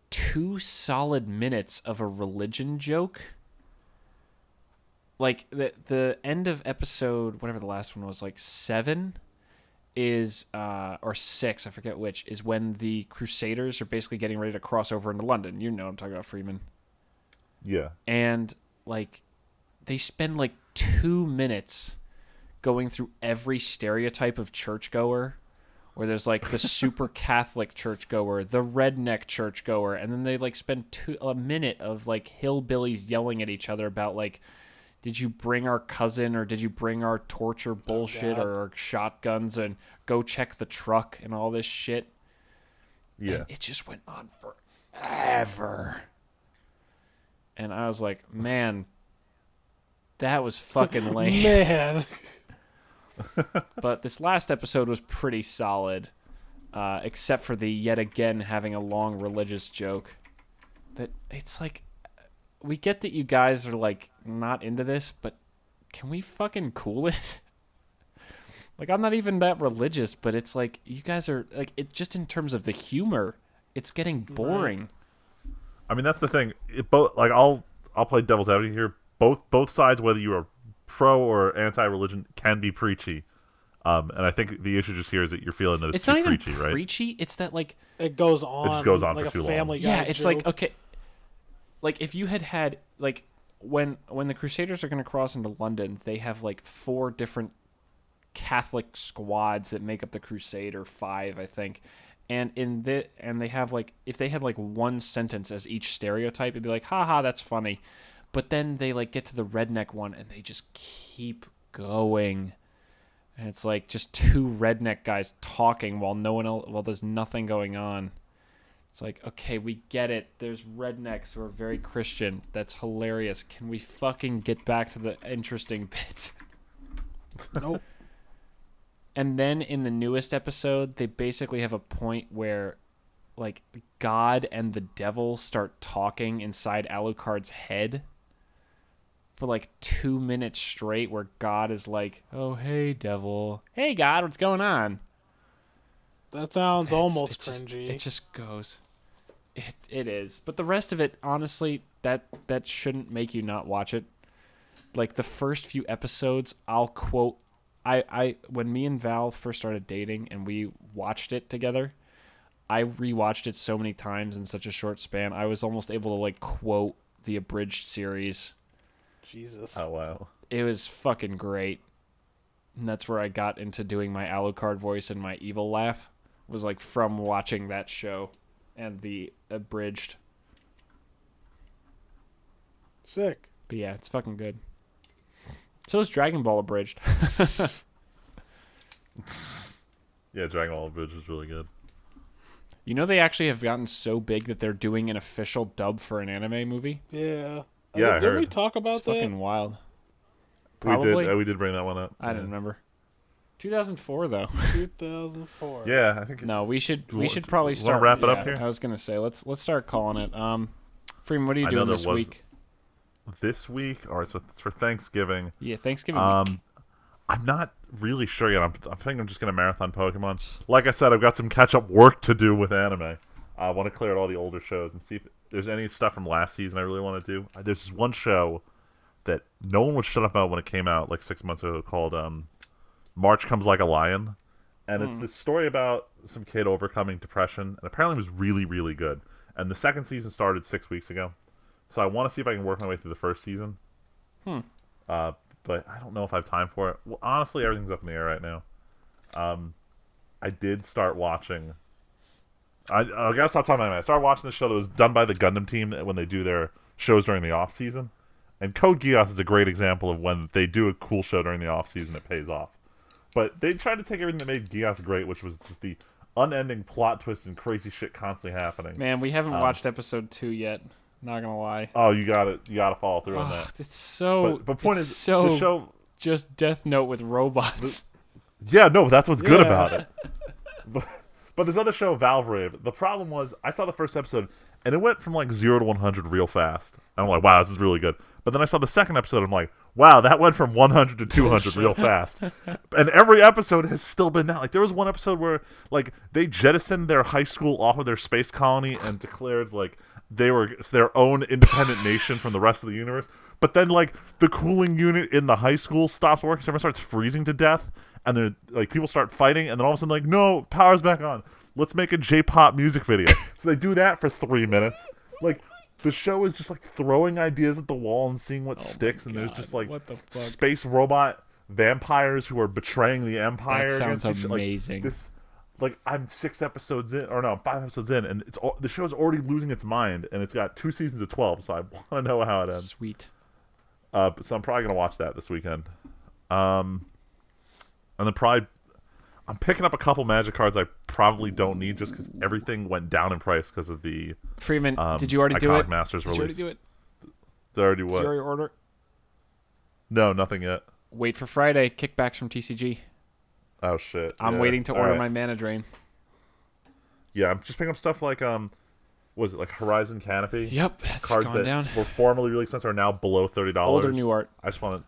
2 solid minutes of a religion joke. Like the end of episode, whatever the last one was, like 7 is or 6, I forget which, is when the Crusaders are basically getting ready to cross over into London. You know what I'm talking about, Freeman. Yeah. And like they spend like 2 minutes going through every stereotype of churchgoer, where there's like the super Catholic churchgoer, the redneck churchgoer, and then they like spend a minute of like hillbillies yelling at each other about like, did you bring our cousin, or did you bring our torture bullshit, or our shotguns, and go check the truck and all this shit. Yeah. And it just went on forever. And I was like, man, that was fucking lame. Man. But this last episode was pretty solid, except for the yet again having a long religious joke. That it's like, we get that you guys are like not into this, but can we fucking cool it? Like, I'm not even that religious, but it's like you guys are like, it just in terms of the humor, it's getting boring. I mean, that's the thing. I'll play devil's advocate here. Both sides, whether you are pro or anti-religion, can be preachy. And I think the issue just here is that you're feeling that it's too not even preachy, right? preachy. It's that like It goes on. It just goes on like for a too long. Family Guy yeah, it's joke. like, okay, like if you had like when the Crusaders are going to cross into London, they have like 4 different Catholic squads that make up the Crusade, or 5, I think. And they have like, if they had like one sentence as each stereotype, it'd be like, haha, that's funny. But then they like get to the redneck one and they just keep going. And it's like just two redneck guys talking while no one else, while there's nothing going on. It's like, okay, we get it. There's rednecks who are very Christian. That's hilarious. Can we fucking get back to the interesting bit? Nope. And then in the newest episode, they basically have a point where like God and the devil start talking inside Alucard's head for like 2 minutes straight, where God is like, "Oh, hey, devil. Hey, God, what's going on?" That sounds almost Just, cringy. it just goes. It is. But the rest of it, honestly, that shouldn't make you not watch it. Like the first few episodes, I'll quote I when me and Val first started dating and we watched it together, I rewatched it so many times in such a short span. I was almost able to like quote the abridged series. Jesus. Oh wow. It was fucking great. And that's where I got into doing my Alucard voice and my evil laugh. Was like from watching that show and the abridged. Sick. But yeah, it's fucking good. So is Dragon Ball abridged. Yeah, Dragon Ball Bridge is really good. You know they actually have gotten so big that they're doing an official dub for an anime movie? Yeah. Yeah, I Didn't we heard. talk about It's that? fucking wild. Probably. We did bring that one up. I didn't remember. 2004 though. 2004. Yeah, I think. No, we should Do you probably wanna start. wrap it up yeah, here? I was gonna say let's start calling it. Freeman, what are you I know doing there this was- week? This week, all right, so it's for Thanksgiving. Yeah, Thanksgiving week. I'm not really sure yet. I'm thinking I'm just gonna marathon Pokemon. Like I said, I've got some catch up work to do with anime. I want to clear out all the older shows and see if there's any stuff from last season I really want to do. There's this one show that no one would shut up about when it came out like 6 months ago called March Comes Like a Lion. And it's this story about some kid overcoming depression, and apparently it was really, really good. And the second season started 6 weeks ago. So I want to see if I can work my way through the first season. But I don't know if I have time for it. Well, honestly, everything's up in the air right now. I did start watching... I gotta stop talking about it. I started watching the show that was done by the Gundam team when they do their shows during the off-season. And Code Geass is a great example of when they do a cool show during the off-season, it pays off. But they tried to take everything that made Geass great, which was just the unending plot twist and crazy shit constantly happening. Man, we haven't watched episode 2 yet. Not gonna lie. Oh, you gotta follow through on that. It's so. But point it's is, so the show. just Death Note with robots. Yeah, no, that's what's good Yeah. about it. But this other show, Valve Rave, the problem was I saw the first episode and it went from like 0 to 100 real fast. And I'm like, wow, this is really good. But then I saw the second episode and I'm like, wow, that went from 100 to 200 real fast. And every episode has still been that. Like there was one episode where like they jettisoned their high school off of their space colony and declared like they were their own independent nation from the rest of the universe. But then like the cooling unit in the high school stops working, so everyone starts freezing to death. And then, like, people start fighting, and then all of a sudden, like, no, power's back on. Let's make a J-pop music video. So they do that for 3 minutes. Like, the show is just, like, throwing ideas at the wall and seeing what sticks. And there's God, just, like, what the fuck? space robot vampires who are betraying the Empire. That sounds against each- like, amazing. this, like, I'm 5 episodes in, and the show's already losing its mind, and it's got 2 seasons of 12, so I want to know how it ends. Sweet. So I'm probably going to watch that this weekend. And then I'm picking up a couple Magic cards I probably don't need just because everything went down in price because of the Freeman, did you already do Iconic it? Masters Did you already release. do it? Did I already do Did what? you already order? No, nothing yet. Wait for Friday. Kickbacks from TCG. Oh shit! I'm Yeah. waiting to All order right. my Mana Drain. Yeah, I'm just picking up stuff like was it like Horizon Canopy? Yep, it's Cards gone that down. were formerly really expensive are now below $30. Older new art. I just want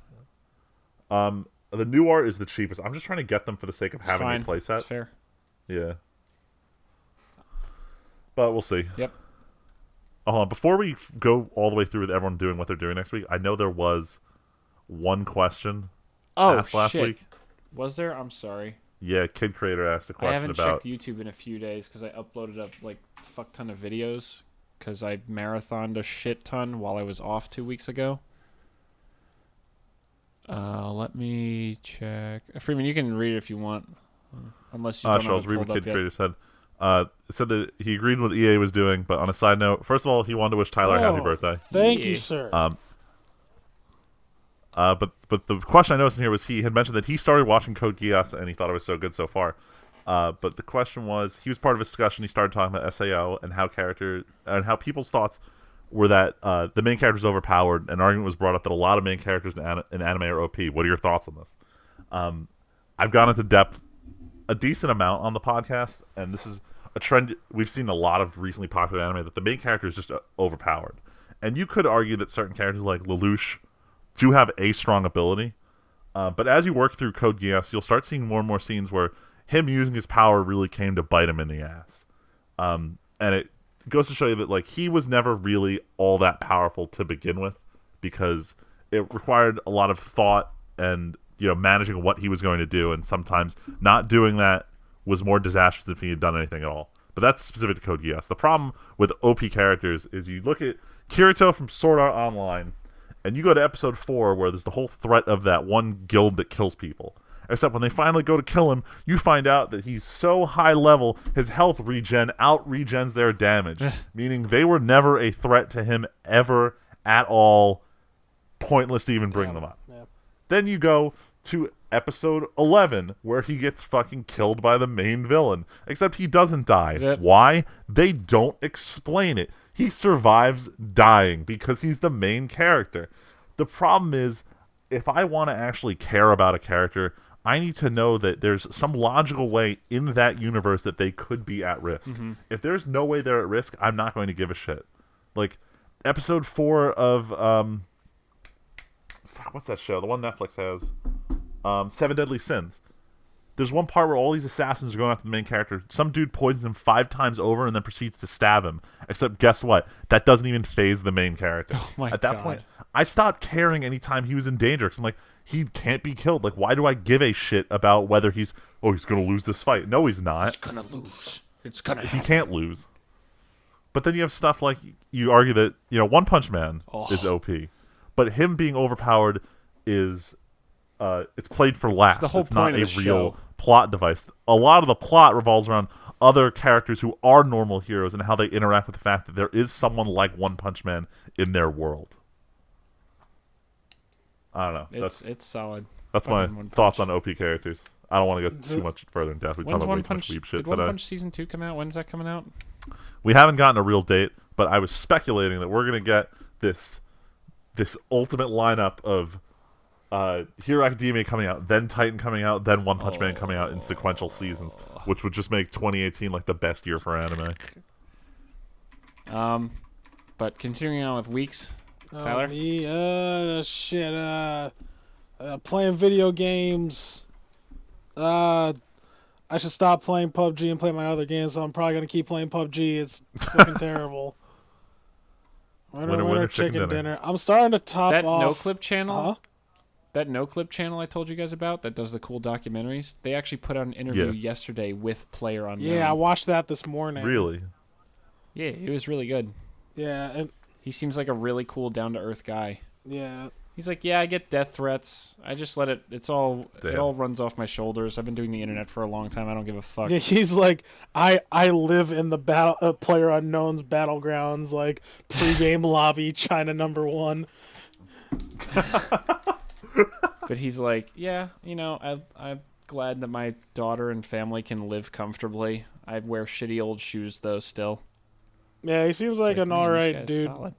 to. The new art is the cheapest. I'm just trying to get them for the sake of It's having fine. a playset. It's fair. Yeah. But we'll see. Yep. Hold on. Before we go all the way through with everyone doing what they're doing next week, I know there was one question Oh, asked last shit. week. Was there? I'm sorry. Yeah, Kid Creator asked a I question haven't about. checked YouTube in a few days because I uploaded up like a fuck ton of videos because I marathoned a shit ton while I was off 2 weeks ago. Let me check. Freeman, you can read it if you want, unless you don't Sure, I was have it reading pulled what Kid up yet. Creator said. Said that he agreed with what EA was doing, but on a side note, first of all, he wanted to wish Tyler a happy Oh, birthday. Thank Yeah. you, sir. But the question I noticed in here was he had mentioned that he started watching Code Geass and he thought it was so good so far. But the question was, he was part of a discussion. He started talking about SAO and how people's thoughts were that the main character is overpowered. An argument was brought up that a lot of main characters in anime are OP. What are your thoughts on this? I've gone into depth a decent amount on the podcast, and this is a trend we've seen a lot of recently popular anime, that the main character is just overpowered. And you could argue that certain characters like Lelouch do have a strong ability, but as you work through Code Geass, you'll start seeing more and more scenes where him using his power really came to bite him in the ass. And it goes to show you that like he was never really all that powerful to begin with, because it required a lot of thought and managing what he was going to do, and sometimes not doing that was more disastrous if he had done anything at all. But that's specific to Code Geass. The problem with OP characters is you look at Kirito from Sword Art Online, and you go to episode 4 where there's the whole threat of that one guild that kills people. Except when they finally go to kill him, you find out that he's so high level, his health regen out-regens their damage. Meaning they were never a threat to him ever at all. Pointless to even bring them up. Yeah. Then you go to episode 11, where he gets fucking killed by the main villain. Except he doesn't die. Yep. Why? They don't explain it. He survives dying because he's the main character. The problem is, if I want to actually care about a character, I need to know that there's some logical way in that universe that they could be at risk. Mm-hmm. If there's no way they're at risk, I'm not going to give a shit. Like, episode 4 of, what's that show? The one Netflix has. 7 Deadly Sins. There's one part where all these assassins are going after the main character. Some dude poisons him 5 times over and then proceeds to stab him. Except, guess what? That doesn't even faze the main character. Oh my At that God. point, I stopped caring anytime he was in danger. Because I'm like, he can't be killed. Like, why do I give a shit about whether he's going to lose this fight? No, he's not. He's going to lose. It's going to He can't lose. But then you have stuff like, you argue that, One Punch Man is OP. But him being overpowered is... it's played for laughs. It's not a real plot device. A lot of the plot revolves around other characters who are normal heroes and how they interact with the fact that there is someone like One Punch Man in their world. I don't know. It's solid. That's my thoughts on OP characters. I don't want to go too much further in depth. We talked about way too much Weeb shit today. Did One Punch Season 2 come out? When's that coming out? We haven't gotten a real date, but I was speculating that we're going to get this ultimate lineup of Hero Academia coming out, then Titan coming out, then One Punch Man coming out in sequential seasons, which would just make 2018 like the best year for anime. But continuing on with weeks, Tyler? Playing video games. I should stop playing PUBG and play my other games, so I'm probably going to keep playing PUBG. It's fucking terrible. Winner, chicken dinner. I'm starting to top that off. That no-clip channel? Huh? That no-clip channel I told you guys about that does the cool documentaries, they actually put out an interview yesterday with Player Unknown. Yeah, I watched that this morning. Really? Yeah, it was really good. Yeah. And he seems like a really cool, down-to-earth guy. Yeah. He's like, yeah, I get death threats. I just let it, it all runs off my shoulders. I've been doing the internet for a long time. I don't give a fuck. Yeah, he's like, I live in the Player Unknown's battlegrounds, like, pregame lobby, China #1. But he's like, yeah, I'm glad that my daughter and family can live comfortably. I wear shitty old shoes, though, still. Yeah, he seems like an alright dude. Solid.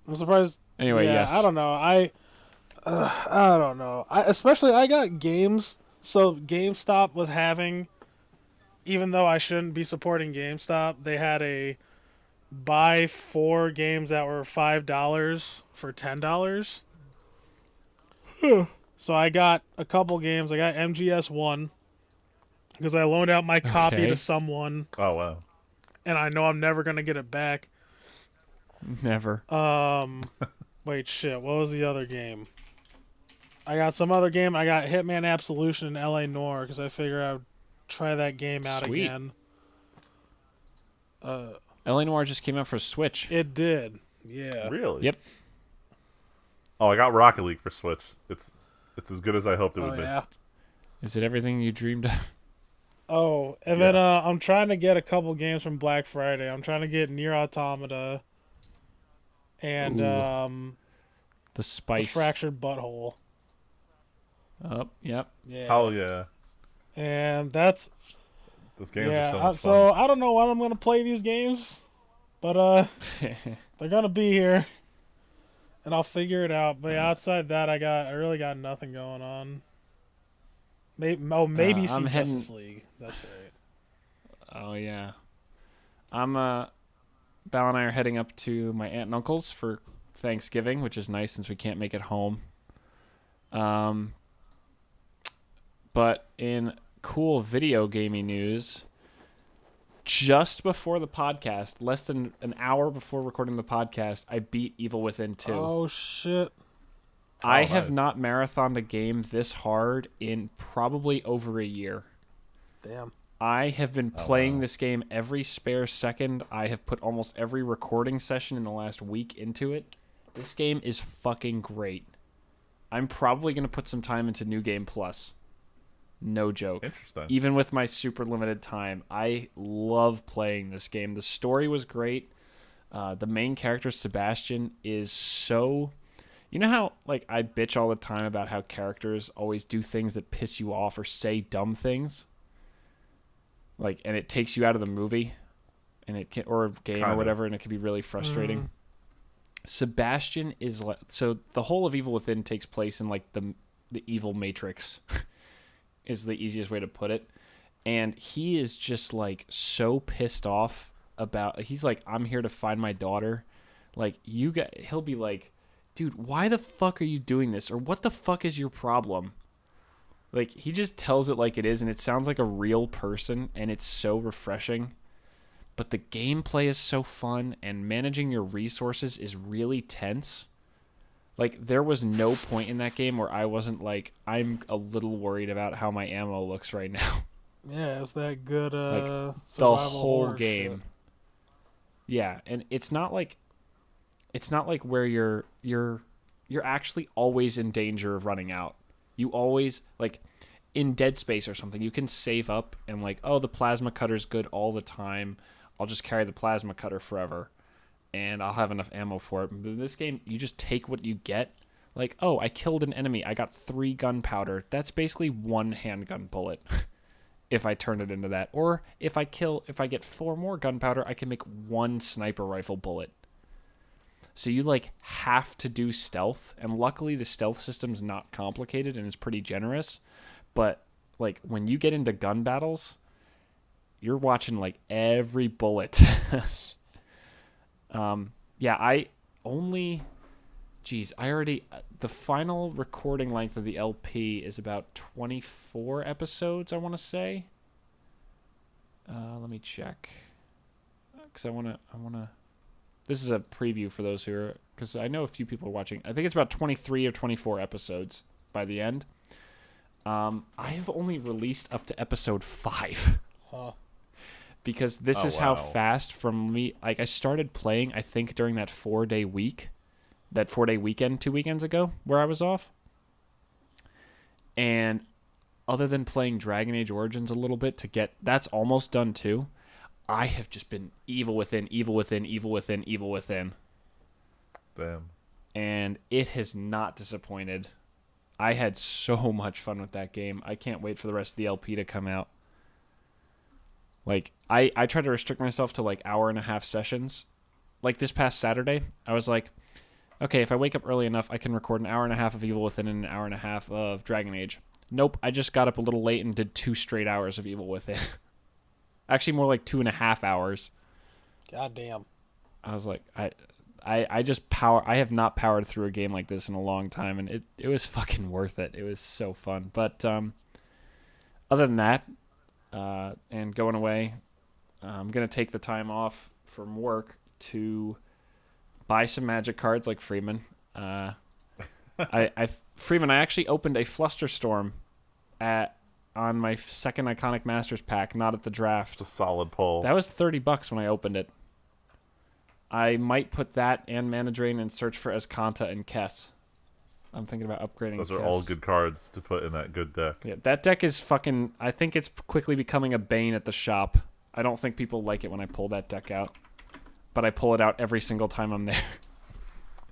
I'm surprised. Anyway, yes. I don't know. I don't know. I got games. So GameStop was having, even though I shouldn't be supporting GameStop, they had a buy 4 games that were $5 for $10. So I got a couple games. I got MGS1 because I loaned out my copy to someone. Oh, wow. And I know I'm never going to get it back. Never. Wait, shit. What was the other game? I got some other game. I got Hitman Absolution and LA Noire because I figured I would try that game out again. LA Noire just came out for Switch. It did. Yeah. Really? Yep. Oh, I got Rocket League for Switch. It's as good as I hoped it would be. Yeah. Is it everything you dreamed of? Oh, and then I'm trying to get a couple games from Black Friday. I'm trying to get Nier Automata and The The spice. fractured butthole. Oh, yep. Yeah. Hell yeah. And that's Those games are so yeah. much So fun. I don't know when I'm gonna play these games, but they're gonna be here, and I'll figure it out. But yeah, outside that, I really got nothing going on. Maybe I'm see heading. Justice League. That's right. Oh yeah. I'm Val and I are heading up to my aunt and uncle's for Thanksgiving, which is nice since we can't make it home. But in cool video gaming news, just before the podcast, less than an hour before recording the podcast, I beat Evil Within 2. Oh shit! I Oh, have nice. not marathoned a game this hard in probably over a year. Damn. I have been playing wow. this game every spare second. I have put almost every recording session in the last week into it. This game is fucking great. I'm probably going to put some time into New Game Plus. No joke. Interesting. Even with my super limited time, I love playing this game. The story was great. The main character, Sebastian, is so... You know how like I bitch all the time about how characters always do things that piss you off or say dumb things? Like, and it takes you out of the movie, and it can, or game Kind or of. whatever, and it can be really frustrating. Sebastian is like, so the whole of Evil Within takes place in like the evil matrix, is the easiest way to put it, and he is just like so pissed off about. He's like, I'm here to find my daughter. Like he'll be like, dude, why the fuck are you doing this, or what the fuck is your problem? Like, he just tells it like it is, and it sounds like a real person, and it's so refreshing. But the gameplay is so fun, and managing your resources is really tense. Like, there was no point in that game where I wasn't like, I'm a little worried about how my ammo looks right now. Yeah, it's that good. The Survival whole horror game. shit. Yeah, and it's not like where you're actually always in danger of running out. You always, like, in Dead Space or something, you can save up and, like, oh, the plasma cutter's good all the time. I'll just carry the plasma cutter forever, and I'll have enough ammo for it. But in this game, you just take what you get. Like, oh, I killed an enemy. I got 3 gunpowder. That's basically 1 handgun bullet if I turn it into that. Or if I get 4 more gunpowder, I can make 1 sniper rifle bullet. So you, like, have to do stealth, and luckily the stealth system's not complicated and it's pretty generous. But, like, when you get into gun battles, you're watching, like, every bullet. Yeah, the final recording length of the LP is about 24 episodes, I want to say. Let me check. Because I want to... This is a preview for those who are... Because I know a few people are watching. I think it's about 23 or 24 episodes by the end. I've only released up to episode 5. Huh. Because this is how fast from me... Like, I started playing, I think, during that 4-day week. That 4-day weekend 2 weekends ago where I was off. And other than playing Dragon Age Origins a little bit to get... That's almost done, too. I have just been Evil Within, Evil Within, Evil Within, Evil Within. Damn. And it has not disappointed. I had so much fun with that game. I can't wait for the rest of the LP to come out. Like, I try to restrict myself to, like, 1.5-hour sessions. Like, this past Saturday, I was like, okay, if I wake up early enough, I can record 1.5 hours of Evil Within and 1.5 hours of Dragon Age. Nope, I just got up a little late and did 2 straight hours of Evil Within. Actually, more like 2.5 hours. God damn. I was like, I have not powered through a game like this in a long time, and it was fucking worth it. It was so fun. But other than that, and going away, I'm gonna take the time off from work to buy some Magic cards like Freeman. Freeman, I actually opened a Flusterstorm on my second Iconic Masters pack, not at the draft. It's a solid pull. That was $30 when I opened it. I might put that and Mana Drain and search for Escanta and Kess. I'm thinking about upgrading Those are Kess. all good cards to put in that good deck. Yeah, that deck is fucking... I think it's quickly becoming a bane at the shop. I don't think people like it when I pull that deck out. But I pull it out every single time I'm there.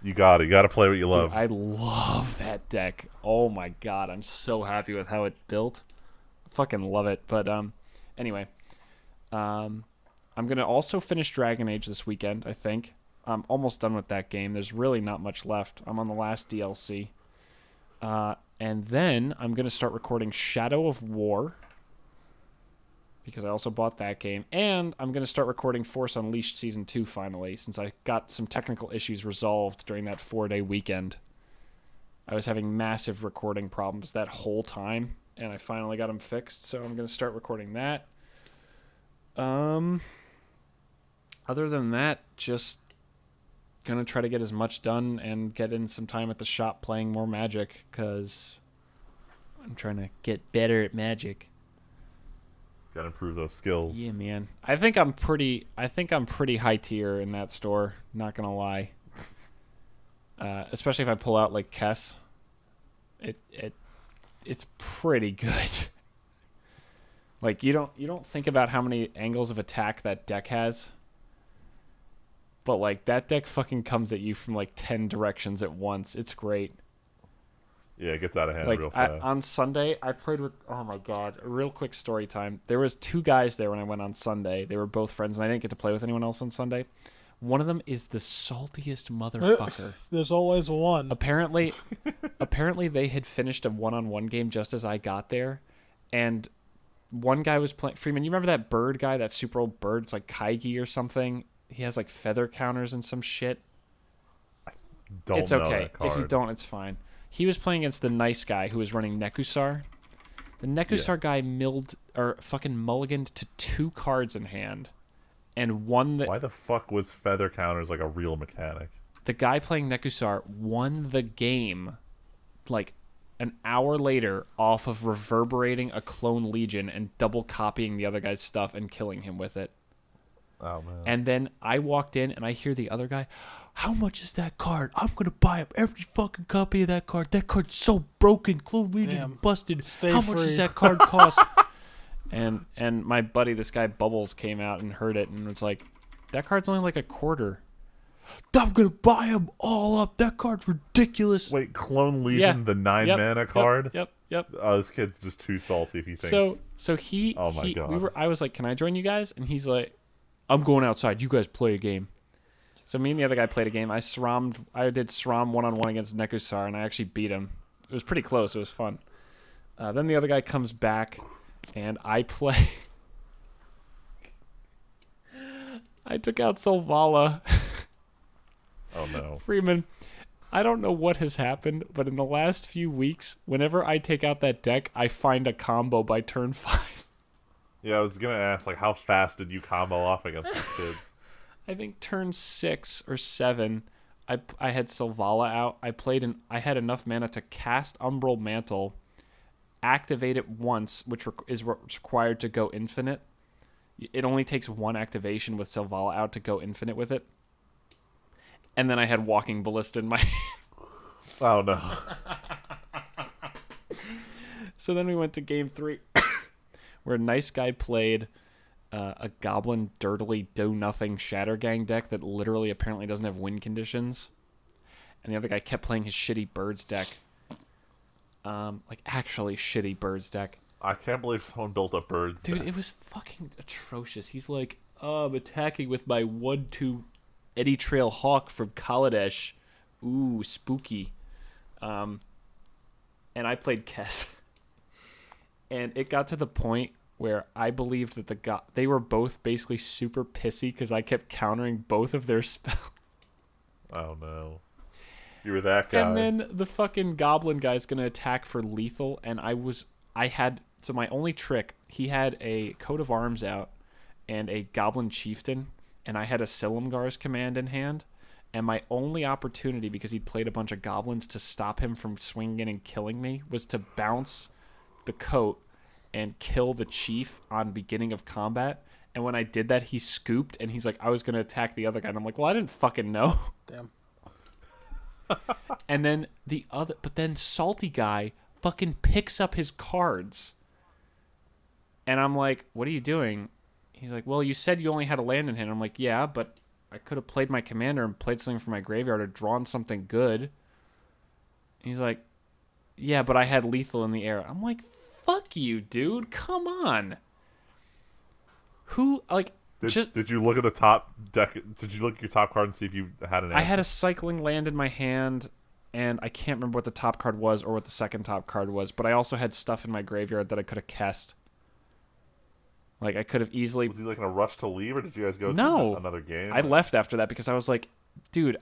You gotta play what you love. Dude, I love that deck. Oh my god, I'm so happy with how it built. Fucking love it. But anyway, I'm gonna also finish Dragon Age this weekend. I think I'm almost done with that game. There's really not much left. I'm on the last DLC, and then I'm gonna start recording Shadow of War because I also bought that game, and I'm gonna start recording Force Unleashed Season 2 finally, since I got some technical issues resolved during that 4-day weekend. I was having massive recording problems that whole time, and I finally got them fixed, so I'm going to start recording that. Other than that, just going to try to get as much done and get in some time at the shop playing more Magic, because I'm trying to get better at Magic. Gotta improve those skills. Yeah, man. I think I'm pretty high tier in that store, not going to lie. Especially if I pull out like Kess. It's pretty good. Like you don't think about how many angles of attack that deck has. But like that deck fucking comes at you from like 10 directions at once. It's great. Yeah, it gets out of hand Like real fast. on Sunday, I played with, oh my god, a real quick story time. There was 2 guys there when I went on Sunday. They were both friends, and I didn't get to play with anyone else on Sunday. One of them is the saltiest motherfucker. There's always one. Apparently they had finished a one-on-one game just as I got there, and one guy was playing. Freeman, you remember that bird guy, that super old bird? It's like Kaigi or something. He has like feather counters and some shit. Don't it's know okay that card. if you don't. It's fine. He was playing against the nice guy who was running Nekusar. The Nekusar guy fucking mulliganed to 2 cards in hand, and won the. Why the fuck was feather counters like a real mechanic? The guy playing Nekusar won the game, like an hour later, off of reverberating a clone legion and double copying the other guy's stuff and killing him with it. Oh man. And then I walked in and I hear the other guy, "How much is that card? I'm gonna buy up every fucking copy of that card. That card's so broken, clone legion busted. Stay How free. much does that card cost?" and my buddy, this guy Bubbles, came out and heard it and was like, "That card's only like a quarter." "I'm gonna buy them all up. That card's ridiculous." Wait, Clone Legion, the 9 mana card? Yep. Oh, this kid's just too salty if he thinks. So he. Oh my god. I was like, "Can I join you guys?" And he's like, "I'm going outside. You guys play a game." So me and the other guy played a game. I did SRAM 1-on-1 against Nekusar, and I actually beat him. It was pretty close. It was fun. Then the other guy comes back, and I play. I took out Solvala. Oh no. Freeman, I don't know what has happened, but in the last few weeks, whenever I take out that deck, I find a combo by turn 5. Yeah, I was gonna ask, like, how fast did you combo off against these kids? I think turn 6 or 7, I had Solvala out. I had enough mana to cast Umbral Mantle, activate it once, which is what's required to go infinite. It only takes 1 activation with Solvala out to go infinite with it. And then I had Walking Ballista in my hand. Oh no. So then we went to game 3, where a nice guy played a Goblin Dirtily Do-Nothing Shattergang deck that literally apparently doesn't have win conditions. And the other guy kept playing his shitty Birds deck. Like, actually shitty Birds deck. I can't believe someone built up birds. Dude, it was fucking atrocious. He's like, "I'm attacking with my 1/2 Eddie Trail Hawk from Kaladesh. Ooh, spooky." And I played Kess. And it got to the point where I believed that they were both basically super pissy because I kept countering both of their spells. Oh no. You were that guy. And then the fucking Goblin guy's gonna attack for lethal, and so my only trick, he had a Coat of Arms out and a Goblin Chieftain, and I had a Silumgar's command in hand, and my only opportunity, because he'd played a bunch of goblins, to stop him from swinging in and killing me was to bounce the coat and kill the chief on beginning of combat. And when I did that, he scooped, and he's like, "I was going to attack the other guy." And I'm like, "Well, I didn't fucking know." Damn. And then then Salty Guy fucking picks up his cards. And I'm like, "What are you doing?" He's like, "Well, you said you only had a land in hand." I'm like, "Yeah, but I could have played my commander and played something from my graveyard or drawn something good. And he's like, yeah, but I had lethal in the air. I'm like, fuck you, dude. Come on. Who, like, Did you look at the top deck? Did you look at your top card and see if you had an answer? I had a cycling land in my hand, and I can't remember what the top card was or what the second top card was, but I also had stuff in my graveyard that I could have cast. Like, I could have easily... Was he like in a rush to leave, or did you guys go No. to another game? I left after that because I was like, dude,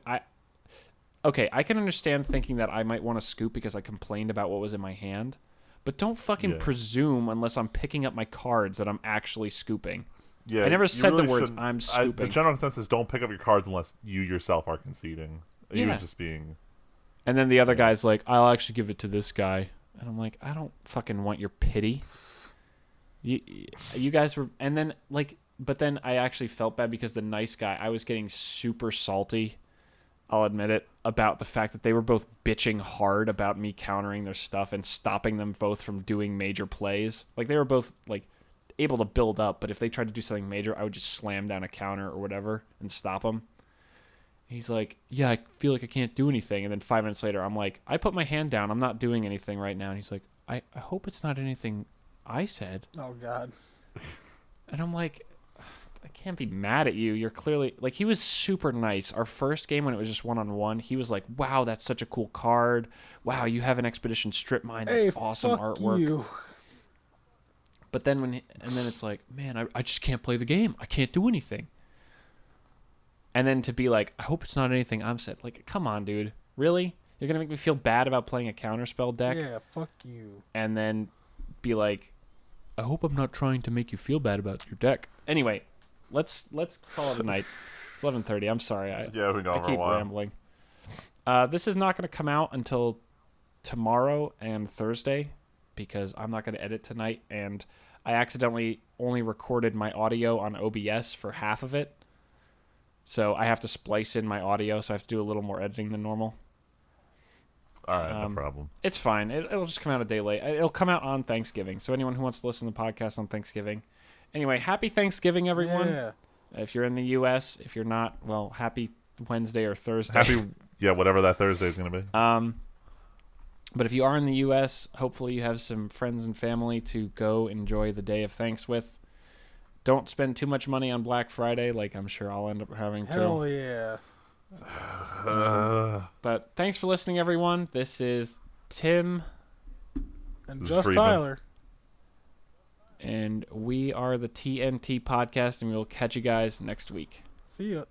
Okay, I can understand thinking that I might want to scoop because I complained about what was in my hand, but don't fucking presume unless I'm picking up my cards that I'm actually scooping. Yeah, I never said really the words, shouldn't- I'm scooping. The general consensus is don't pick up your cards unless you yourself are conceding. He was just being... And then the other guy's like, I'll actually give it to this guy. And I'm like, I don't fucking want your pity. You guys were... And then, like... But then I actually felt bad because the nice guy, I was getting super salty, I'll admit it, about the fact that they were both bitching hard about me countering their stuff and stopping them both from doing major plays. Like, they were both, like, able to build up, but if they tried to do something major, I would just slam down a counter or whatever and stop them. He's like, yeah, I feel like I can't do anything. And then 5 minutes later, I'm like, I put my hand down. I'm not doing anything right now. And he's like, I hope it's not anything I said. Oh, God. And I'm like, I can't be mad at you. You're clearly... Like, he was super nice. Our first game, when it was just one-on-one, he was like, wow, that's such a cool card. Wow, you have an Expedition Strip Mine. That's awesome artwork. You. But then and then it's like, man, I just can't play the game. I can't do anything. And then to be like, I hope it's not anything I'm said. Like, come on, dude. Really? You're going to make me feel bad about playing a counterspell deck? Yeah, fuck you. And then be like, I hope I'm not trying to make you feel bad about your deck. Anyway, let's call it a night. It's 11:30. I'm sorry. We've been going I for a keep while. rambling. This is not going to come out until tomorrow and Thursday because I'm not going to edit tonight, and I accidentally only recorded my audio on OBS for half of it. So I have to splice in my audio, so I have to do a little more editing than normal. All right, no problem. It's fine. It'll just come out a day late. It'll come out on Thanksgiving. So anyone who wants to listen to the podcast on Thanksgiving. Anyway, happy Thanksgiving, everyone. Yeah. If you're in the U.S., if you're not, well, happy Wednesday or Thursday. Happy, whatever that Thursday is going to be. But if you are in the U.S., hopefully you have some friends and family to go enjoy the day of thanks with. Don't spend too much money on Black Friday, like I'm sure I'll end up having to. Hell yeah. But thanks for listening, everyone. This is Tim. And This is just Friedman. Tyler. And we are the TNT Podcast, and we'll catch you guys next week. See ya.